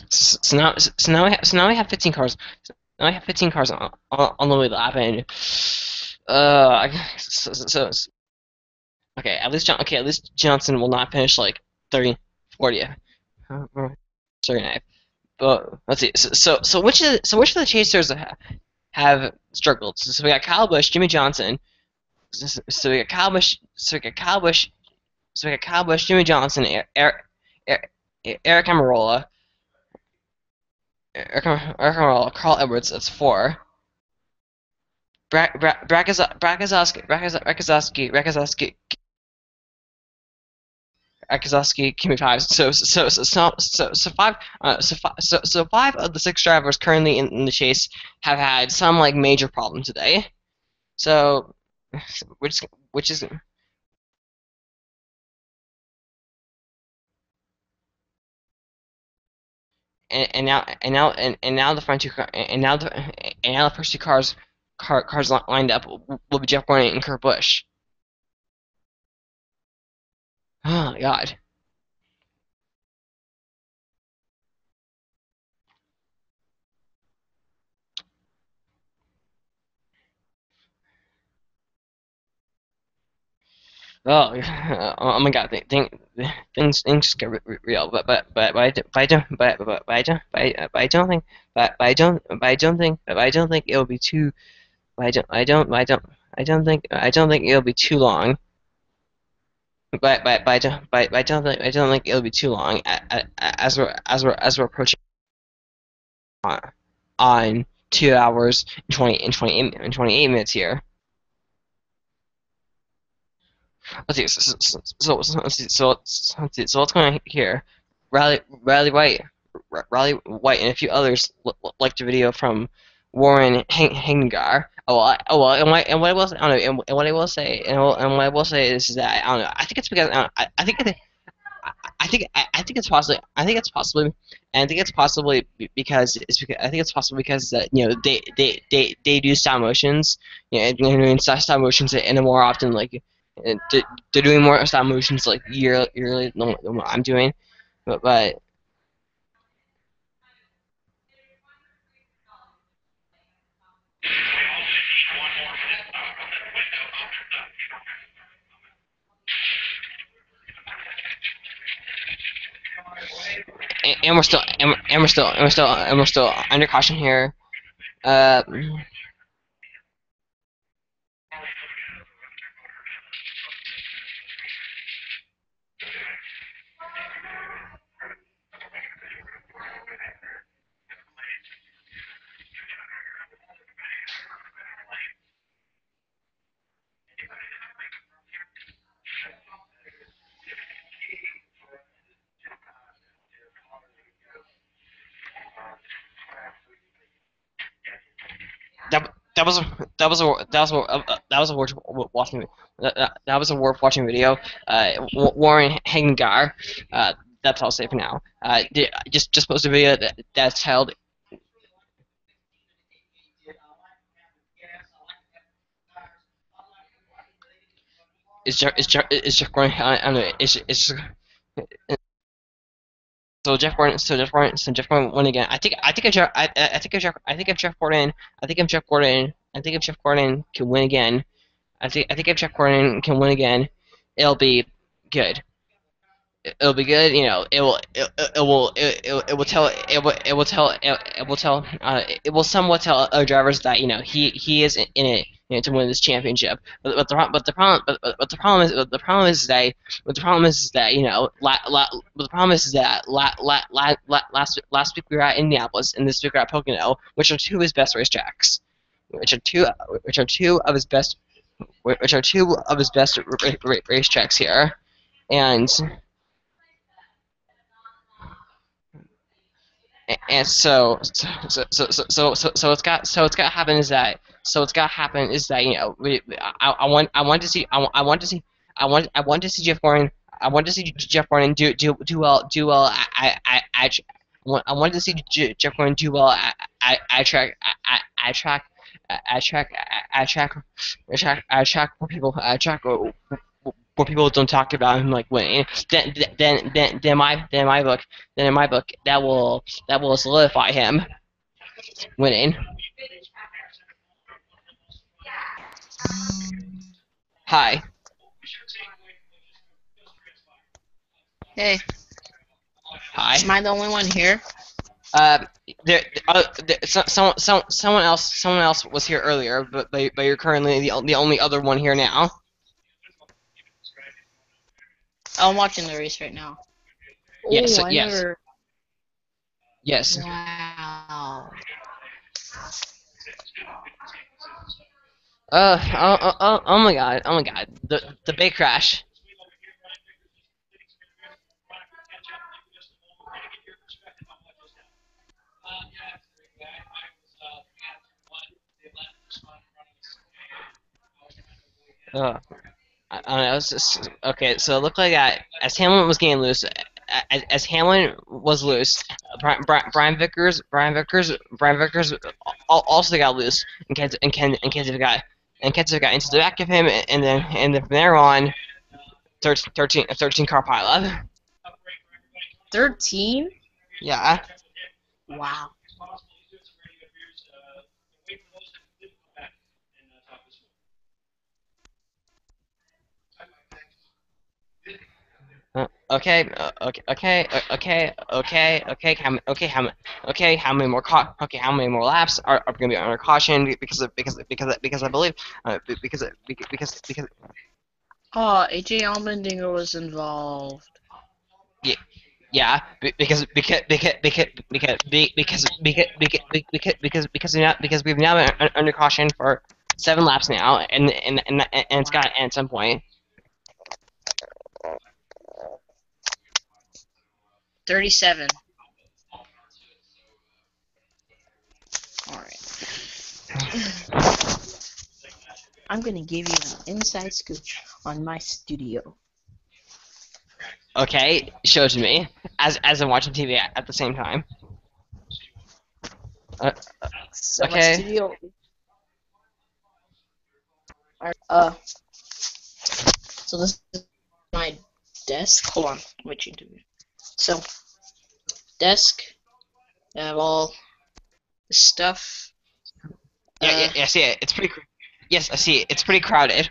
So now we have 15 cars. Now I have 15 cars on the way lap, and okay, at least Johnson will not finish like 30, 40, 39. But let's see. Which of the chasers have struggled? So we got Kyle Busch, Jimmy Johnson. So we got Kyle Busch. So we got Kyle Busch, Jimmy Johnson, Eric Amarola. Carl Edwards. That's 4. Rakazowski came in 5. So 5. So 5 of the 6 drivers currently in the chase have had some like major problem today. So which is and now the front two and now the first two cars lined up will be Jeff Gordon and Kurt Busch. Oh my God. Oh, oh my God! Things get real, but I don't think but I don't think it'll be too but I don't think it'll be too long. I don't think it'll be too long as we're approaching on 2 hours and 28 minutes here. Let's see. So what's going on here? Riley White, and a few others liked the video from Warren Hengar. And what I will say, I don't know, and what I will say, and what I will say is that I don't know. I think it's because I think it's possibly I think it's possibly because that they do stop motions, and doing stop motions and more often like they're doing more stop motions like yearly than what I'm doing, but and we're still under caution here. Uh, that was worth watching. That was a worth watching video. Warren Hengar. That's all I'll say for now. Just posted a video that's held. Is Jeff Gordon? I don't know. So Jeff Gordon won again. I think if Jeff Gordon can win again, I think if Jeff Gordon can win again, it'll be good. It'll be good. You know, it will tell it will somewhat tell drivers that he is in it, to win this championship. But the problem is the problem is that but the problem is that last week we were at Indianapolis and this week we're at Pocono, which are two of his best racetracks, which are two which are two of his best which are two of his best racetracks here, and. And so it's got to happen is that I want to see I want to see I want to see Jeff Gordon do well I want to see Jeff Gordon do well at track where people don't talk about him like winning. Then in my book that will solidify him winning. Hi. Hey, Hi. am I the only one here? Uh, someone else was here earlier, but you're currently the only other one here now. Oh, I'm watching the race right now. Yes, Oh, I yes, never. yes. Wow. Oh my god, the big crash. Uh, I don't know. It's just, okay, so it looked like as Hamlin was getting loose, as Hamlin was loose, Brian Vickers also got loose, and Kenseth got into the back of him, and then from there on, 13 car pileup. 13? Yeah. Wow. How many more how many more laps are going to be under caution because I believe because Oh, AJ Allmendinger was involved. yeah. Yeah, because we've now been under caution for 7 laps now, and it's got to end at some point. 37. Alright. I'm gonna give you an inside scoop on my studio. Okay, show it to me as I'm watching TV at the same time. So my Okay. studio. So this is my desk. Hold on, wait, change it. So, desk. I have all the stuff. Yeah, I see it. It's pretty. Yes, I see it. It's pretty crowded.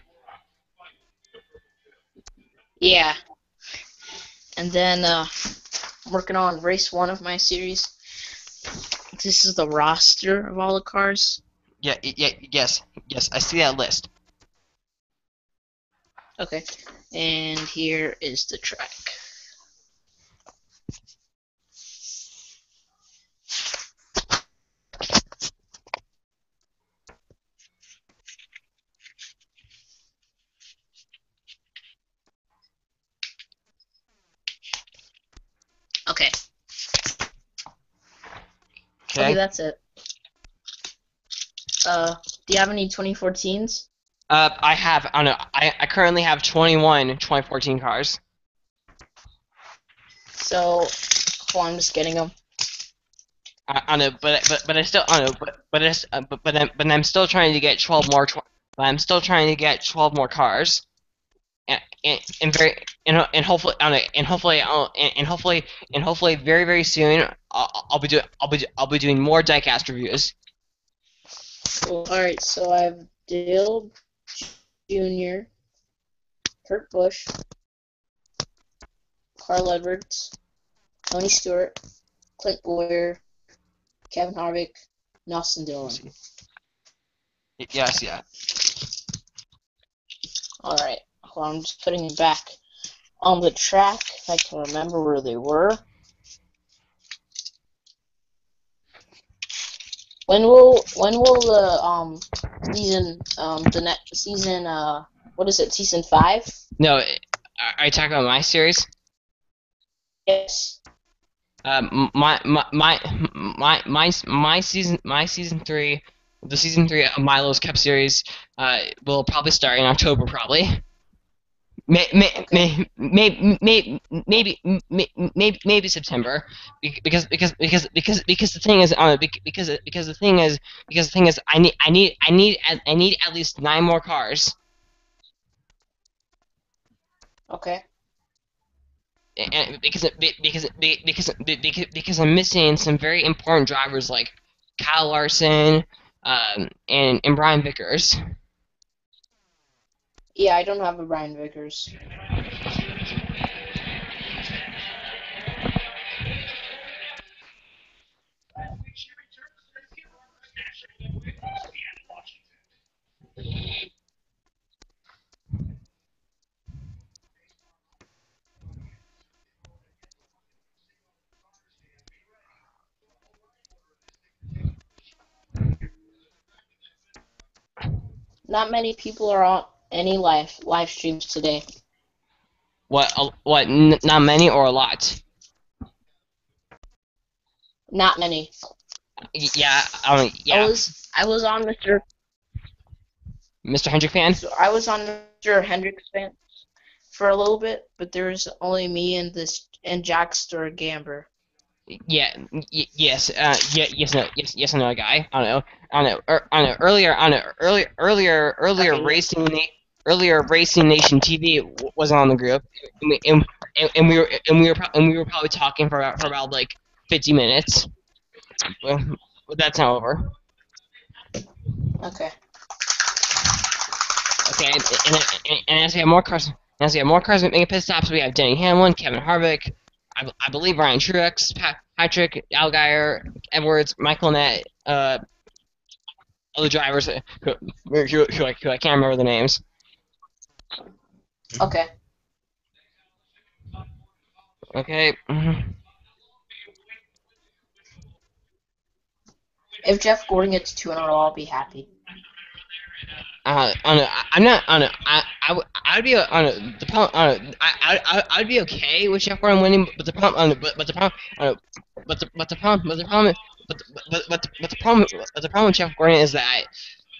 Yeah. And then I'm working on race 1 of my series. This is the roster of all the cars. Yes, I see that list. Okay. And here is the track. Okay. Okay, that's it. Do you have any 2014s? I have. I don't know. I currently have 21 2014 cars. So, well, I'm just getting them. I know, but I still I know, but I'm still trying to get 12 more. But I'm still trying to get 12 more cars, and very and hopefully I don't know, and hopefully very soon I'll be doing more diecast reviews. Well, alright, so I have Dale Jr., Kurt Busch, Carl Edwards, Tony Stewart, Clint Boyer, Kevin Harvick, and Austin Dillon. Yes, yeah. Alright, well, I'm just putting it back on the track if I can remember where they were. When will the season what is it, season 5? No, are you talking about my series? Yes. My season 3, the season 3 of Milo's Cup series, will probably start in October, probably. Okay. Maybe September, because the thing is, because the thing is, I need at least 9 more cars. Okay. And because I'm missing some very important drivers like Kyle Larson, and Brian Vickers. Yeah, I don't have a Brian Vickers. Not many people are on any live streams today. What? Not many or a lot? Not many. Yeah, I was on Mr. Hendrick fan. Mr. Hendricks fan for a little bit, but there was only me and Jackster Gamber. Yeah, yes, yes, another guy. I don't know, earlier Racing Nation TV was on the group, and we were probably talking for about like 50 minutes. Well, that's now over. Okay. Okay, and as we have more cars, making pit stops, we have Denny Hamlin, Kevin Harvick, I believe Ryan Truex, Patrick Allgaier, Edwards, Michael Nett, other drivers who I can't remember the names. Okay. Okay. If Jeff Gordon gets 2 in a row, I'll be happy. I'm not on I'd be on the problem I'd be okay with Jeff Gordon winning, but the problem but the problem but the problem but the problem with Jeff Gordon is that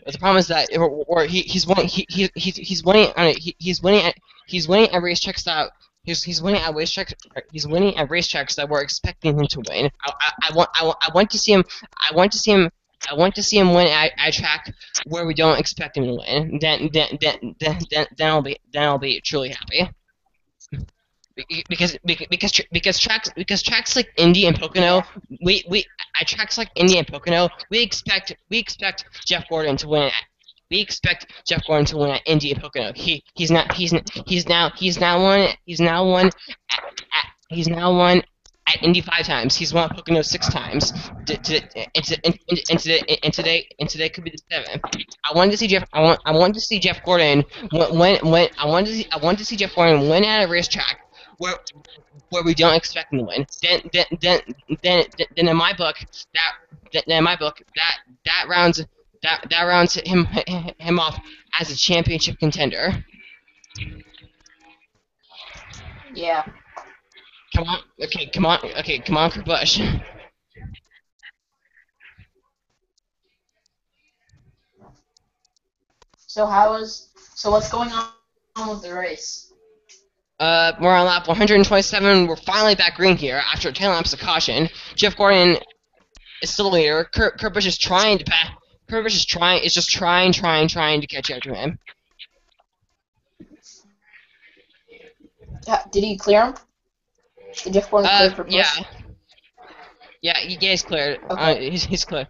the problem is that or he's winning he's winning he's winning at racetracks that he's winning at racetracks that we're expecting him to win. I want to see him I want to see him win at a track where we don't expect him to win. Then I'll be truly happy. Because tracks like Indy and Pocono, we at tracks like Indy and Pocono, we expect Jeff Gordon to win. We expect Jeff Gordon to win at Indy and Pocono. He's now won at Indy 5 times. He's won Pocono 6 times. And today could be the 7th. I wanted to see Jeff. I want to see Jeff Gordon when I want to see Jeff Gordon win at a racetrack where we don't expect him to win. Then in my book that rounds him off as a championship contender. Yeah. Come on, Kurt Busch. So what's going on with the race? We're on lap 127. We're finally back green here after 10 laps of caution. Jeff Gordon is still the leader. Kurt Busch is trying to pass. Kurt Busch is just trying to catch up to him. Did he clear him? Did Jeff Gordon clear for Busch? Yeah, he's cleared. Okay. He's clear.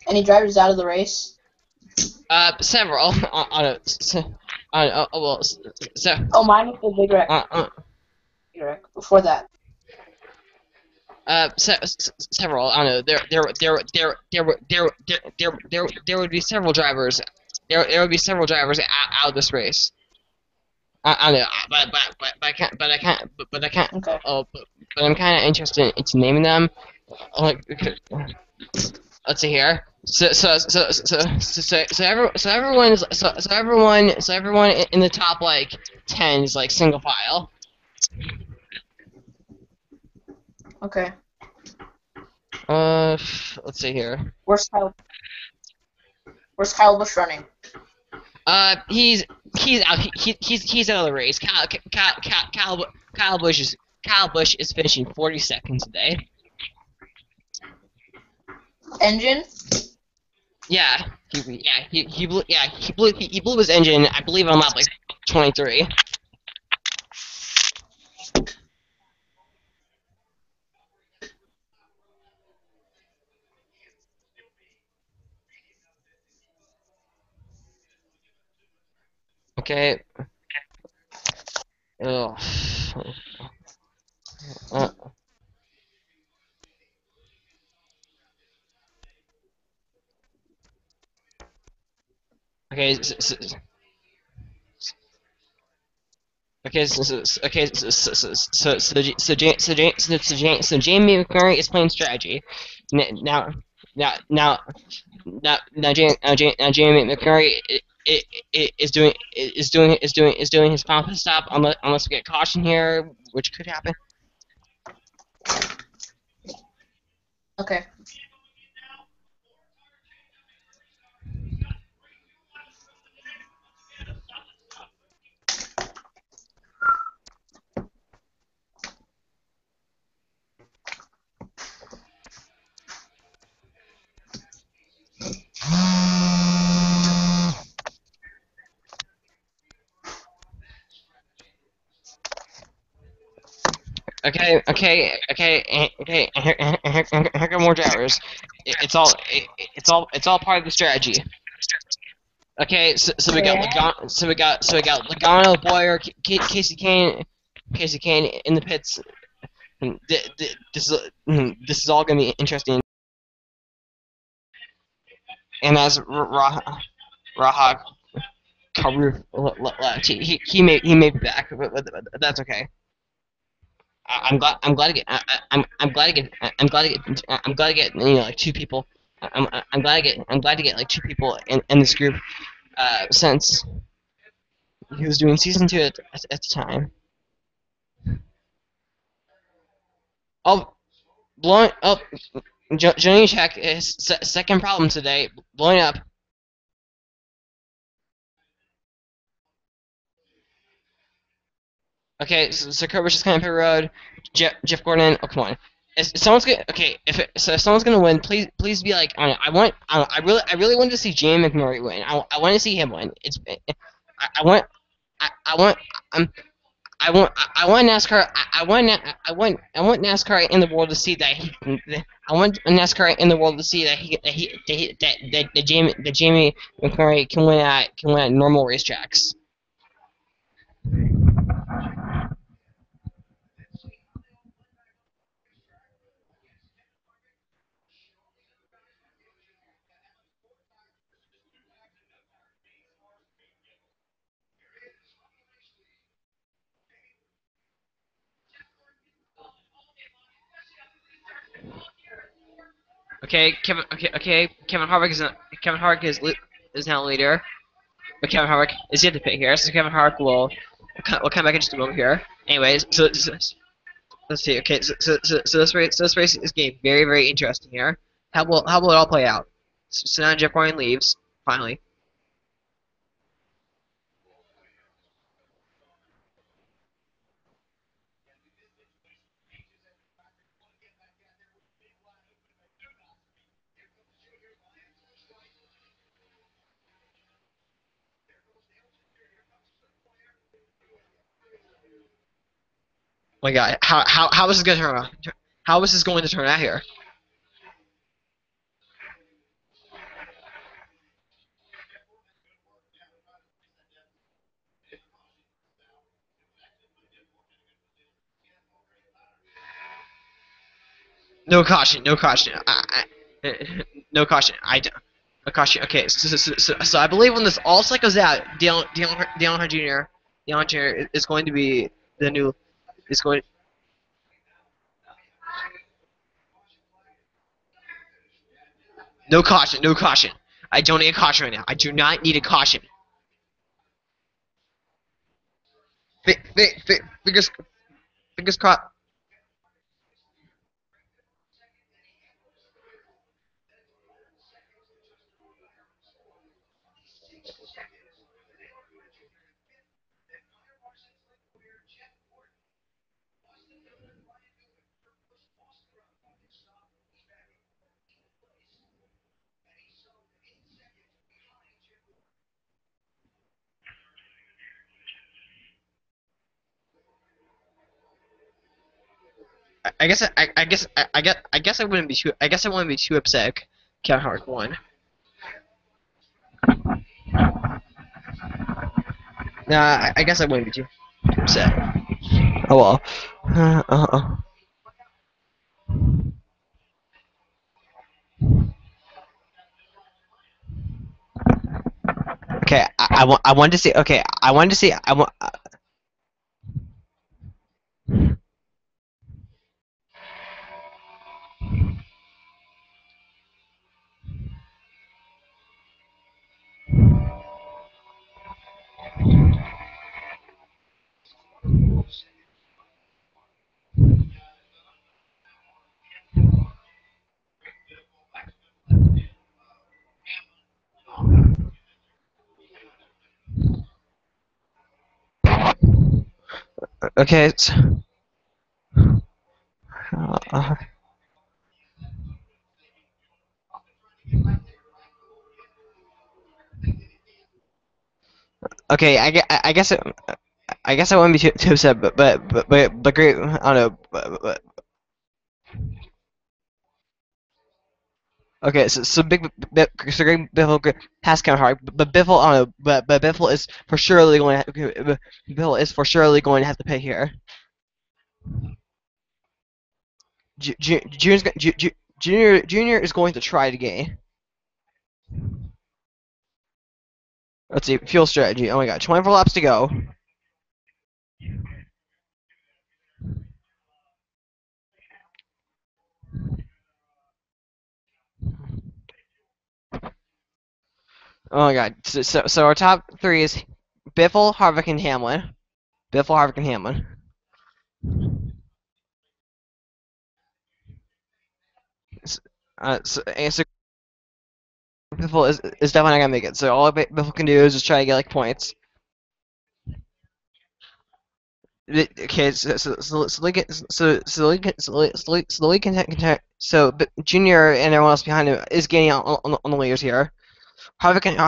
Any drivers out of the race? Several on a well, so Oh, mine is the Vigorek. uh, uh, Vigorek. Before that. several. I don't know. There would be several drivers. There would be several drivers out of this race. I don't know, but I can't, but I can't. Okay. But I'm kind of interested into naming them. Like, let's see here. So everyone in the top like 10 is like single file. Okay. Let's see here. Where's Kyle? Where's Kyle Busch running? He's out. He's out of the race. Kyle Busch is finishing 42nd today. Engine? Yeah, he blew his engine. I believe on lap like 23. Okay. Ugh. Uh, okay. Okay, so Jamie McMurray is playing strategy. Now, Jamie McMurray is doing his final pit stop unless we get caution here, which could happen. Okay. Here come more drivers. It's all part of the strategy. Okay, so we got Logano, Boyer, Casey Kane in the pits. This is all gonna be interesting. And as Raha Karuf left, he may be back, but that's okay. I'm glad to get I'm glad to get I'm glad to get like two people. I'm glad to get like two people in this group since he was doing season 2 at the time. Oh, blowing up. Johnny Check is second problem today. Blowing up. Okay, so Kerber's just kind of pit road. Jeff Gordon. Oh, come on. If someone's gonna if someone's gonna win, please be like on it. I really wanted to see Jamie McMurray win. I want to see him win. I want I want I want NASCAR. I want NASCAR in the world to see that I want NASCAR in the world to see that that Jamie McMurray can win at normal racetracks. Okay, Kevin Harvick is now leader, but Kevin Harvick is yet to pit here, so Kevin Harvick will come back in just a moment here. Anyways, let's see. Okay, so this race is getting very interesting here. How will it all play out? So now Jeff Ryan leaves finally. Oh my God, how is this going to turn out? How is this going to turn out here? No caution. No caution. No caution. No caution. Okay. So I believe when this all cycles out, Dale Jr. Dale Jr. is going to be the new. Is going. No caution. No caution. I don't need a caution right now. I do not need a caution. Fingers crossed. I guess I wouldn't be too. I guess I wouldn't be too upset. If Kevin Hart won. Nah, I guess I wouldn't be too upset. Oh well. Okay, I wanted to see. Okay, I wanted to see. I want. Okay. Uh, okay, I guess I wouldn't be too upset, but great. I don't know. Okay, so so Greg Biffle has Kevin Hart, but Biffle, I don't know, but Biffle is for surely going to Biffle is for surely going to have to pay here. Junior is going to try it again. Let's see, fuel strategy. Oh my god, 24 laps to go. Oh my god. So our top three is Biffle, Harvick, and Hamlin. Biffle, Harvick, and Hamlin. So Biffle is definitely not gonna make it. So all Biffle can do is just try to get like points. Okay, so Lincoln, Junior and everyone else behind him is getting out on the leaders here. Harvick and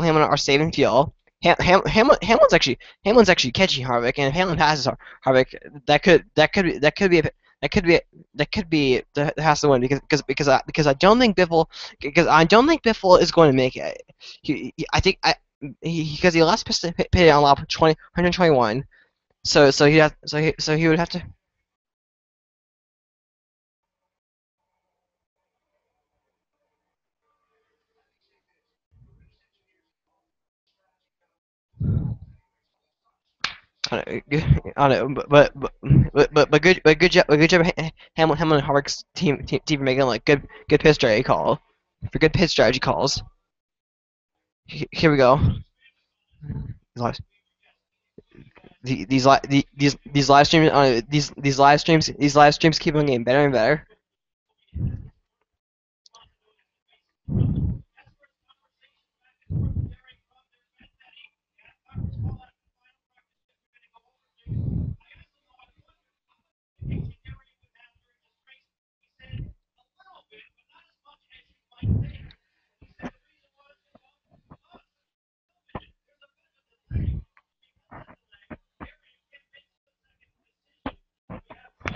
Hamlin are saving fuel. Hamlin's actually catching Harvick, and if Hamlin passes Harvick, that could be that could be the has to win because I don't think Biffle is going to make it. I think because he last pitted on lap 121, so he would have to. I don't know, good job, Hamlin and Harvick's team for making like good pit strategy call for good pit strategy calls. Here we go. These live streams, these live streams keep on getting better and better.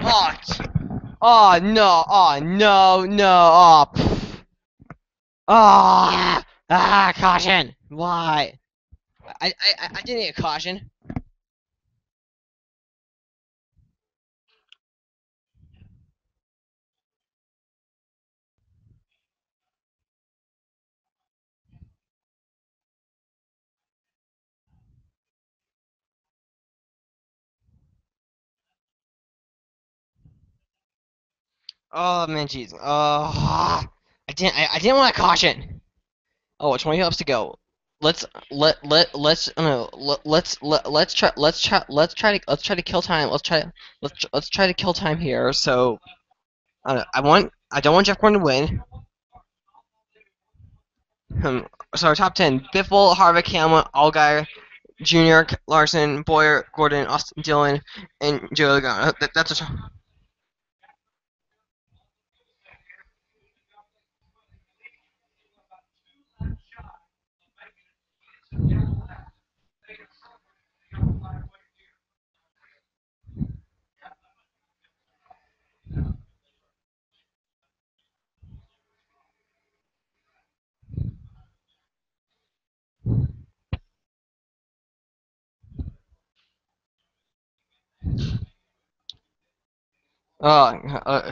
Oh, oh no, oh no, no, oh, oh, caution. Why? I didn't get a caution. Oh man, jeez. Oh, I didn't want to caution. Oh, 20 laps to go. Let's no let's try to kill time. Let's try to kill time here. So I don't want Jeff Gordon to win. So our top 10: Biffle, Harvick, Hamlin, Allgaier, Junior, Larson, Boyer, Gordon, Austin Dillon, and Joe Logano. That's a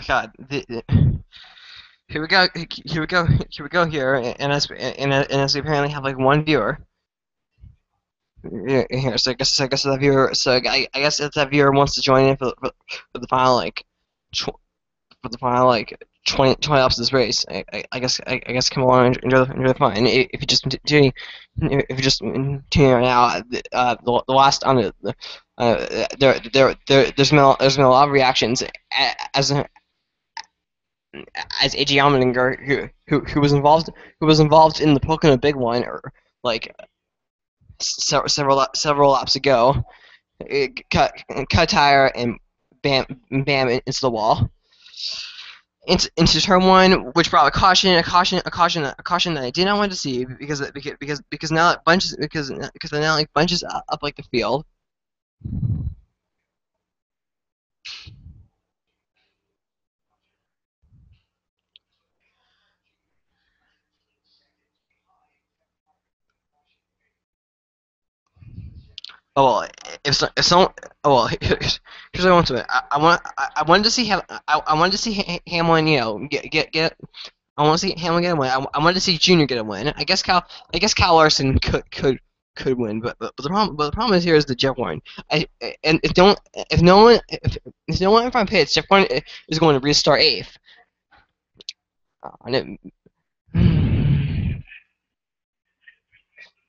God. Here we go. Here we go. Here we go. Here, and as we apparently have like one viewer. Yeah, here, so I guess that viewer. So I guess if that viewer wants to join in for the final like, tw for the final like 20 laps of this race, I guess come along and enjoy the fun. And if you just tuning right now, the last on there's been a lot of reactions as AJ Allmendinger who was involved in the Pocono Big One or like several laps ago. It cut tire and bam into the wall. Into turn one, which brought a caution that I did not want to see because now it bunches because it now like bunches up like the field. Oh well, if someone oh well here's what I want to I wanted to see I wanted to see Hamlin get I want to see Hamlin get a win. I wanted to see Junior get a win. I guess Kyle Larson could win, but the problem is here is the Jeff Warren. And if no one in front pits, Jeff Warren is going to restart eighth. And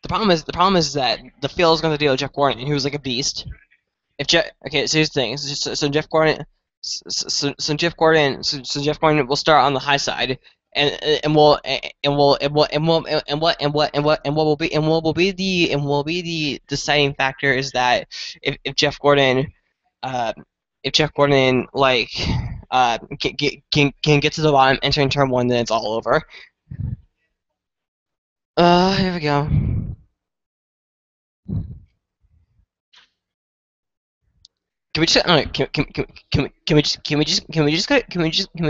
the problem is that the field is going to deal with Jeff Gordon, who's like a beast. If Jeff, okay, so here's the thing. So Jeff Gordon, so Jeff Gordon will start on the high side, and what will be the deciding factor is that if Jeff Gordon, if Jeff Gordon like can get to the bottom entering turn one, then it's all over. Here we go. Can we just can we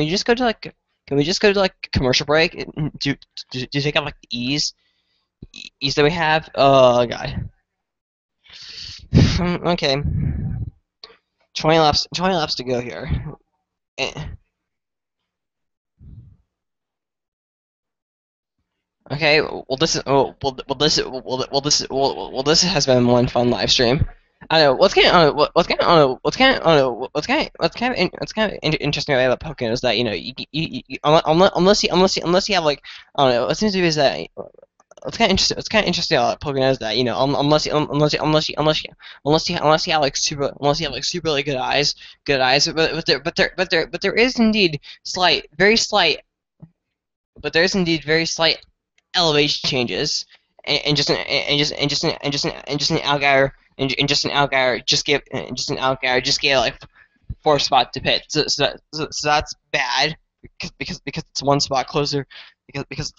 just go to like commercial break? Do you take out like the ease that we have? Oh god. Okay. 20 laps to go here. Eh. Okay, well this is this has been one fun live stream. I don't know what's kind of interesting about Pokemon is that unless you have like I don't know what seems to be is that what's kind of interesting about Pokemon is that unless you have like super like good eyes but there is indeed very slight but there is indeed very slight elevation changes, and just an Algar and just an Algar just gave like fourth spot to pit. So that's bad because it's one spot closer because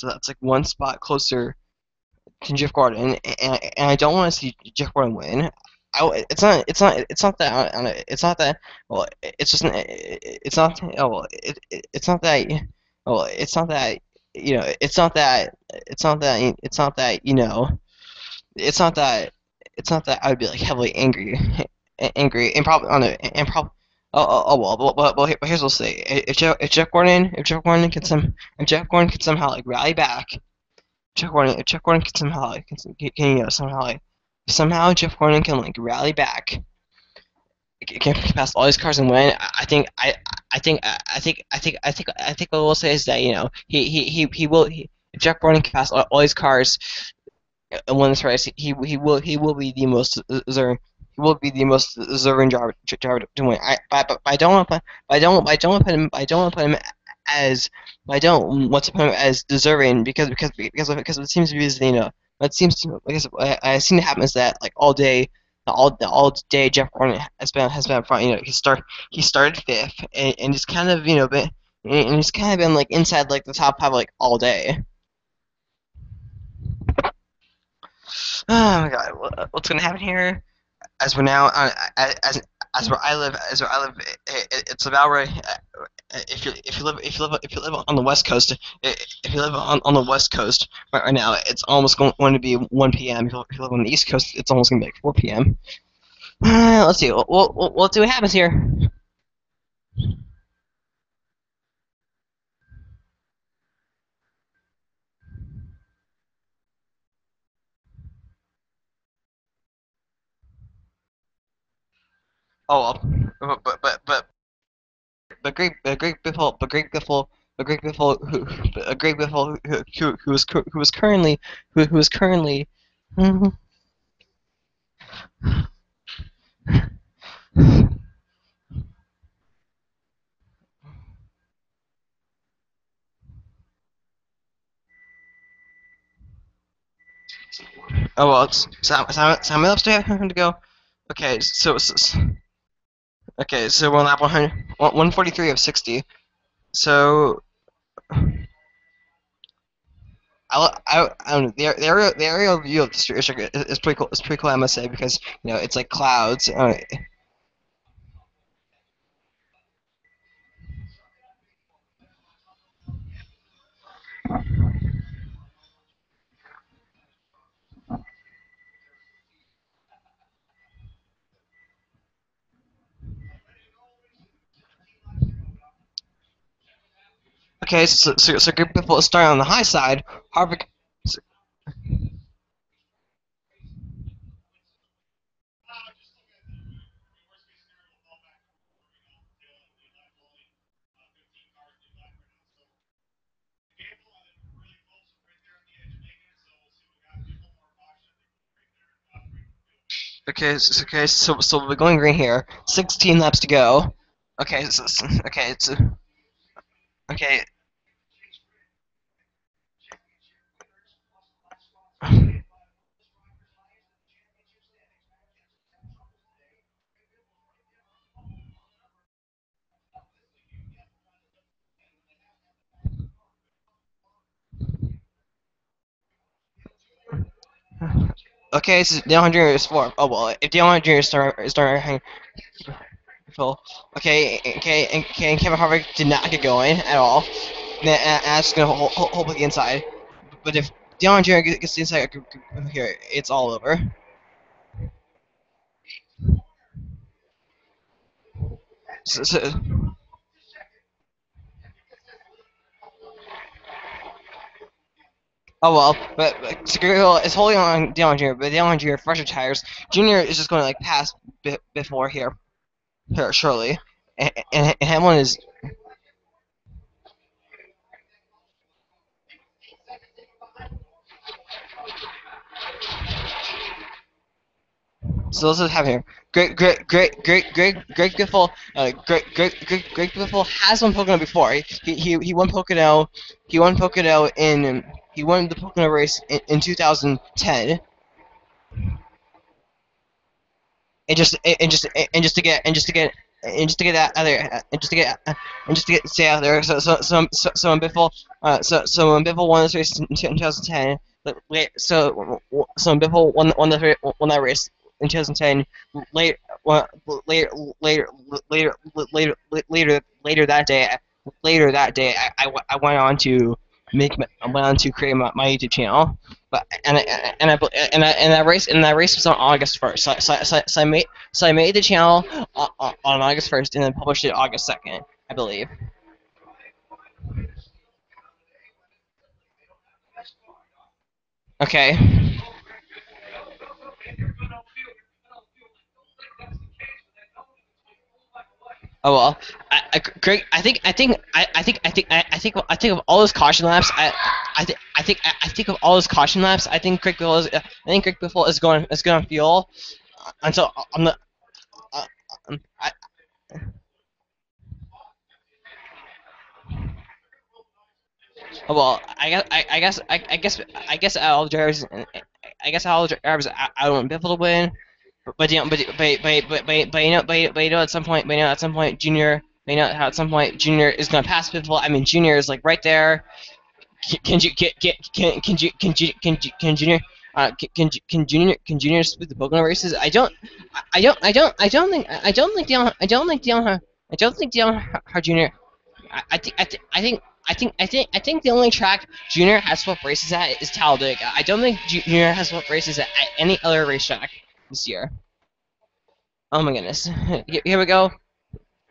that's like one spot closer to Jeff Gordon, and I don't want to see Jeff Gordon win. It's not that well it's just it's not oh well it's not that well it's not that it's not that I would be like heavily angry and probably on it and probably well but here's what I'll say if Jeff Gordon can somehow like rally back if Jeff Gordon can somehow like somehow like somehow Jeff Gordon can like rally back can pass all these cars and win. I I think what we'll say is that he will if Jeff Browning can pass all his cars and win this race, he will be the most deserving. He will be the most deserving driver to win. But I don't want to put I don't want to put him I don't want to put him as I don't want to put him as deserving because it seems to be it seems to because I seen it happens that like all day Jeff Gordon has been up front. He started fifth and just kind of been and he's kind of been like inside like the top five like all day. Oh my god, what's gonna happen here? As we're now as where I live, it's about right. If you live on the west coast, if you live on the west coast right now, it's almost going to be 1 p.m. If you live on the east coast, it's almost going to be like 4 p.m. Let's see. Let's see what happens here. Oh well, but Greg Biffle, Greg Biffle, who was currently, who was currently. Oh well, it's Simon else to have him to go. Okay, so we're on lap 100, 143 of 60. So I don't know the aerial view of the street is pretty cool. It's pretty cool, I must say, because it's like clouds. Okay, so group people starting on the high side. Harvick. So we're going green here. 16 laps to go. Okay. Okay, so Dale Jr. is four. Oh well, if Dale Jr. is starting full. And Kevin Harvick did not get going at all. That's gonna hold the inside. But if Dale Jr. gets the inside here, it's all over. So, oh well, but Seguro is holding on Dale Jr. But Dale Jr. fresher tires. Junior is just going to like pass before here shortly, and Hamlin is. So let's just have here. Great Giffel. Great Giffel has won Pocono before. He won Pocono. He won Pocono in. He won the Pocono race in 2010. And just to get that other and just to get stay out there. So when when Biffle won this race in 2010, when Biffle won that race in 2010, later later later later that day I went on to I went on to create my YouTube channel. But and that race was on August 1st. So I made the channel on August 1st and then published it August 2nd, I believe. Okay. Oh well, Greg. I think of all those caution laps. I think of all those caution laps. I think Greg Biffle is. I think Greg Biffle is going to fuel until I'm the. Uh, I, oh, well, I guess all the drivers. I guess all the drivers. I want Biffle to win. But you know, but you know, at some point, Junior, how at some point Junior is gonna pass Pivotal. I mean, Junior is like right there. Can you can Junior can Junior split the Pocono races? I don't think Dale Junior. I think the only track Junior has swept races at is Talladega. I don't think Junior has swept races at any other racetrack this year. Oh my goodness. Here we go.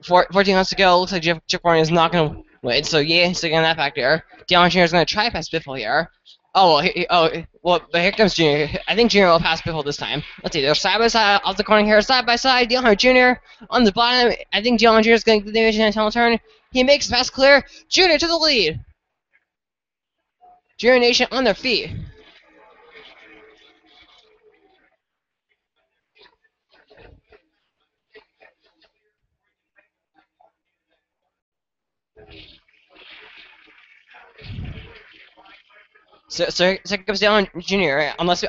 14 laps to go. Looks like Jeff Warren is not going to win. So, yeah, sticking on that factor. Dillon Jr. is going to try to pass Biffle here. Oh, well, but here comes Junior. I think Junior will pass Biffle this time. Let's see. They're side by side off the corner here. Side by side. Dillon Jr. on the bottom. I think Dillon Jr. is going to get the division and tunnel turn. He makes the pass clear. Junior to the lead. Junior Nation on their feet. So here comes Dillon Jr. Right? Unless we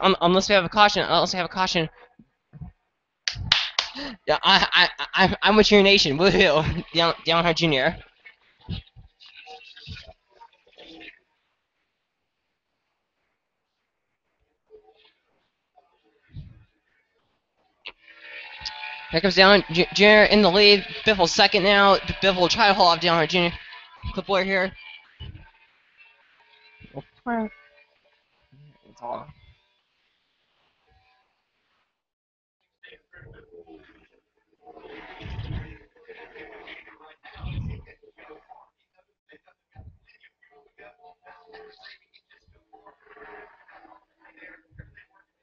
have a caution. Unless we have a caution. Yeah, I'm with your nation. Woohoo! Down Junior. Here comes Down Junior in the lead. Biffle's second now. Biffle will try to hold off Down Junior. Clipboard here. It's all.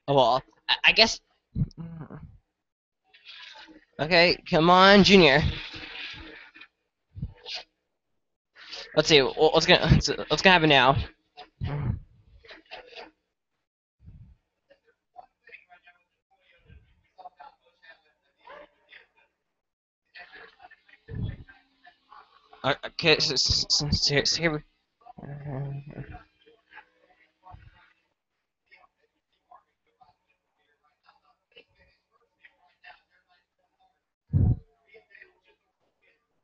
Oh well. I guess. Okay, come on, Junior. Let's see. What's gonna happen now? Okay, so here we.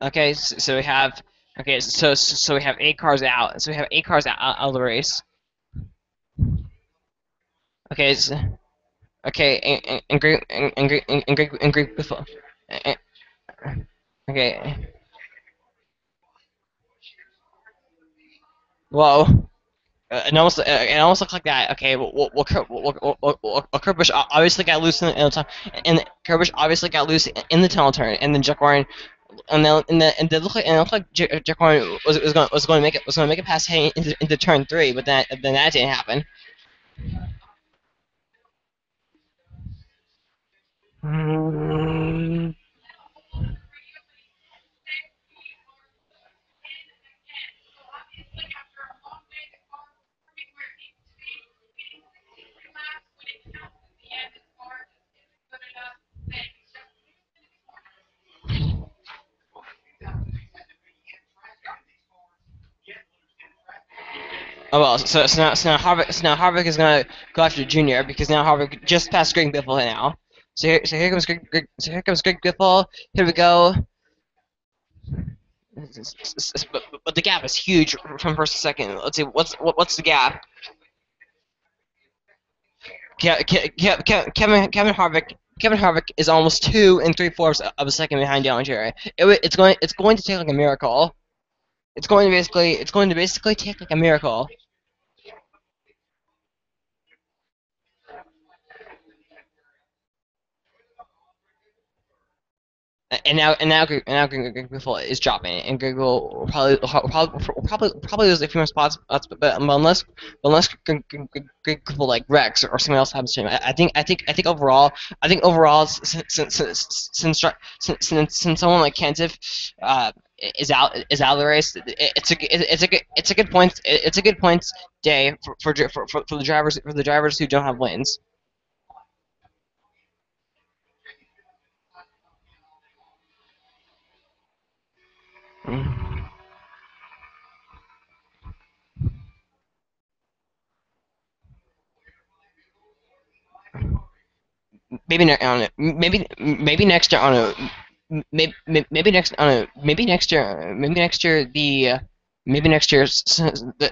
Okay, so we have. Okay, so we have 8 cars out. So we have 8 cars out of the race. Okay, okay, and Greek before. Okay. Whoa. It almost looked like that. Okay, Kerbush obviously got loose in the and Kerbush obviously got loose in the tunnel turn, and then Jack Warren, and it looked like Jack Warren was going to make it past heading into turn 3, but then that didn't happen. Oh well, so now Harvick is gonna go after Junior because now Harvick just passed Greg Biffle now. So here comes Greg Biffle. Here we go. But the gap is huge from first to second. Let's see what's the gap. Kevin Harvick is almost 2 3/4 of a second behind Dallin Jerry. It's going to take like a miracle. It's going to basically take like a miracle. Google is dropping, and Google will probably lose a few more spots. But unless Google like Rex or someone else happens to him, I think overall, since someone like Kensif is out of the race, it's a good point. It's a good points day for the drivers who don't have wins. I don't know. Maybe next year on a maybe next on a maybe next year the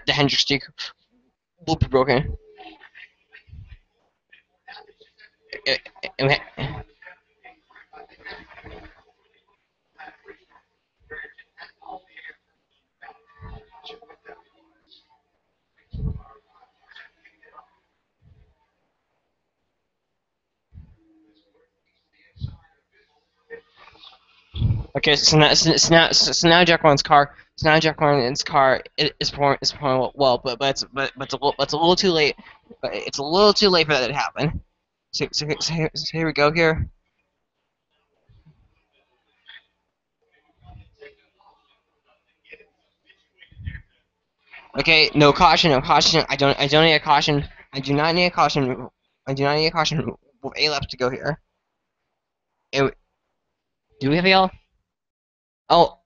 Hendrick streak will be broken. Uh, uh, Okay, so now Jack Warren's car is performing well, but it's a little too late. But it's a little too late for that to happen. So here we go here. Okay, no caution, no caution. I don't need a caution. I do not need a caution. I do not need a caution with 8 laps to go here. It, do we have a yellow? Oh,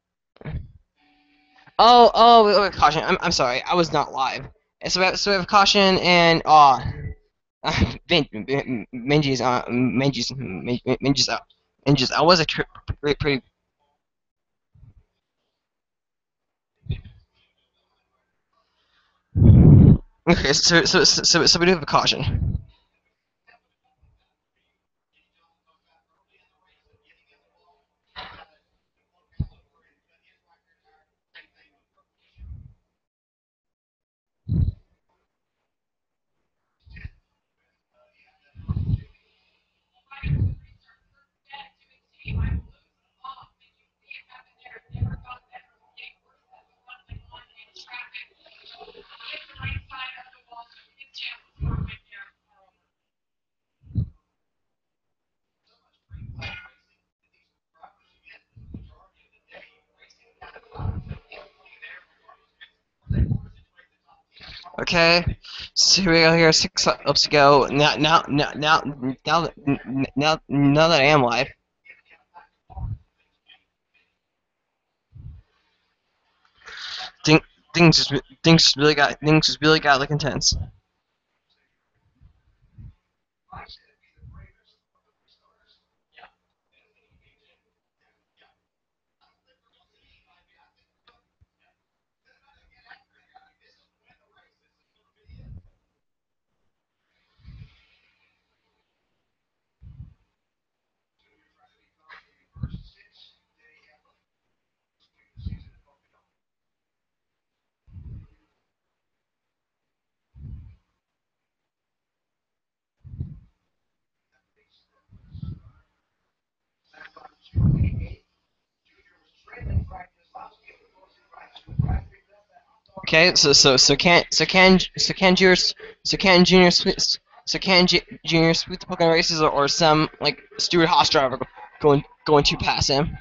wait, caution. I'm sorry. I was not live. So we have caution and Minji's out. Minji's I was a pretty. Okay, so we do have a caution. Okay, so here we go. Here, 6 laps to go. Now that I am live. Thing, things just really got like intense. Okay, so can Junior sweep the Pokemon races, or some like Stuart Haas driver going to pass him?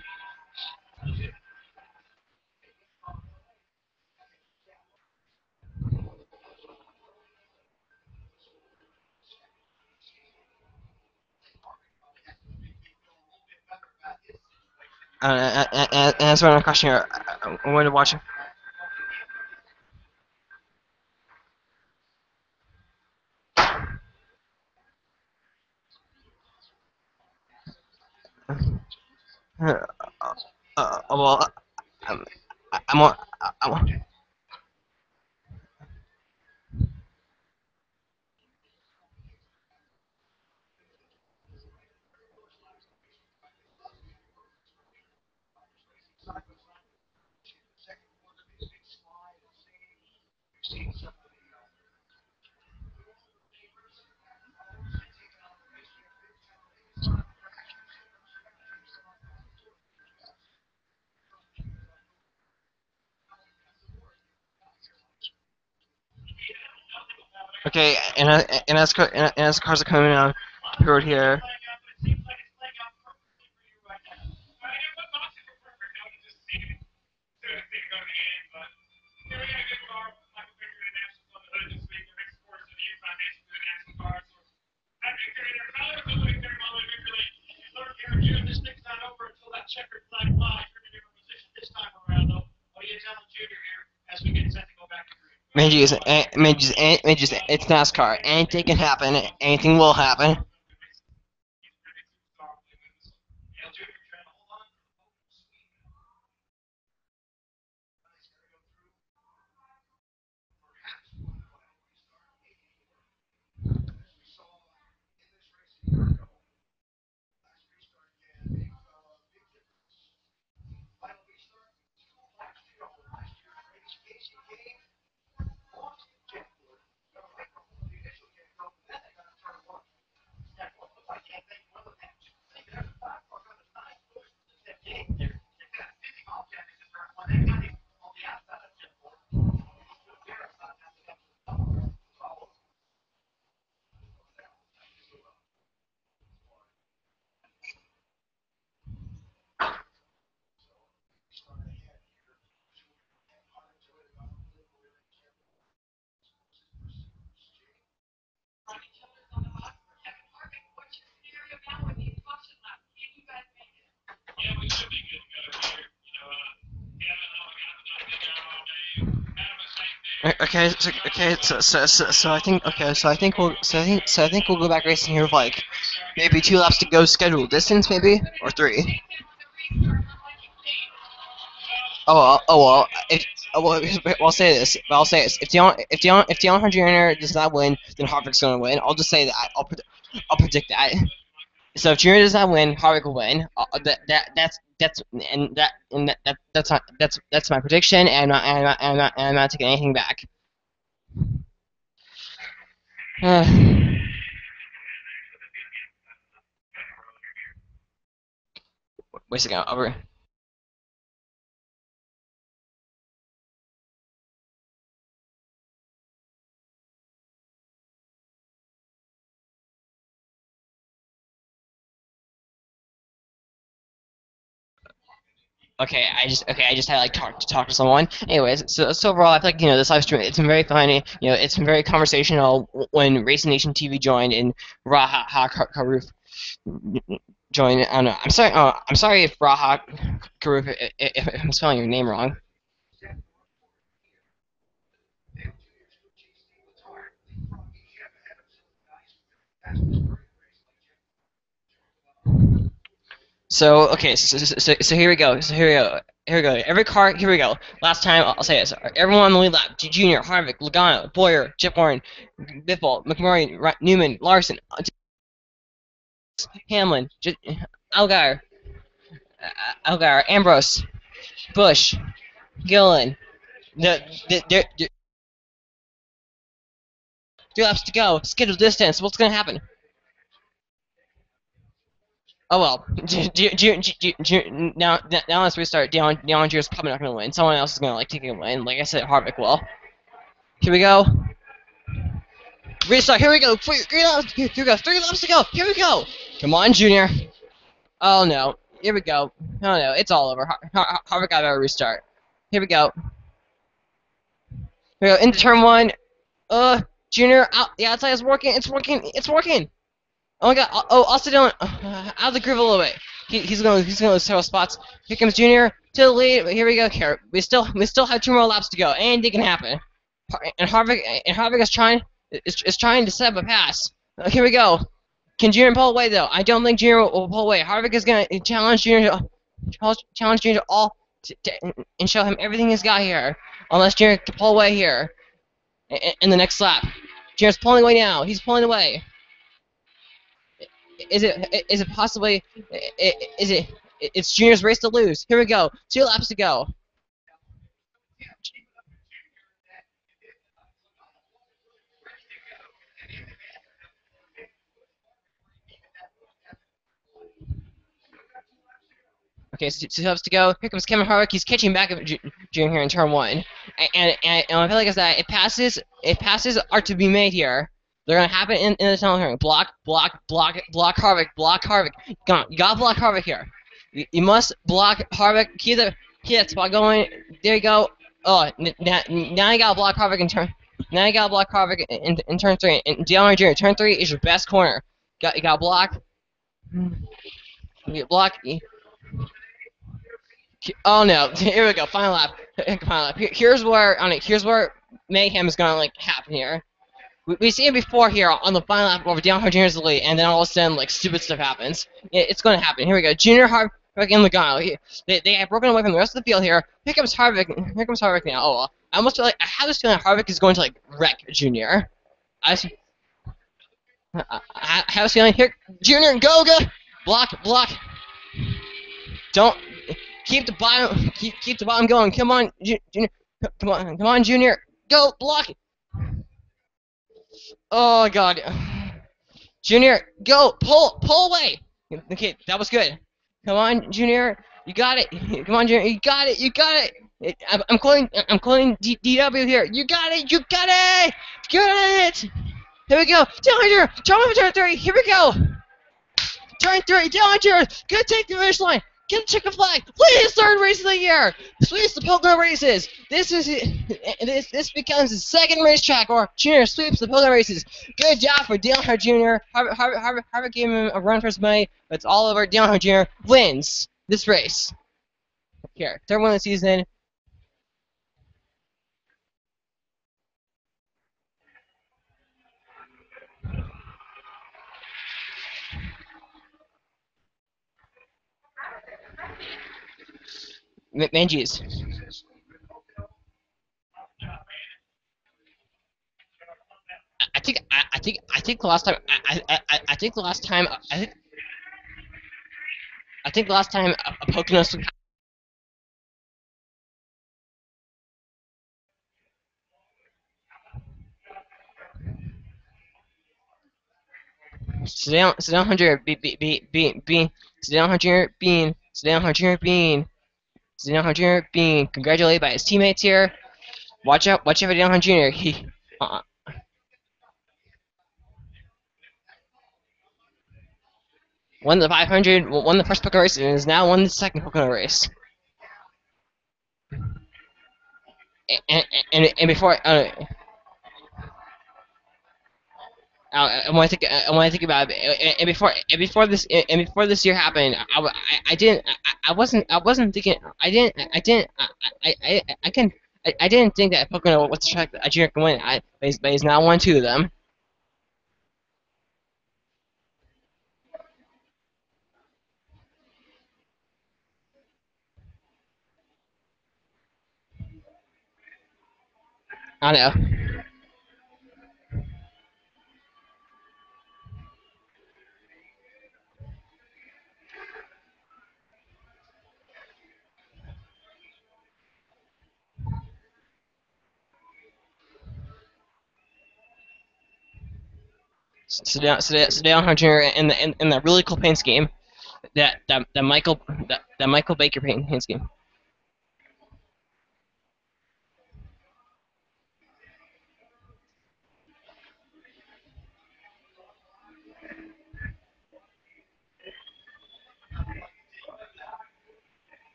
And that's what I'm questioning. I'm going to watch him. Well, I'm, I'm on. I'm on. Okay, and as cars are coming down the road here. It's NASCAR. Anything can happen. Anything will happen. So I think I think we'll go back racing here with like maybe 2 laps to go scheduled distance maybe or 3. Oh well. If I'll say this. But I'll say this. If the 100 Junior does not win, then Harvick's gonna win. I'll just say that. I'll predict that. So if Junior does not win, Harvick will win. That's my prediction, and I'm not taking anything back. Wait a second. Over. I just had like talk to someone. Anyways, so overall, I feel like this live stream it's been very funny. It's been very conversational when Racing Nation TV joined and Raha Karuf joined. I don't know. I'm sorry. I'm sorry if Raha Karuf if I'm spelling your name wrong. So okay, so here we go. Here we go. Every car. Here we go. Last time I'll say this. Everyone on the lead lap: Junior, Harvick, Logano, Boyer, Chip Warren, Biffle, McMurray, Newman, Larson, Hamlin, Algar, Ambrose, Bush, Gillen. The 3 laps to go. Scheduled distance. What's gonna happen? Oh well. Now let's restart. Deion Jr.'s probably not gonna win. Someone else is gonna like take a win. Like I said, Harvick will. Here we go. Restart. Here we go. 3 laps. Here we go. 3 laps to go. Here we go. Come on, Junior. Oh no. Here we go. Oh no. It's all over. Harvick got a restart. Here we go. Here we go. Into turn 1. Junior. Out. The outside is working. It's working. It's working. Oh my god. Oh, also Dillon. Out of the groove a little bit. He's going to several spots. Here comes Junior to the lead. Here we go. Here we still have 2 more laps to go. Anything can happen. And Harvick is trying to set up a pass. Here we go. Can Junior pull away though? I don't think Junior will pull away. Harvick is gonna challenge Junior to all and show him everything he's got here. Unless Junior can pull away here in the next lap. Junior's pulling away now. He's pulling away. Is it possibly is it it's Junior's race to lose? Here we go. 2 laps to go. Okay, so 2 laps to go. Here comes Kevin Harvick. He's catching back up Junior here in turn one, and I feel like is that it passes are to be made here. They're gonna happen in the tunnel here. Block Harvick. You gotta block Harvick here. You must block Harvick. Keep that spot going. There you go. Oh, now you gotta block Harvick in turn. Now you gotta block Harvick in turn three. And Dale Jr. Turn three is your best corner. You gotta block. You block. Oh no! Here we go. Final lap. Final lap. Here's where mayhem is gonna like happen here. We see it before here on the final lap over Dale Jr.'s lead, and then all of a sudden like stupid stuff happens. It's gonna happen. Here we go. Junior Harvick and Logano. They have broken away from the rest of the field here. Here comes Harvick. Here comes Harvick now. Oh well. I almost feel like I have this feeling Harvick is going to like wreck Junior. I have this feeling here. Junior, go. Block. Don't. Keep the bottom going. Come on, Junior. Come on, Junior. Go block. Oh God, Junior, go pull away. Okay, that was good. Come on, Junior. You got it. Come on, Junior. You got it. I'm calling DW here. You got it. Get it. Here we go. Junior, turn three. Here we go. Turn three. Junior, gonna take the finish line. Get the chicken flag. Please, third race of the year. Sweeps the Pocono races. This becomes his second racetrack, or Junior sweeps the Pocono races. Good job for Dale Earnhardt Jr. Harvick gave him a run for his money, but it's all over. Dale Earnhardt Jr. wins this race. Here, third one of the season. Mangies. I think the last time I think the last time a Pocono sit down, Hunter. Bean. Sit down, Hunter. Bean. Sit down, Hunter. Bean. Sit down, Hunter. Bean. Congratulated by his teammates here. Watch out for Dale Earnhardt Jr. He won the 500, won the first Pocono race, and is now won the second Pocono race. And before when I think about it, and before this year happened, I wasn't thinking I didn't think that Pocono was the track that Junior can win. But he's now won 2 of them. I know. Sit down, Hunter, in that really cool paint scheme, that Michael Baker paint scheme.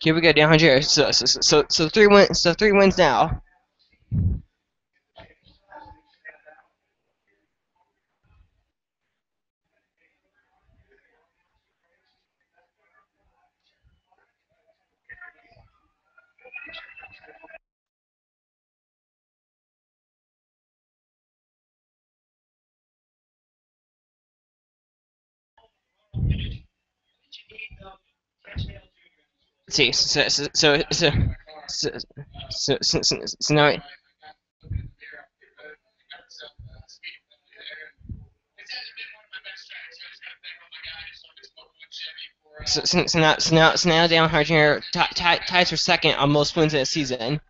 Here we go, down here. So 3 wins now. Let's see. So now. So now down hard here ties for second on most wins in a season.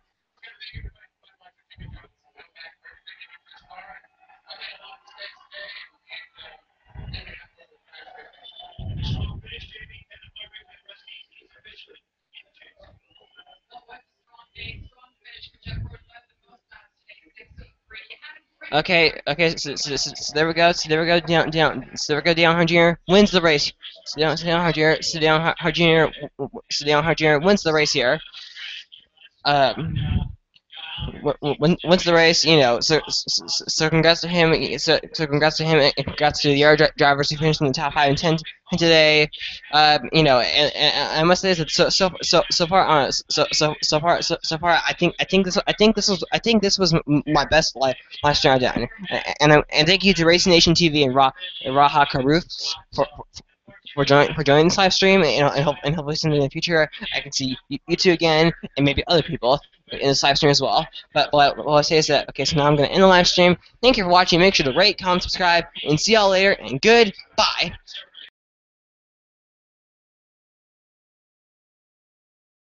So there we go. So there we go. So there we go. Down Jr. wins the race. So down Jr. So down Jr. wins the race here. Um, wins the race, so congrats to him. So congrats to him, and congrats to the other drivers who finished in the top 5 and 10 today. And I must say that so far, so far, I think this was my best last round down. And thank you to Racing Nation TV and Raha Karuf for for joining this live stream, and hopefully soon in the future I can see you two again, and maybe other people in this live stream as well. But what I say is that, okay, so now I'm going to end the live stream. Thank you for watching. Make sure to rate, comment, subscribe, and see y'all later, and goodbye.